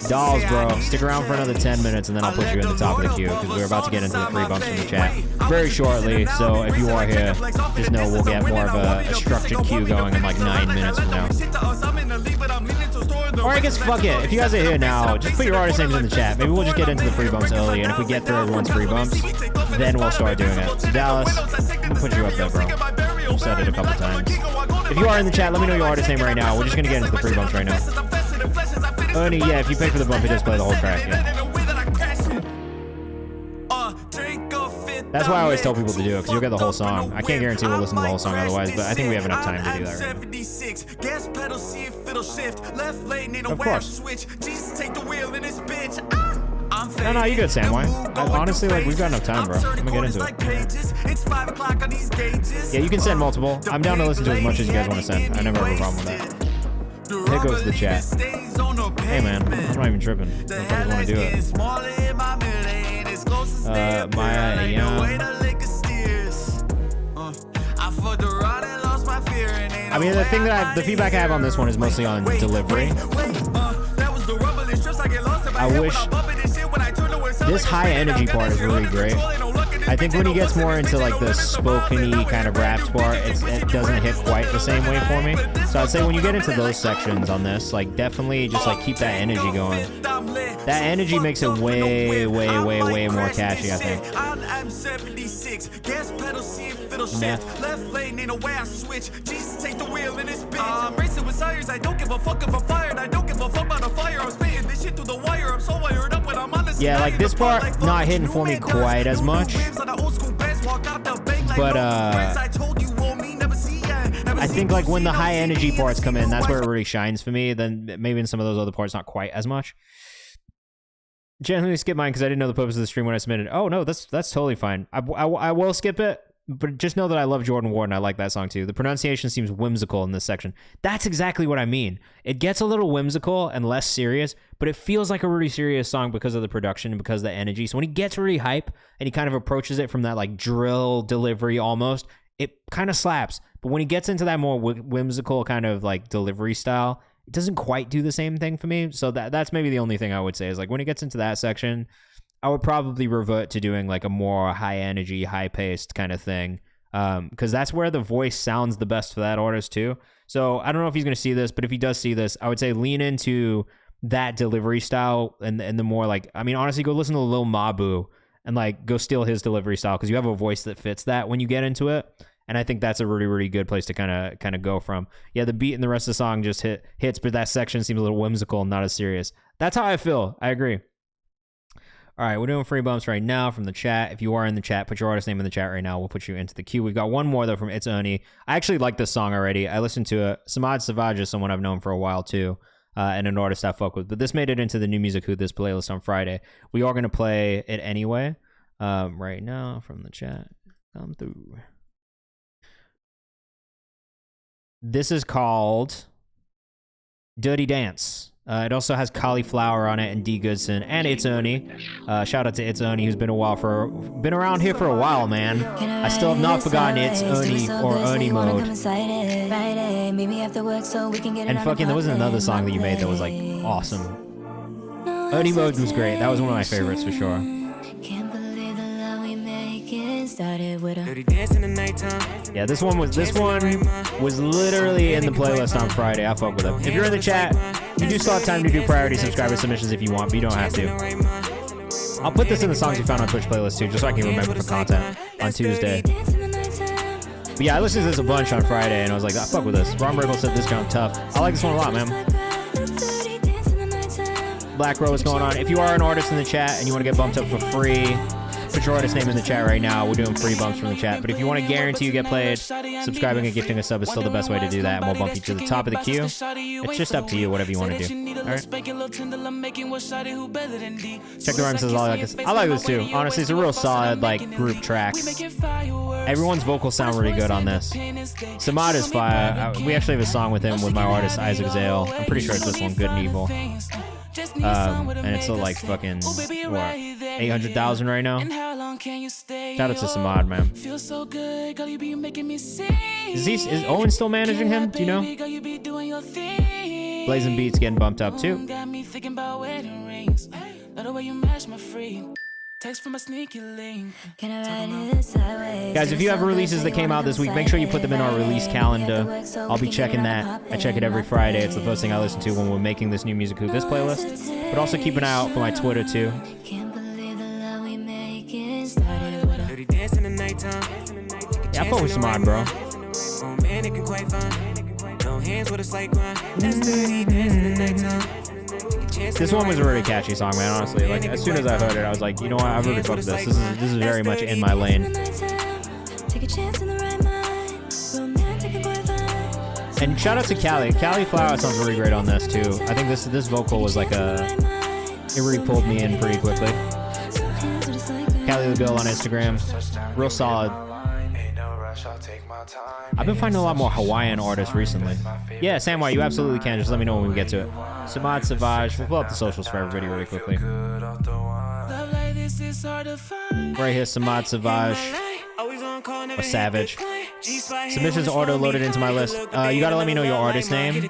Dolls, bro. Stick around for another 10 minutes and then I'll put you in the top of the queue because we're about to get into the free bumps from the chat very shortly. So if you are here, just know we'll get more of a structured queue going in like 9 minutes from now. Or I guess fuck it. If you guys are here now, just put your artist names in the chat. Maybe we'll just get into the free bumps early, and if we get through everyone's free bumps, then we'll start doing it. So Dallas, we'll put you up there, bro. I've said it a couple times. If you are in the chat, let me know your artist name right now. We're just gonna get into the free bumps right now. Ernie, yeah, if you pay for the bump, it does play the whole track, yeah. That's why I always tell people to do it, because you'll get the whole song. I can't guarantee we'll listen to the whole song otherwise, but I think we have enough time to do that right now. Of course. No, you good, Samway. Honestly, like, we've got enough time, bro. I'm gonna get into it. Yeah, you can send multiple. I'm down to listen to as much as you guys want to send. I never have a problem with that. Here goes the chat. Hey, man, I'm not even tripping. I just want to do it. Maya, yeah. I mean, the feedback I have on this one is mostly on delivery. I wish this high energy part is really great. I think when he gets more into like the spoken-y kind of rap part, it doesn't hit quite the same way for me. So I'd say when you get into those sections on this, like definitely just like keep that energy going. That energy makes it way, way, way, way more catchy, I think. Meth. I'm racing with sires. I don't give a fuck if I'm fired. I don't give a fuck about a fire. I'm spitting this shit through the wire. I'm so wired up when I'm on this. Yeah, like this part not hitting for me quite as much. But I think like when the high energy parts come in, that's where it really shines for me. Then maybe in some of those other parts, not quite as much. Generally skip mine because I didn't know the purpose of the stream when I submitted. Oh no, that's totally fine. I will skip it. But just know that I love Jordan Ward and I like that song too. The pronunciation seems whimsical in this section. That's exactly what I mean. It gets a little whimsical and less serious, but it feels like a really serious song because of the production and because of the energy. So when he gets really hype and he kind of approaches it from that like drill delivery almost, it kind of slaps. But when he gets into that more whimsical kind of like delivery style, it doesn't quite do the same thing for me. So that's maybe the only thing I would say is like when he gets into that section, I would probably revert to doing like a more high energy, high paced kind of thing. Because that's where the voice sounds the best for that artist too. So I don't know if he's going to see this, but if he does see this, I would say lean into that delivery style and the more like, I mean, honestly, go listen to Lil Mabu and like go steal his delivery style because you have a voice that fits that when you get into it. And I think that's a really, really good place to kind of go from. Yeah, the beat and the rest of the song just hits, but that section seems a little whimsical and not as serious. That's how I feel. I agree. All right, we're doing free bumps right now from the chat. If you are in the chat, put your artist name in the chat right now. We'll put you into the queue. We've got one more, though, from It's Ernie. I actually like this song already. I listened to it. Samad Savage is someone I've known for a while, too, and an artist I fuck with. But this made it into the New Music Who This playlist on Friday. We are going to play it anyway right now from the chat. Come through. This is called Dirty Dance. It also has Cauliflower on it and D. Goodson and It's Ernie. Shout out to It's Ernie, who's been around here for a while, man. I still have not forgotten It's Ernie or Ernie Mode. And fucking, there was another song that you made that was like awesome. Ernie Mode was great. That was one of my favorites for sure. Yeah, this one was literally in the playlist on Friday. I fuck with it. If you're in the chat, you do still have time to do priority subscriber submissions if you want, but you don't have to. I'll put this in the songs you found on Twitch playlist too, just so I can remember for content on Tuesday. But yeah, I listened to this a bunch on Friday and I was like, I fuck with this. Ron Burgle said this jump tough. I like this one a lot, man. Black Row, what's going on? If you are an artist in the chat and you want to get bumped up for free, put your artist name in the chat right now. We're doing free bumps from the chat. But if you want to guarantee you get played, subscribing and gifting a sub is still the best way to do that, and we'll bump you to the top of the queue. It's just up to you, whatever you want to do. All right. Check the Rhyme says, I like this. I like this too. Honestly, it's a real solid like group track. Everyone's vocals sound really good on this. Samad is fire. We actually have a song with him with my artist Isaac Zale. I'm pretty sure it's this one, Good and Evil. And it's like fucking what, 800,000 right now. Shout out to Samad, man. Is Owen still managing him? Do you know? Blazing Beats getting bumped up too. Guys, if you have releases that came out this week, make sure you put them in our release calendar. I'll be checking that. I check it every Friday. It's the first thing I listen to when we're making this new Music Who This playlist. But also keep an eye out for my Twitter too. Yeah, I fuck with Samad, bro. This one was a really catchy song, man, honestly. Like, as soon as I heard it, I was like, you know what, I've really fucked this. This is very much in my lane. And shout out to Callie. Callie Flower sounds really great on this, too. I think this vocal was like it really pulled me in pretty quickly. Callie the Girl on Instagram. Real solid. I've been finding a lot more Hawaiian artists recently. Yeah, Samway, you absolutely can. Just let me know when we get to it. Samad Savage. We'll pull up the socials for everybody really quickly. Right here, Samad Savage. Or Savage. Submissions auto-loaded into my list. You gotta let me know your artist name,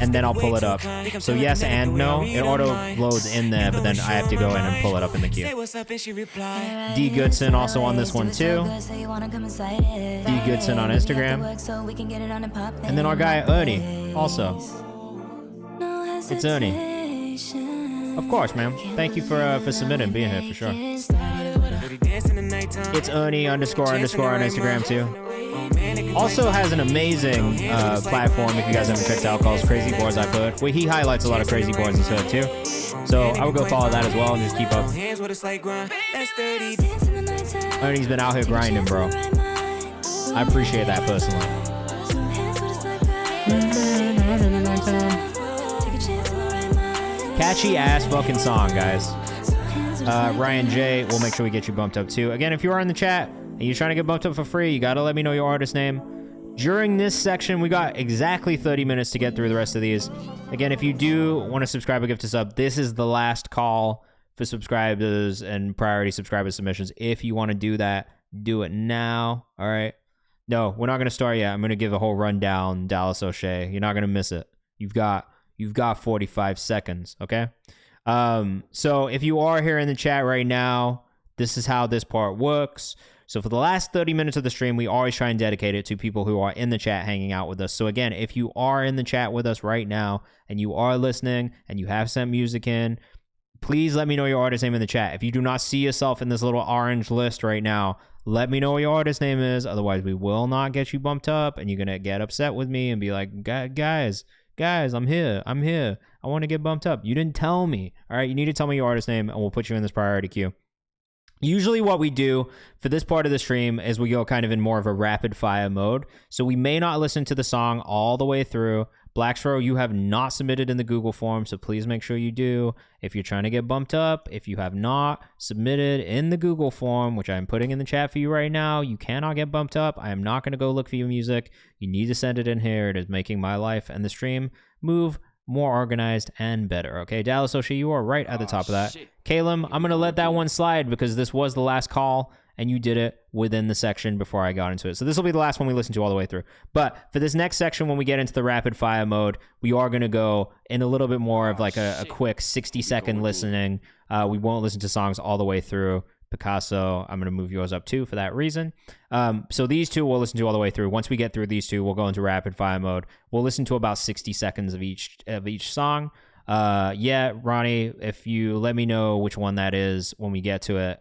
and then I'll pull it up. So yes and no. It auto-loads in there, but then I have to go in and pull it up in the queue. D. Goodson also on this one too. D. Goodson on Instagram. And then our guy Ernie also. It's Ernie. Of course, man. Thank you for submitting, being here for sure. It's Ernie __ on Instagram too. Also has an amazing platform if you guys haven't checked out called Crazy Boards I've heard, where he highlights a lot of crazy boards and stuff too. So I would go follow that as well and just keep up. Ernie's been out here grinding, bro. I appreciate that personally. Catchy ass fucking song, guys. Ryan J, we'll make sure we get you bumped up too. Again, if you are in the chat and you're trying to get bumped up for free, you gotta let me know your artist name. During this section, we got exactly 30 minutes to get through the rest of these. Again, if you do want to subscribe or gift us up, this is the last call for subscribers and priority subscriber submissions. If you want to do that, do it now. All right. No, we're not going to start yet. I'm going to give a whole rundown, Dallas O'Shea. You're not going to miss it. You've got 45 seconds. Okay. So if you are here in the chat right now, this is how this part works. So for the last 30 minutes of the stream, we always try and dedicate it to people who are in the chat hanging out with us. So again, if you are in the chat with us right now and you are listening and you have sent music in, please let me know your artist name in the chat. If you do not see yourself in this little orange list right now, let me know what your artist name is. Otherwise, we will not get you bumped up and you're going to get upset with me and be like, guys, I'm here. I want to get bumped up. You didn't tell me. All right. You need to tell me your artist name and we'll put you in this priority queue. Usually what we do for this part of the stream is we go kind of in more of a rapid fire mode. So we may not listen to the song all the way through. Blackstro, you have not submitted in the Google form, so please make sure you do. If you're trying to get bumped up, if you have not submitted in the Google form, which I'm putting in the chat for you right now, you cannot get bumped up. I am not going to go look for your music. You need to send it in here. It is making my life and the stream move more organized and better. Okay, Dallas O'Shea, you are right at the top of that. Caleb, I'm going to let that one slide because this was the last call and you did it within the section before I got into it. So this will be the last one we listen to all the way through. But for this next section, when we get into the rapid fire mode, we are going to go in a little bit more of like a quick 60-second listening. We won't listen to songs all the way through. Picasso, I'm going to move yours up too for that reason. So these two we'll listen to all the way through. Once we get through these two, we'll go into rapid fire mode. We'll listen to about 60 seconds of each song. Yeah, Ronnie, if you let me know which one that is when we get to it,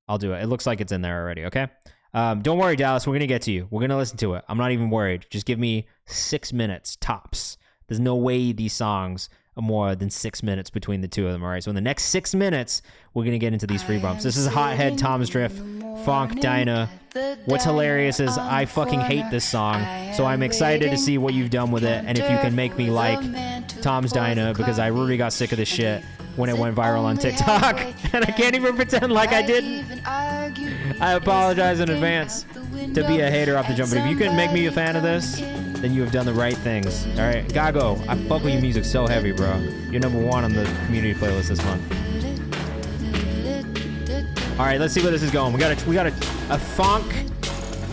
I'll do it. It looks like it's in there already, okay? Don't worry, Dallas. We're going to get to you. We're going to listen to it. I'm not even worried. Just give me 6 minutes tops. There's no way these songs more than 6 minutes between the two of them. All right, so in the next 6 minutes, we're gonna get into these free bumps. This is Hothead, Tom's Drift, Funk, Dinah. What's hilarious is I fucking hate this song, so I'm excited to see what you've done with it, and if you can make me like Tom's Dinah, because I really got sick of this shit when it went viral on TikTok, and I can't even pretend like I didn't. I apologize in advance to be a hater off the jump, but if you can make me a fan of this, then you have done the right things. All right, Gago, I fuck with your music so heavy, bro. You're #1 on the community playlist this month. All right, let's see where this is going. We got a funk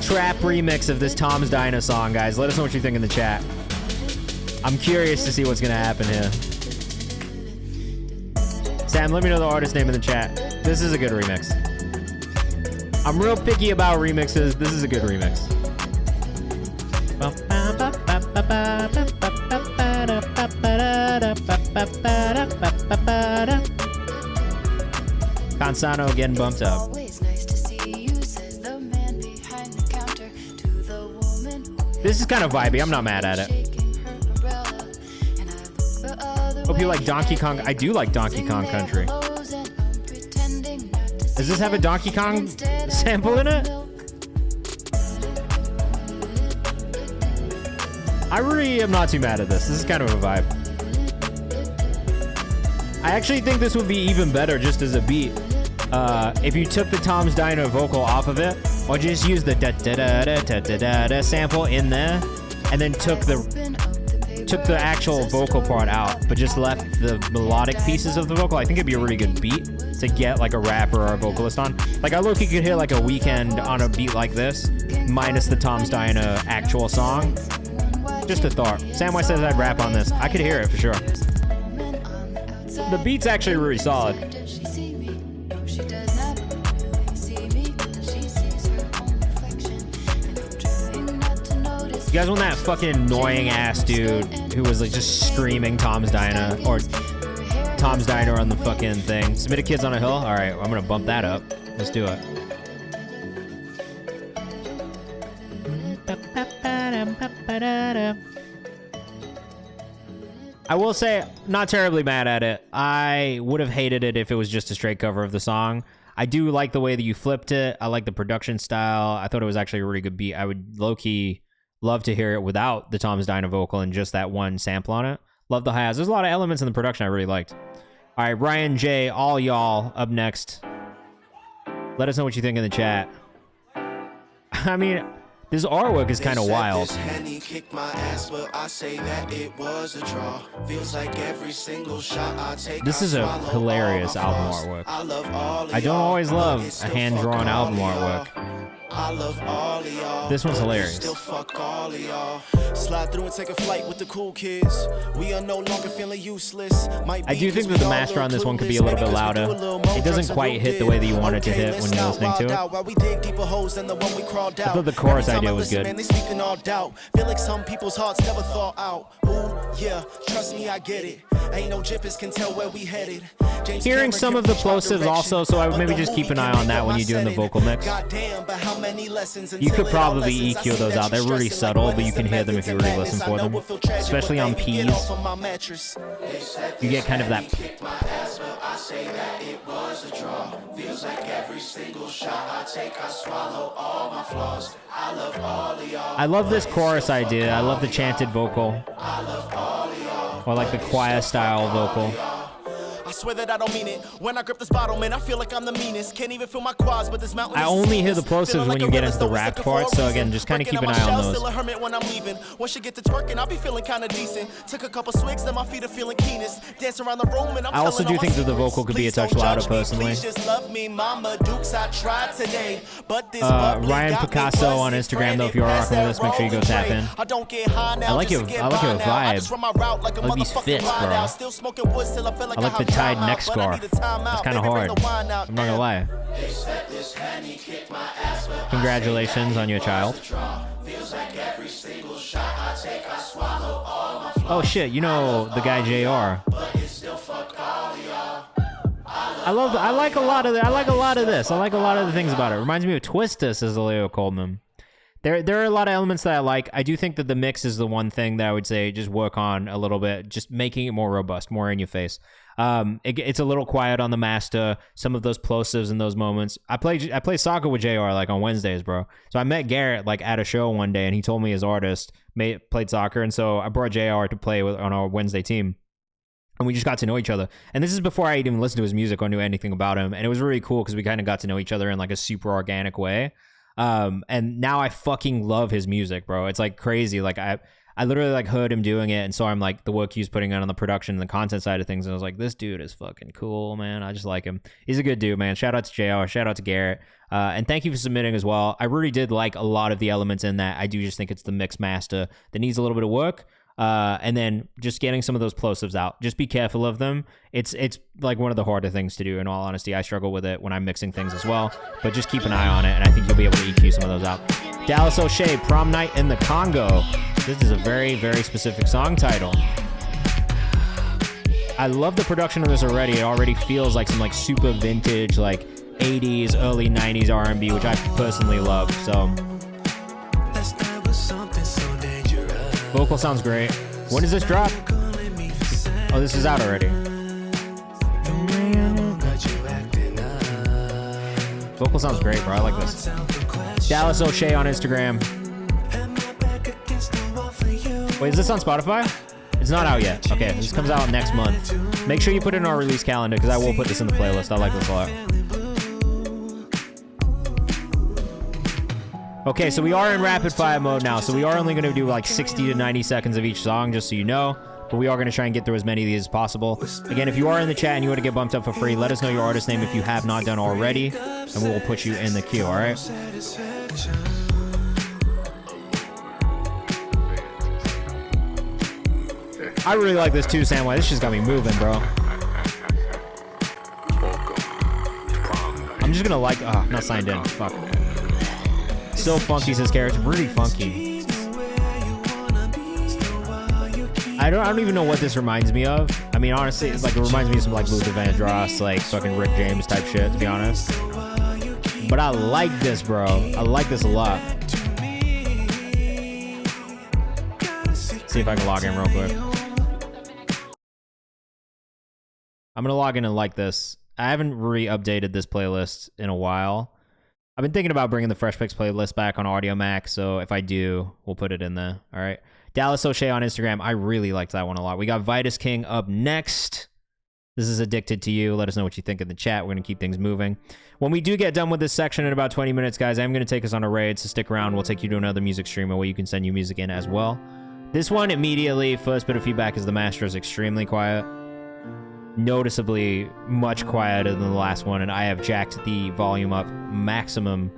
trap remix of this Tom's Dinah song, guys. Let us know what you think in the chat. I'm curious to see what's gonna happen here. Sam, let me know the artist name in the chat. This is a good remix. I'm real picky about remixes. This is a good remix. Consano getting bumped up. Always nice to see you, says the man behind the counter to the woman who This is kind of vibey. I'm not mad at it. shaking her umbrella. And I look the other Hope you way like Donkey Kong. I do like Donkey Kong Country. and I'm pretending not to Does this see have a them. Donkey Kong Instead, I sample in it? I really am not too mad at this. This is kind of a vibe. I actually think this would be even better just as a beat. If you took the Tom's Dinah vocal off of it, or just use the da da da da da da da da sample in there, and then took the actual vocal part out, but just left the melodic pieces of the vocal, I think it'd be a really good beat to get like a rapper or a vocalist on. Like I low-key could hear like a Weeknd on a beat like this, minus the Tom's Dinah actual song. Just a thought. Samwise says I'd rap on this. I could hear it for sure. The beat's actually really solid. Does she see me? No, she does not really see me. She sees her own reflection. And I'm trying not to notice. You guys want that fucking annoying ass dude who was like just screaming Tom's Dinah or Tom's Dinah on the fucking thing? Submitted Kids on a Hill? All right, I'm gonna bump that up. Let's do it. I will say, not terribly mad at it. I would have hated it if it was just a straight cover of the song. I do like the way that you flipped it. I like the production style. I thought it was actually a really good beat. I would low-key love to hear it without the Tom's Dinah vocal and just that one sample on it. Love the hi-hats. There's a lot of elements in the production I really liked. All right, Ryan J, all y'all up next. Let us know what you think in the chat. I mean, this artwork is kind of wild. This Henny kicked my ass, but I say that it was a draw. Feels like every single shot I take. This is a hilarious album artwork. I don't always love a hand-drawn album artwork. I love all of y'all. This one's hilarious. Still fuck all of y'all. Slide through and take a flight with the cool kids. We are no longer feeling useless. I do think that the master on this one could be a little bit louder. It doesn't quite hit the way that you want it to hit when you're listening to it. I thought the chorus idea was good. They speaking all doubt. Feel like some people's hearts never thought out. Ooh, yeah, trust me, I get it. Ain't no jippers can tell where we headed. Hearing some of the plosives also, so I would maybe just keep an eye on that when you're doing the vocal mix. You could probably EQ those out. They're really subtle, but you can hear them if you really listen for them. Especially on P's. You get kind of that. I love this chorus idea. I love the chanted vocal. Or like the choir style vocal. I swear that I don't mean it. When I grip this bottle, man, I feel like I'm the meanest. Can't even feel my quads, but this mountain. I only hear the plosives when you get into the rap part, so again, just kind of keep an eye on those. Still a hermit when I'm leaving. Once you get to twerking, I'll be feeling kind of decent. Took a couple swigs, then my feet are feeling keenest. Dance around the room, and I'm I also do think that the vocal could be a touch louder, personally. Please just love me, Mama Dukes. I tried today, but this Ryan Picasso on Instagram, though, if you're rocking with us, make sure you go tap in. I don't get high now. I like your vibe. I like these fits, bro. I like the tied neck scarf. It's kind of hard. I'm not gonna lie. Congratulations on your child. Oh shit, you know the guy JR. I like a lot of this. I like a lot of the things about it. Reminds me of Twista, says Leo Coleman. There are a lot of elements that I like. I do think that the mix is the one thing that I would say just work on a little bit, just making it more robust, more in your face. It's a little quiet on the master. Some of those plosives in those moments. I play soccer with JR like on Wednesdays, bro. So I met Garrett like at a show one day, and he told me his artist played soccer, and so I brought JR to play on our Wednesday team. And we just got to know each other. And this is before I even listened to his music or knew anything about him. And it was really cool because we kind of got to know each other in like a super organic way. And now I fucking love his music, bro. It's like crazy. Like I literally like heard him doing it, and so I'm like the work he was putting on the production and the content side of things, and I was like, this dude is fucking cool, man. I just like him. He's a good dude, man. Shout out to JR, shout out to Garrett, and thank you for submitting as well. I really did like a lot of the elements in that. I do just think it's the mix master that needs a little bit of work. And then just getting some of those plosives out. Just be careful of them. It's like one of the harder things to do, in all honesty. I struggle with it when I'm mixing things as well, but just keep an eye on it, and I think you'll be able to EQ some of those out. Dallas O'Shea, Prom Night in the Congo. This is a very, very specific song title. I love the production of this already. It already feels like some like super vintage, like 80s, early 90s R&B, which I personally love, so... Vocal sounds great. When does this drop? Oh, this is out already. Vocal sounds great, bro. I like this. Dallas O'Shea on Instagram. Wait, is this on Spotify? It's not out yet. Okay, this comes out next month. Make sure you put it in our release calendar because I will put this in the playlist. I like this a lot. Okay, so we are in rapid fire mode now, so we are only going to do like 60 to 90 seconds of each song, just so you know, but we are going to try and get through as many of these as possible. Again, if you are in the chat and you want to get bumped up for free, let us know your artist name if you have not done already, and we will put you in the queue, all right? I really like this too, Samway. This just got me moving, bro. I'm just going to like... Oh, I'm not signed in. Fuck. So funky, says Carrot. It's really funky. I don't even know what this reminds me of. I mean, honestly, it's like it reminds me of some like Luther Vandross, like fucking Rick James type shit, to be honest. But I like this, bro. I like this a lot. See if I can log in real quick. I'm gonna log in and like this. I haven't re-updated this playlist in a while. I've been thinking about bringing the Fresh Picks playlist back on Audio Mac, so if I do, we'll put it in there. All right. Dallas O'Shea on Instagram. I really liked that one a lot. We got Vitus King up next. This is Addicted to You. Let us know what you think in the chat. We're going to keep things moving. When we do get done with this section in about 20 minutes, guys, I'm going to take us on a raid, so stick around. We'll take you to another music streamer where you can send your music in as well. This one, immediately, first bit of feedback is the master is extremely quiet. Noticeably much quieter than the last one, and I have jacked the volume up maximum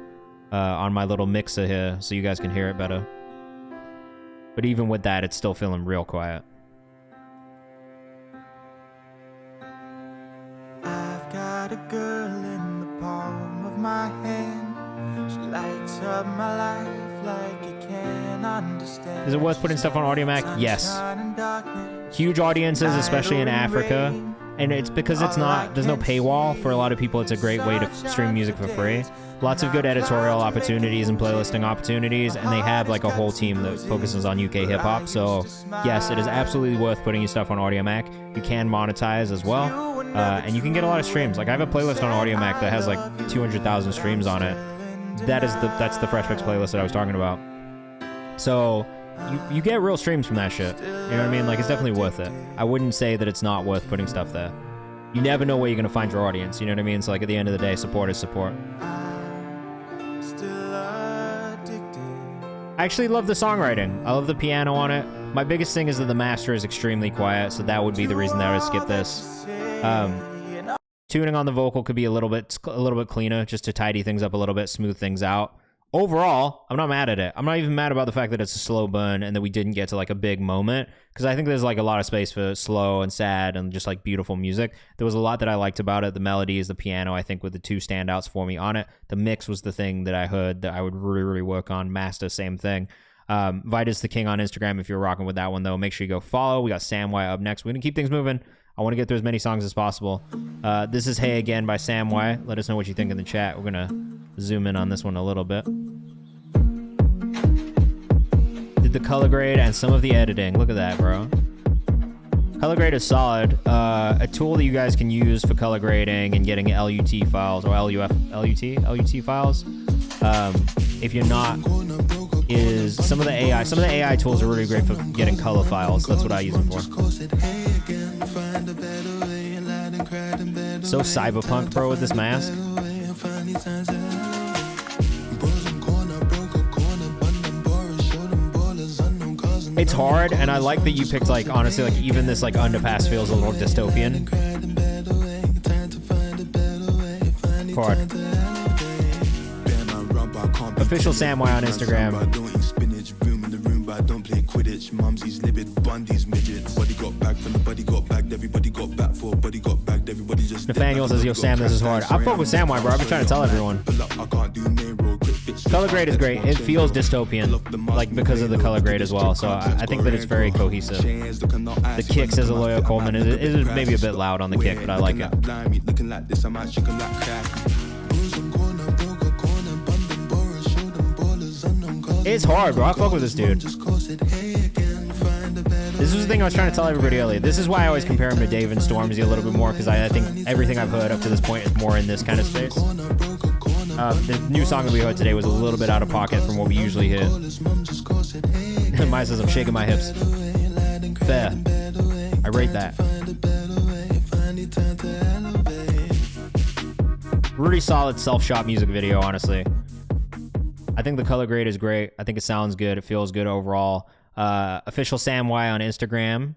on my little mixer here so you guys can hear it better. But even with that, it's still feeling real quiet. I've got a girl in the palm of my hand. She lights up my life like you can't understand. Is it worth putting stuff on Audio Mac? Yes. Huge audiences, especially in Africa. And it's because it's not, there's no paywall. For a lot of people, it's a great way to stream music for free. Lots of good editorial opportunities and playlisting opportunities, and they have like a whole team that focuses on UK hip-hop. So yes, it is absolutely worth putting your stuff on Audio Mac. You can monetize as well, and you can get a lot of streams. Like I have a playlist on Audio Mac that has like 200,000 streams on it. That's the Fresh Picks playlist that I was talking about. So you get real streams from that shit. You know what I mean? Like, it's definitely worth it. I wouldn't say that it's not worth putting stuff there. You never know where you're going to find your audience. You know what I mean? So, like, at the end of the day, support is support. I actually love the songwriting. I love the piano on it. My biggest thing is that the master is extremely quiet, so that would be the reason that I would skip this. Tuning on the vocal could be a little bit cleaner, just to tidy things up a little bit, smooth things out. Overall, I'm not mad at it. I'm not even mad about the fact that it's a slow burn and that we didn't get to like a big moment, because I think there's like a lot of space for slow and sad and just like beautiful music. There was a lot that I liked about it. The melodies, the piano, I think were the two standouts for me on it. The mix was the thing that I heard that I would really, really work on. Master, same thing. Vitus the King on Instagram if you're rocking with that one, though. Make sure you go follow. We got Samway up next. We're going to keep things moving. I want to get through as many songs as possible. This is Hey Again by Samway. Let us know what you think in the chat. We're going to zoom in on this one a little bit. the color grade and some of the editing. Look at that, bro. Color grade is solid. A tool that you guys can use for color grading and getting LUT files or LUT files. If you're not, is some of the AI. Some of the AI tools are really great for getting color files. That's what I use them for. So cyberpunk, bro, with this mask. It's hard, and I like that you picked, like, honestly, like, even this, like, underpass feels a little dystopian. Hard. Official Samway on Instagram. Don't play Quidditch, mumsies livid, Bundy's midgets. Body got bagged from the body got bagged, everybody got back for body got bagged, everybody just. Nathaniel says, yo, Sam, this is hard. I fuck with Samway, bro. I've been trying to tell everyone. Color grade is great. It feels dystopian, like, because of the color grade as well. So I think that it's very cohesive. The kick, says Aloya Coleman, it is maybe a bit loud on the kick, but I like it. It's hard, bro. I fuck with this dude. This was the thing I was trying to tell everybody earlier. This is why I always compare him to Dave and Stormzy a little bit more, because I think everything I've heard up to this point is more in this kind of space. The new song that we heard today was a little bit out of pocket from what we usually hear. Maya says, I'm shaking my hips. Fair. I rate that. Really solid self-shot music video, honestly. I think the color grade is great. I think it sounds good. It feels good overall. Official Sam Y on Instagram.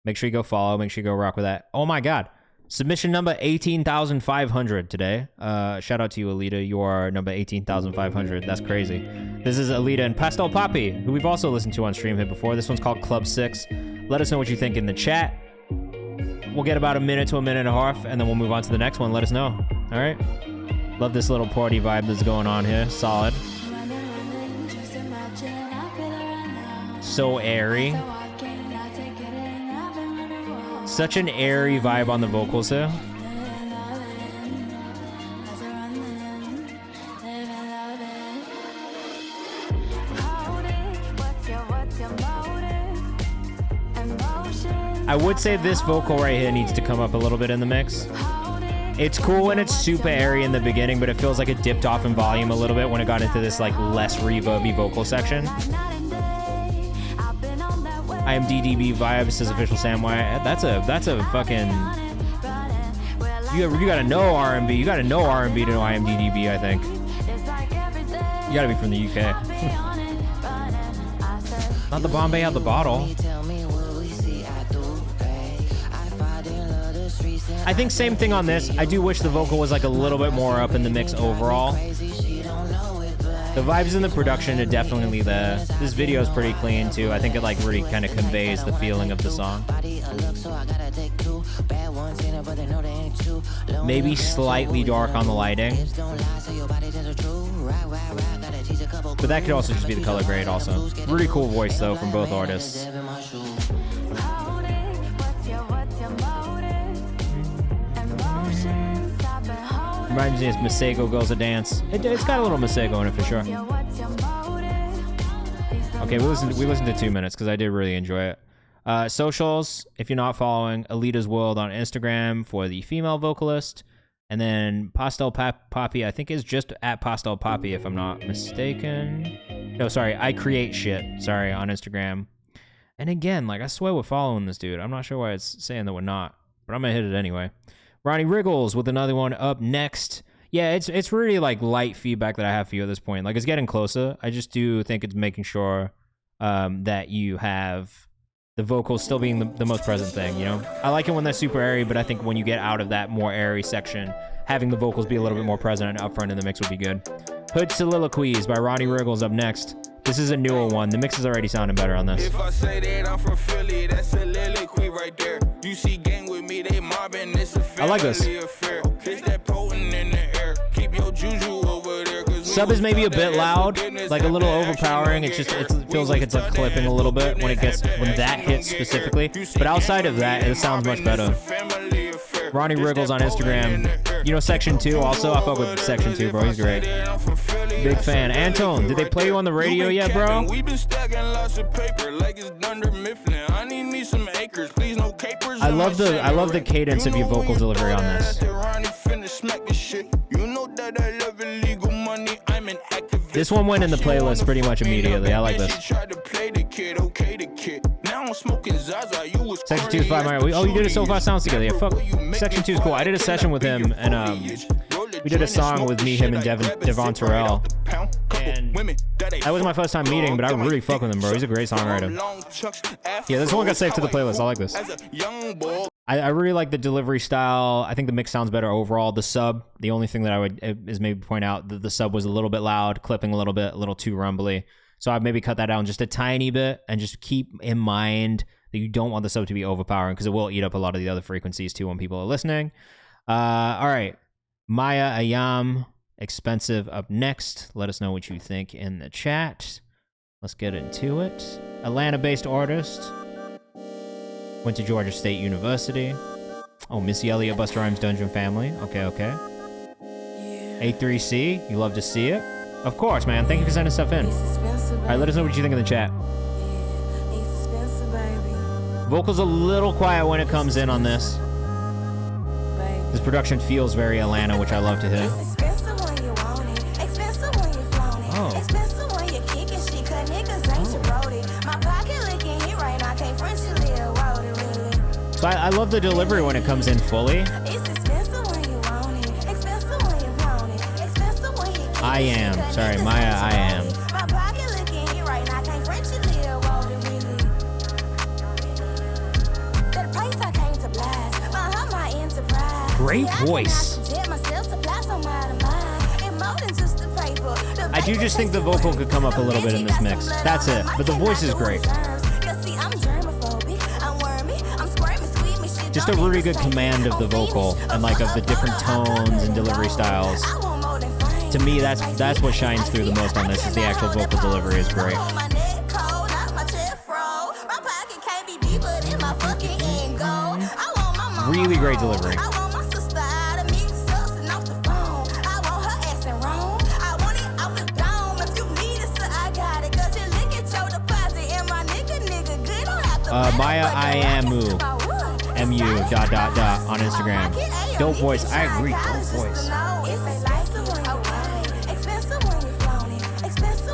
Make sure you go follow. Make sure you go rock with that. Oh my God. Submission number 18,500 today. Shout out to you, Alita. You are number 18,500. That's crazy. This is Alita and Pastel Poppy, who we've also listened to on stream here before. This one's called Club 6. Let us know what you think in the chat. We'll get about a minute to a minute and a half, and then we'll move on to the next one. Let us know. All right? Love this little party vibe that's going on here. Solid. So airy. Such an airy vibe on the vocals here. I would say this vocal right here needs to come up a little bit in the mix. It's cool when it's super airy in the beginning, but it feels like it dipped off in volume a little bit when it got into this like less reverby vocal section. IMDb vibes, says Official Sam Y. That's a fucking. You gotta know R&B. You gotta know R&B to know IMDb. I think. You gotta be from the UK. Not the Bombay out the bottle. I think same thing on this. I do wish the vocal was like a little bit more up in the mix overall. The vibes in the production are definitely there. This video is pretty clean too. I think it like really kind of conveys the feeling of the song. Maybe slightly dark on the lighting. But that could also just be the color grade also. Really cool voice though from both artists. Reminds me of Masego Goes a Dance. It's got a little Masego in it for sure. Okay, we listened to 2 minutes because I did really enjoy it. Socials, if you're not following, Alita's World on Instagram for the female vocalist. And then Pastel Poppy, I think is just at Pastel Poppy if I'm not mistaken. No, sorry, I Create Shit, sorry, on Instagram. And again, like I swear we're following this dude. I'm not sure why it's saying that we're not, but I'm gonna hit it anyway. Ronnie Wriggles with another one up next. Yeah, it's really like light feedback that I have for you at this point. Like it's getting closer. I just do think it's making sure that you have the vocals still being the most present thing, you know? I like it when they're super airy, but I think when you get out of that more airy section, having the vocals be a little bit more present and up front in the mix would be good. Hood Soliloquies by Ronnie Wriggles up next. This is a newer one. The mix is already sounding better on this. If I say that I'm from Philly, that's soliloquy right there. You see gang with me, they mobbing, it's a family I like this. affair. It's that potent in the air. Keep your juju over there. Sub is maybe a bit loud, like a little overpowering. It feels like it's like clipping a little bit when that hits specifically. But outside of that, it sounds much better. Ronnie Wriggles on Instagram. You know Section 2 also? I fuck with Section 2, bro. He's great. Big fan. Antone, did they play you on the radio yet, bro? We been stacking lots of paper like it's Dunder Mifflin. I need me some acres, please no capers. I love the cadence of your vocal delivery on this. This one went in the playlist pretty much immediately. I like this. Section 2 is 5 Mario. Oh, you did it so far sounds together. Yeah, fuck. Section 2 is cool. I did a session with him, and we did a song with me, him, and Devon Terrell. And that was my first time meeting, but I really fuck with him, bro. He's a great songwriter. Yeah, this one got saved to the playlist. I like this. I really like the delivery style. I think the mix sounds better overall. The sub, the only thing that I would is maybe point out that the sub was a little bit loud, clipping a little too rumbly. So I'd maybe cut that down just a tiny bit and just keep in mind that you don't want the sub to be overpowering because it will eat up a lot of the other frequencies too when people are listening. All right. Maya Ayam, Expensive up next. Let us know what you think in the chat. Let's get into it. Atlanta-based artist. Went to Georgia State University. Oh, Missy Elliott, Busta Rhymes, Dungeon Family. Okay, okay. A3C, you love to see it. Of course, man. Thank you for sending stuff in. All right, let us know what you think in the chat. Vocals a little quiet when it comes in on this. This production feels very Atlanta, which I love to hear. Oh. So I love the delivery when it comes in fully. I am. Sorry, Maya, I am. Great voice. I do just think the vocal could come up a little bit in this mix. That's it. But the voice is great. Just a really good command of the vocal and like of the different tones and delivery styles. To me, that's what shines through the most on this, is the actual vocal delivery is great. Really great delivery. Maya Iamu, MU, ... on Instagram. Dope voice. I agree. Dope voice. I'm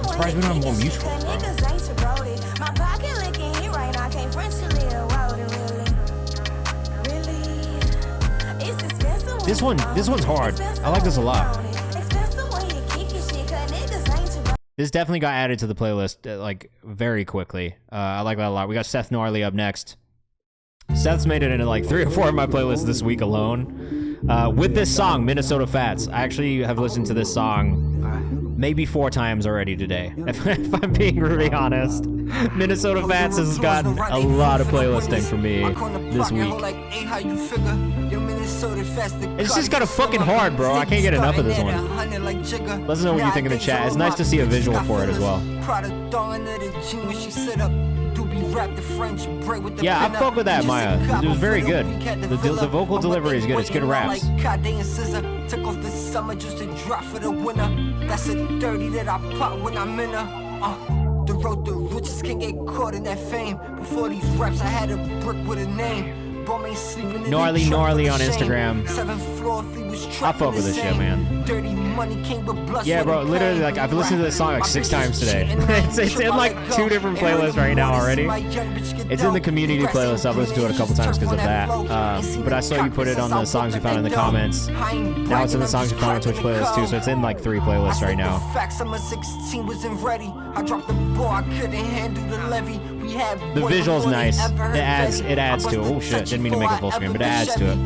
surprised we don't have more mutuals. This one's hard. I like this a lot. This definitely got added to the playlist like very quickly. I like that a lot. We got Seth Gnarly up next. Seth's made it into like 3 or 4 of my playlists this week alone. With this song, Minnesota Fats. I actually have listened to this song maybe 4 times already today. If I'm being really honest. Minnesota Fats has gotten a lot of playlisting for me this week. It's just got a fucking hard, bro. I can't get enough of this one. Let us know what you think in the chat. It's nice to see a visual for it as well. Yeah, I fuck with that, Maya. It was very good. The vocal delivery is good. It's good raps. Took off the summer just to drop for the winner. That's a 30 that I pop when I'm in her. The road to riches can get caught in that fame. Before these raps, I had a brick with a name. Gnarly on Instagram. I fuck with this shit, man. Yeah, bro, literally, like, I've listened to this song like 6 times today. it's in like 2 different playlists right now already. It's in the community playlist. I've listened to it a couple times because of that. But I saw you put it on the songs you found in the comments. Now it's in the songs you found on Twitch playlist too, so it's in like 3 playlists right now. The visual's nice. It adds to it. Oh shit, didn't mean to make it full screen, but it adds to it.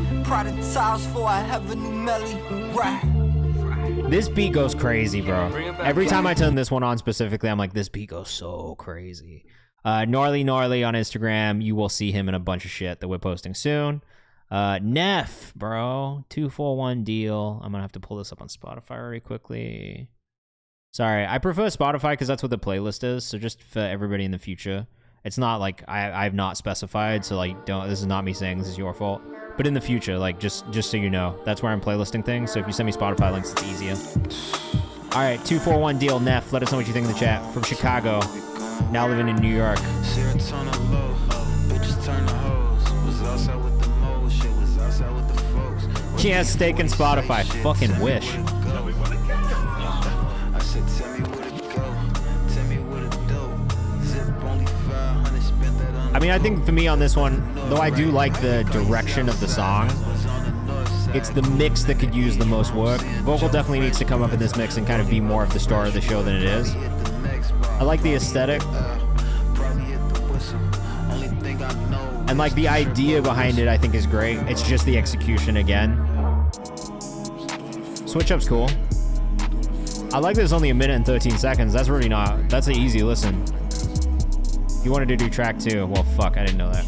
This beat goes crazy, bro. Every time I turn this one on specifically, I'm like, this beat goes so crazy. Gnarly on Instagram. You will see him in a bunch of shit that we're posting soon. Neff, bro. 241 deal. I'm gonna have to pull this up on Spotify very quickly. Sorry, I prefer Spotify because that's what the playlist is. So just for everybody in the future, it's not like I've not specified. So like, this is not me saying this is your fault. But in the future, like just so you know, that's where I'm playlisting things. So if you send me Spotify links, it's easier. All right, 241 Deal Neff. Let us know what you think in the chat. From Chicago, now living in New York. Yeah, steak and Spotify. Fucking wish. I mean, I think for me on this one, though I do like the direction of the song, it's the mix that could use the most work. Vocal definitely needs to come up in this mix and kind of be more of the star of the show than it is. I like the aesthetic. And like the idea behind it, I think is great. It's just the execution again. Switch up's cool. I like that it's only 1 minute and 13 seconds. That's really not, that's an easy listen. You wanted to do track 2. Well, fuck, I didn't know that.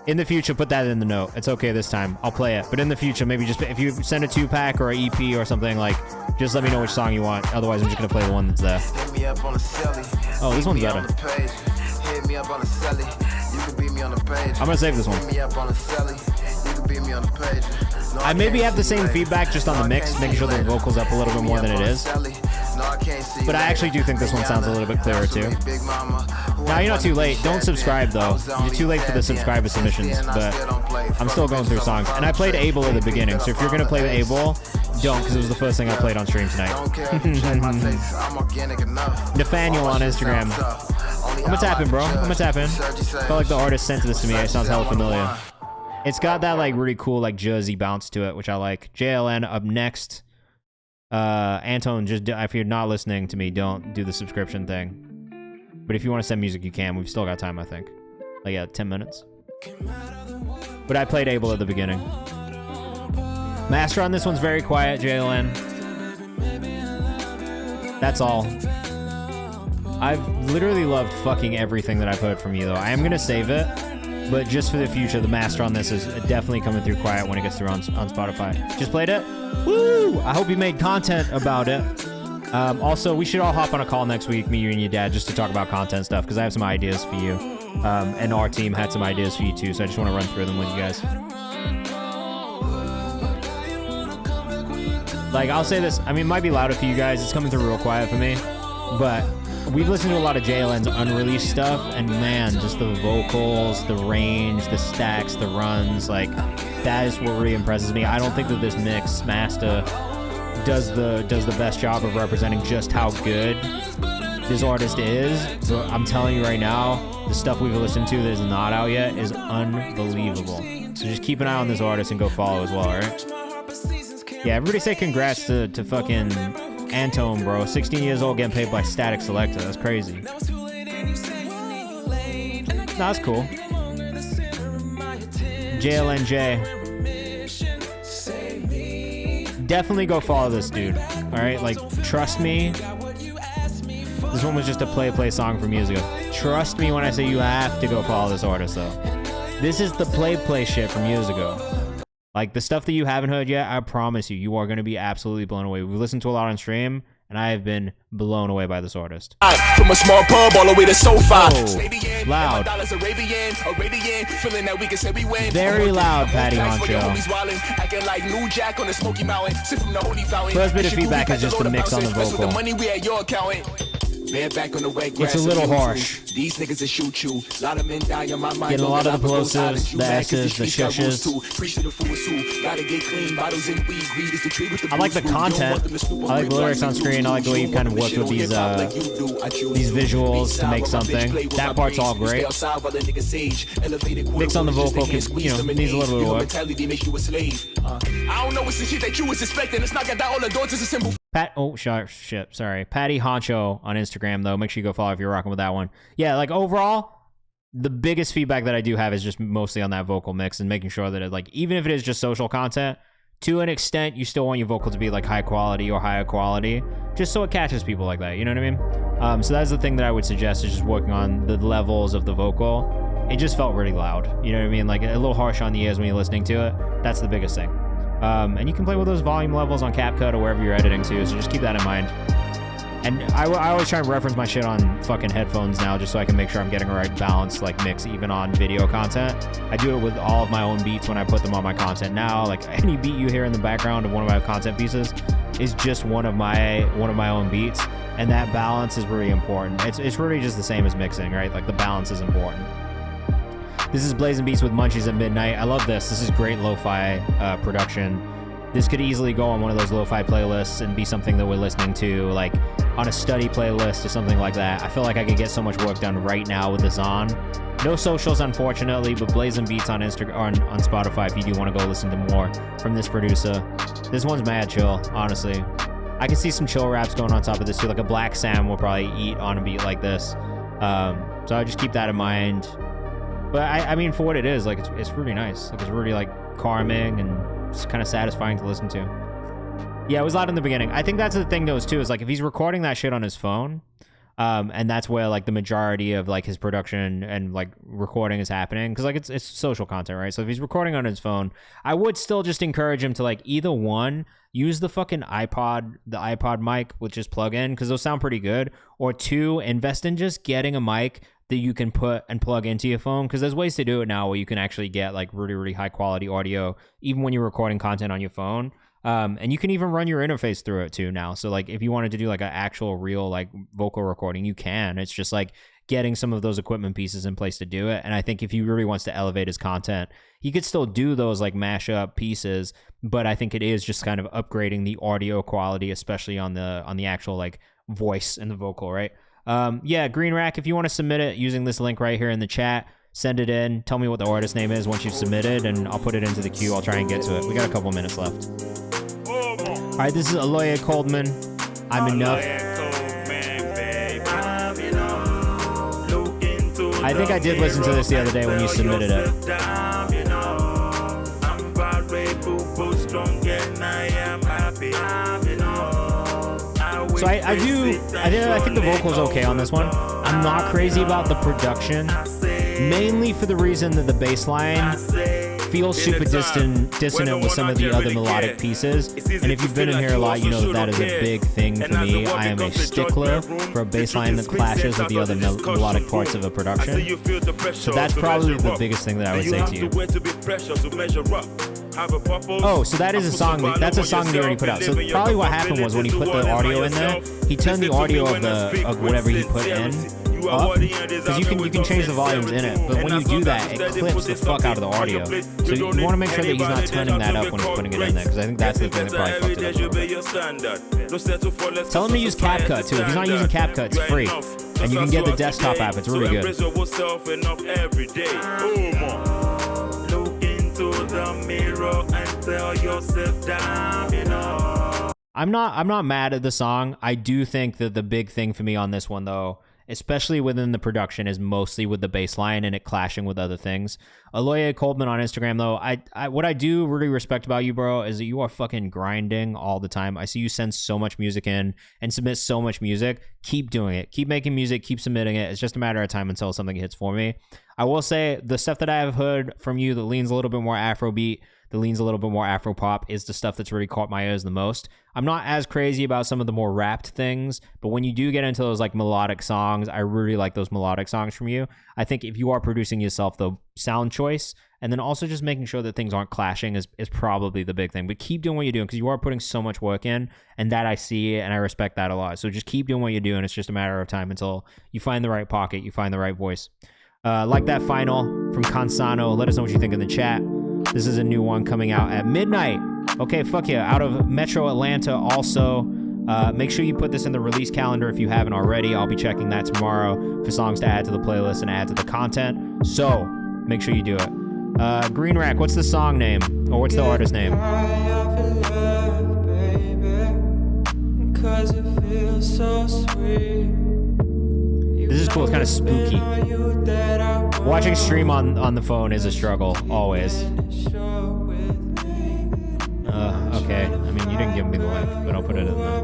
In the future, put that in the note. It's okay this time. I'll play it. But in the future, maybe just if you send a 2-pack or an EP or something, like, just let me know which song you want. Otherwise, I'm just gonna play the one that's there. Oh, this one's better. I'm gonna save this one. I maybe have the same feedback just on the mix, making sure the vocals up a little bit more than it is. But I actually do think this one sounds a little bit clearer too. Now, you're not too late. Don't subscribe though. You're too late for the subscriber submissions, but I'm still going through songs. And I played Abel at the beginning, so if you're gonna play the Abel, don't, because it was the first thing I played on stream tonight. Nathaniel on Instagram. I'm gonna tap in, bro. I'm gonna tap in. Felt like the artist sent this to me. It sounds hella familiar. It's got that like really cool like Jersey bounce to it, which I like. JLN up next. Anton, just if you're not listening to me, don't do the subscription thing. But if you want to send music, you can. We've still got time, I think. Like, yeah, 10 minutes. But I played Abel at the beginning. Master on this one's very quiet, JLN. That's all. I've literally loved fucking everything that I've heard from you, though. I am going to save it. But just for the future, the master on this is definitely coming through quiet when it gets through on Spotify. Just played it? Woo! I hope you made content about it. Also, we should all hop on a call next week, me, you, and your dad, just to talk about content stuff, because I have some ideas for you. And our team had some ideas for you, too, so I just want to run through them with you guys. Like, I'll say this. I mean, it might be louder for you guys. It's coming through real quiet for me. But we've listened to a lot of JLN's unreleased stuff, and man, just the vocals, the range, the stacks, the runs, like, that is what really impresses me. I don't think that this mix master does the best job of representing just how good this artist is. But I'm telling you right now, the stuff we've listened to that is not out yet is unbelievable. So just keep an eye on this artist and go follow as well, alright? Yeah, everybody say congrats to fucking Anton, bro. 16 years old, getting paid by Static Selector. That's crazy. Nah, that's cool. JLNJ. Definitely go follow this dude. Alright, like, trust me. This one was just a play song from years ago. Trust me when I say you have to go follow this artist, though. This is the play shit from years ago. Like, the stuff that you haven't heard yet, I promise you, you are going to be absolutely blown away. We've listened to a lot on stream, and I have been blown away by this artist. From a small pub all the way to SoFi. Oh, loud. Very loud, Patty Honcho. First bit of feedback is just the mix on the vocal. It's a little harsh. These niggas that shoot you. Lot of men die on my mind. Getting a lot of the plosives, the S's, the shushes. I like the content. I like the lyrics on screen. I like the way you kind of work with these visuals to make something. That part's all great. Mix on the vocal, cause, you know, needs a little bit of work. I don't know what's the shit that you was expecting. It's not got that all the doors is a simple. Sorry. Patty Honcho on Instagram, though. Make sure you go follow if you're rocking with that one. Yeah, like, overall, the biggest feedback that I do have is just mostly on that vocal mix and making sure that, like, even if it is just social content, to an extent, you still want your vocal to be, like, high quality or higher quality, just so it catches people like that, you know what I mean? So that's the thing that I would suggest, is just working on the levels of the vocal. It just felt really loud, you know what I mean? Like, a little harsh on the ears when you're listening to it. That's the biggest thing. And you can play with those volume levels on CapCut or wherever you're editing to, so just keep that in mind. And I always try and reference my shit on fucking headphones now just so I can make sure I'm getting a right balance, like mix even on video content. I do it with all of my own beats when I put them on my content now. Like any beat you hear in the background of one of my content pieces is just one of my own beats, and that balance is really important. It's really just the same as mixing, right? Like the balance is important. This is Blazing Beats with Munchies at Midnight. I love this. This is great lo-fi production. This could easily go on one of those lo-fi playlists and be something that we're listening to, like on a study playlist or something like that. I feel like I could get so much work done right now with this on. No socials, unfortunately, but Blazing Beats on Spotify if you do want to go listen to more from this producer. This one's mad chill, honestly. I can see some chill raps going on top of this too. Like a Black Sam will probably eat on a beat like this. So I just keep that in mind. But I mean, for what it is, like it's really nice. Like it's really like calming and it's kind of satisfying to listen to. Yeah, it was loud in the beginning. I think that's the thing though, too, is like if he's recording that shit on his phone, and that's where like the majority of like his production and like recording is happening, because like it's social content, right? So if he's recording on his phone, I would still just encourage him to like either one, use the fucking iPod mic with just plug in, because those sound pretty good, or two, invest in just getting a mic that you can put and plug into your phone, because there's ways to do it now where you can actually get like really, really high quality audio even when you're recording content on your phone. And you can even run your interface through it too now. So like if you wanted to do like an actual real like vocal recording, you can. It's just like getting some of those equipment pieces in place to do it. And I think if he really wants to elevate his content, he could still do those like mashup pieces, but I think it is just kind of upgrading the audio quality, especially on the actual like voice and the vocal, right? Yeah, Green Rack, if you want to submit it using this link right here in the chat, send it in. Tell me what the artist name is once you've submitted, and I'll put it into the queue. I'll try and get to it. We got a couple minutes left. All right, this is Aloya Coldman. I'm Enough. I think I did listen to this the other day when you submitted it. So I think the vocal's okay on this one. I'm not crazy about the production, mainly for the reason that the bass line feels super dissonant with some of the other melodic pieces. And if you've been in here a lot, you know that is a big thing for me. I am a stickler for a bass line that clashes with the other melodic parts of a production. So that's probably the biggest thing that I would say to you. Oh, so that is a song. That's a song that he already put out. So probably what happened was when he put the audio in there, he turned the audio of whatever he put in up, because you can change the volumes in it, but when you do that, it clips the fuck out of the audio. So you want to make sure that he's not turning that up when he's putting it in there, because I think that's the thing that probably fucked it up a little bit. Tell him to use CapCut too. If he's not using CapCut, it's free, and you can get the desktop app. It's really good. I'm not mad at the song. I do think that the big thing for me on this one, though, especially within the production, is mostly with the bass line and it clashing with other things. Aloya Coldman on Instagram, though, what I do really respect about you, bro, is that you are fucking grinding all the time. I see you send so much music in and submit so much music. Keep doing it. Keep making music. Keep submitting it. It's just a matter of time until something hits for me. I will say the stuff that I have heard from you that leans a little bit more Afrobeat, that leans a little bit more Afropop, is the stuff that's really caught my ears the most. I'm not as crazy about some of the more rapped things, but when you do get into those like melodic songs, I really like those melodic songs from you. I think if you are producing yourself, the sound choice, and then also just making sure that things aren't clashing is probably the big thing. But keep doing what you're doing, because you are putting so much work in, and that I see, and I respect that a lot. So just keep doing what you're doing. It's just a matter of time until you find the right pocket, you find the right voice. Like that final from Cansano. Let us know what you think in the chat. This is a new one coming out at midnight. Okay, fuck yeah. Out of Metro Atlanta also. Make sure you put this in the release calendar if you haven't already. I'll be checking that tomorrow for songs to add to the playlist and add to the content. So make sure you do it. Green Rack, what's the song name? Or what's the artist name? This is cool. It's kind of spooky. Watching stream on the phone is a struggle, always. Okay. I mean, you didn't give me the link, but I'll put it in there.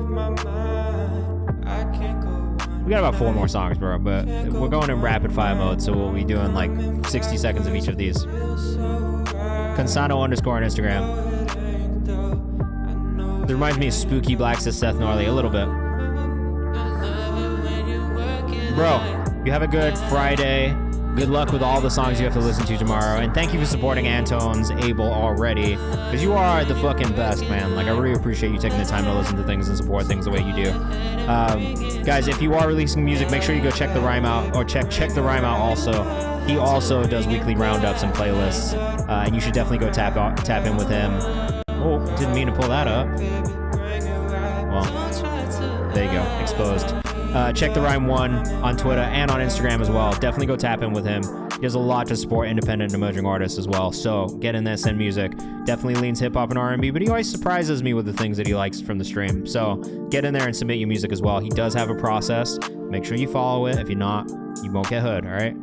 We got about 4 more songs, bro, but we're going in rapid fire mode, so we'll be doing like 60 seconds of each of these. Cansano _ on Instagram. It reminds me of Spooky Black, says Seth Gnarly, a little bit. Bro, you have a good Friday. Good luck with all the songs you have to listen to tomorrow. And thank you for supporting Antone's Able already. Because you are the fucking best, man. Like, I really appreciate you taking the time to listen to things and support things the way you do. Guys, if you are releasing music, make sure you go check the Rhyme out. Or check the Rhyme out also. He also does weekly roundups and playlists. And you should definitely go tap in with him. Oh, didn't mean to pull that up. Well, there you go. Exposed. Check the Rhyme 1 on Twitter and on Instagram as well. Definitely go tap in with him. He does a lot to support independent and emerging artists as well. So get in there, send music. Definitely leans hip hop and R&B, but he always surprises me with the things that he likes from the stream. So get in there and submit your music as well. He does have a process. Make sure you follow it. If you're not, you won't get hood, all right?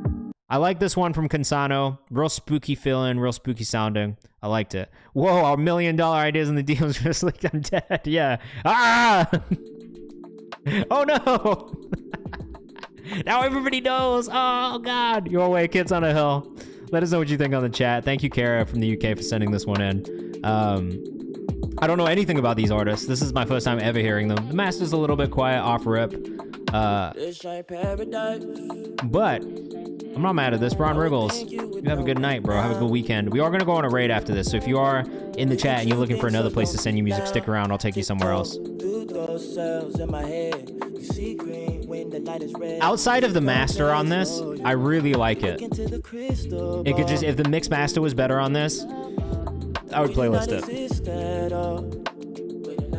I like this one from Consano. Real spooky feeling, real spooky sounding. I liked it. Whoa, our $1 million ideas in the deals just like I'm dead. Yeah. Ah! Oh no! Now everybody knows. Oh god. Your way, kids on a hill. Let us know what you think on the chat. Thank you, Kara from the UK, for sending this one in. I don't know anything about these artists. This is my first time ever hearing them. The master's a little bit quiet off rip. But I'm not mad at this. Ron Riggles, you have a good night, bro. Have a good weekend. We are going to go on a raid after this. So if you are in the chat and you're looking for another place to send you music, stick around. I'll take you somewhere else. Outside of the master on this, I really like it. It could just, if the mix master was better on this, I would playlist it.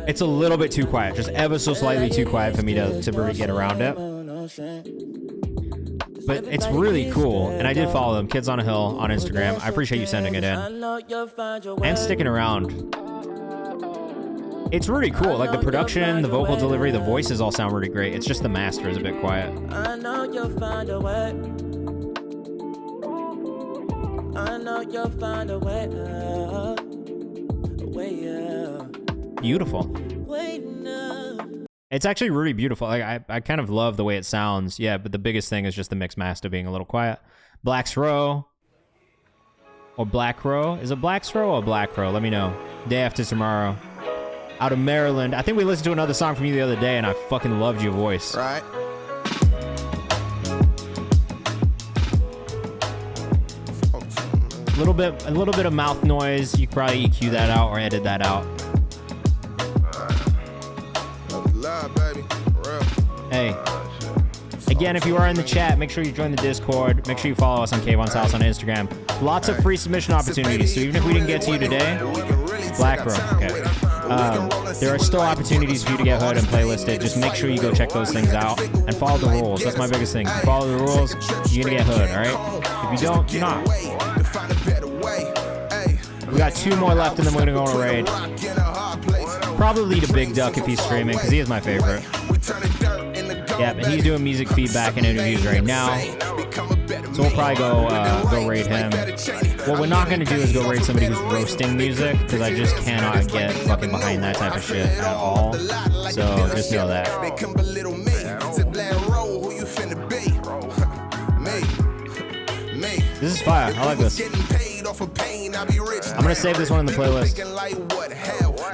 It's a little bit too quiet, just ever so slightly too quiet for me to really get around it. But it's really cool, and I did follow them, Kids on a Hill on Instagram. I appreciate you sending it in and sticking around. It's really cool, like the production, the vocal delivery, the voices all sound really great. It's just the master is a bit quiet. I know you'll find a way. I know you'll find a way. Beautiful. It's actually really beautiful. Like, I kind of love the way it sounds. Yeah, but the biggest thing is just the mix master being a little quiet. Black's Row. Or Black Row. Is it Black's Row or Black Row? Let me know. Day after tomorrow. Out of Maryland. I think we listened to another song from you the other day, and I fucking loved your voice. Right. A little bit of mouth noise. You could probably EQ that out or edit that out. Hey. Again, if you are in the chat, make sure you join the Discord. Make sure you follow us on Kayvan's House on Instagram. Lots of free submission opportunities. So even if we didn't get to you today, Black Row. Okay. There are still opportunities for you to get heard and playlisted. Just make sure you go check those things out and follow the rules. That's my biggest thing. If you follow the rules, you're gonna get heard, all right? If you don't, you're not. We got 2 more left, and then we're gonna go on a raid. Probably to Big Duck if he's streaming, because he is my favorite. Yeah, but he's doing music feedback and interviews right now. So we'll probably go raid him. What we're not gonna do is go raid somebody who's roasting music, because I just cannot get fucking behind that type of shit at all. So just know that. This is fire. I like this. I'm gonna save this one in the playlist.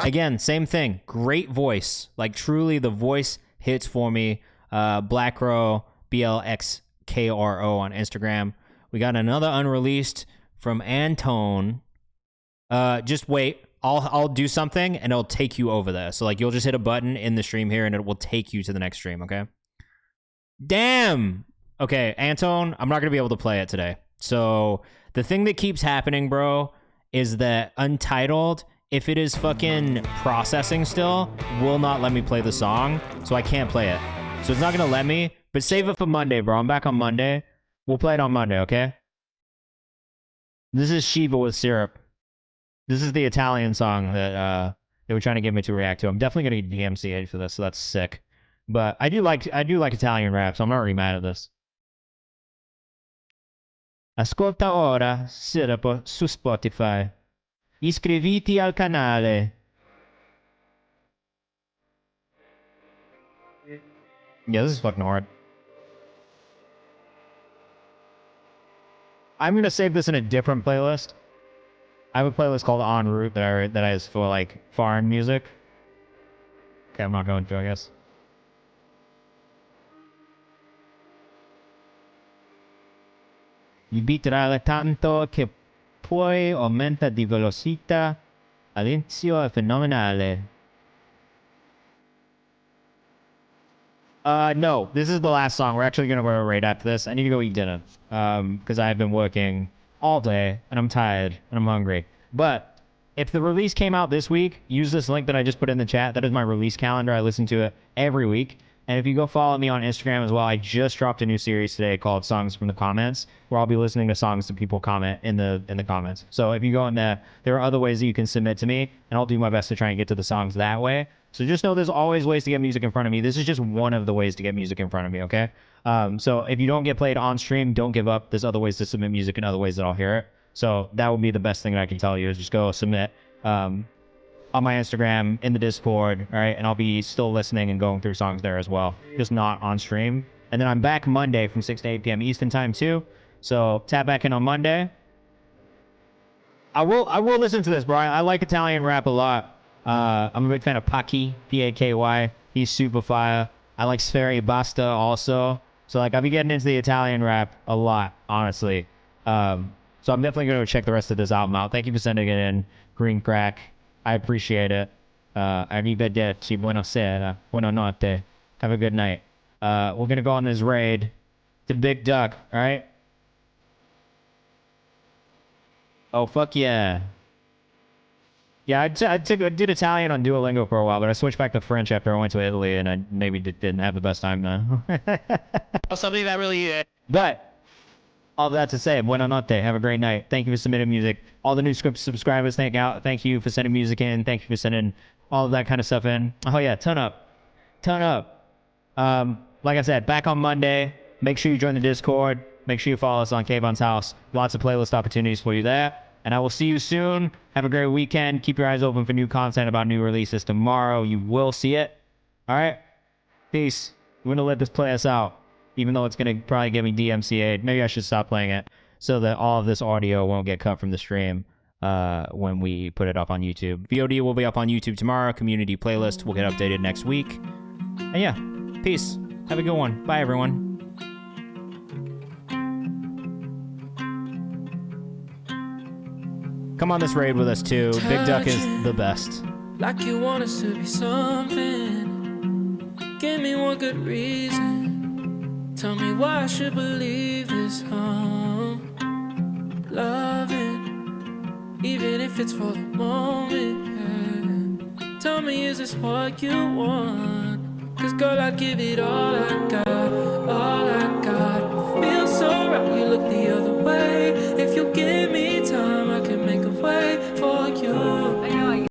Again, same thing. Great voice. Like, truly, the voice hits for me. Black Crow, BLXKRO on Instagram. We got another unreleased from Antone. Just wait. I'll do something, and it'll take you over there. So, like, you'll just hit a button in the stream here, and it will take you to the next stream, okay? Damn! Okay, Antone, I'm not going to be able to play it today. So, the thing that keeps happening, bro, is that Untitled, if it is fucking processing still, will not let me play the song, so I can't play it. So it's not going to let me, but save it for Monday, bro. I'm back on Monday. We'll play it on Monday, okay? This is Shiva with Syrup. This is the Italian song that they were trying to get me to react to. I'm definitely going to get DMCA'd for this, so that's sick. But I do like Italian rap, so I'm not really mad at this. Ascolta ora Syrup su Spotify. Iscriviti al canale. Yeah, this is fucking hard. I'm gonna save this in a different playlist. I have a playlist called En Route that is for like foreign music. Okay, I'm not going to, I guess. il beat ralla tanto che poi aumenta di velocità. All'inizio è fenomenale. No, this is the last song. We're actually gonna go right after this. I need to go eat dinner. Because I've been working all day and I'm tired and I'm hungry. But if the release came out this week, use this link that I just put in the chat. That is my release calendar. I listen to it every week. And if you go follow me on Instagram as well, I just dropped a new series today called Songs from the Comments, where I'll be listening to songs that people comment in the comments. So if you go in there are other ways that you can submit to me, and I'll do my best to try and get to the songs that way. So just know there's always ways to get music in front of me. This is just one of the ways to get music in front of me, okay? So if you don't get played on stream, don't give up. There's other ways to submit music and other ways that I'll hear it. So that would be the best thing that I can tell you is just go submit on my Instagram, in the Discord, all right? And I'll be still listening and going through songs there as well, just not on stream. And then I'm back Monday from 6 to 8 p.m. Eastern time too. So tap back in on Monday. I will listen to this, bro. I like Italian rap a lot. I'm a big fan of Paki, P-A-K-Y. He's super fire. I like Sferi Basta also. So like I'll be getting into the Italian rap a lot, honestly. So I'm definitely going to check the rest of this album out. Thank you for sending it in, Green Crack. I appreciate it. Arrivederci, buonasera, buonanotte. Have a good night. We're going to go on this raid to Big Duck, all right? Oh, fuck yeah. Yeah, I did Italian on Duolingo for a while, but I switched back to French after I went to Italy, and I maybe didn't have the best time then. Something that really... But... all that to say, buonanotte, have a great night. Thank you for submitting music. All the new subscribers, thank you for sending music in. Thank you for sending all of that kind of stuff in. Oh yeah, ton up. Like I said, back on Monday. Make sure you join the Discord. Make sure you follow us on Kayvan's House. Lots of playlist opportunities for you there. And I will see you soon. Have a great weekend. Keep your eyes open for new content about new releases tomorrow. You will see it. All right? Peace. We're going to let this play us out. Even though it's going to probably get me DMCA'd. Maybe I should stop playing it so that all of this audio won't get cut from the stream when we put it up on YouTube. VOD will be up on YouTube tomorrow. Community playlist will get updated next week. And yeah, peace. Have a good one. Bye, everyone. Come on this raid with us, too. Big Duck is the best. Like you want us to be something. Give me one good reason. Tell me why I should believe this, loving, even if it's for the moment, yeah. Tell me, is this what you want? Cause girl, I give it all I got, all I got. Feels so right, you look the other way.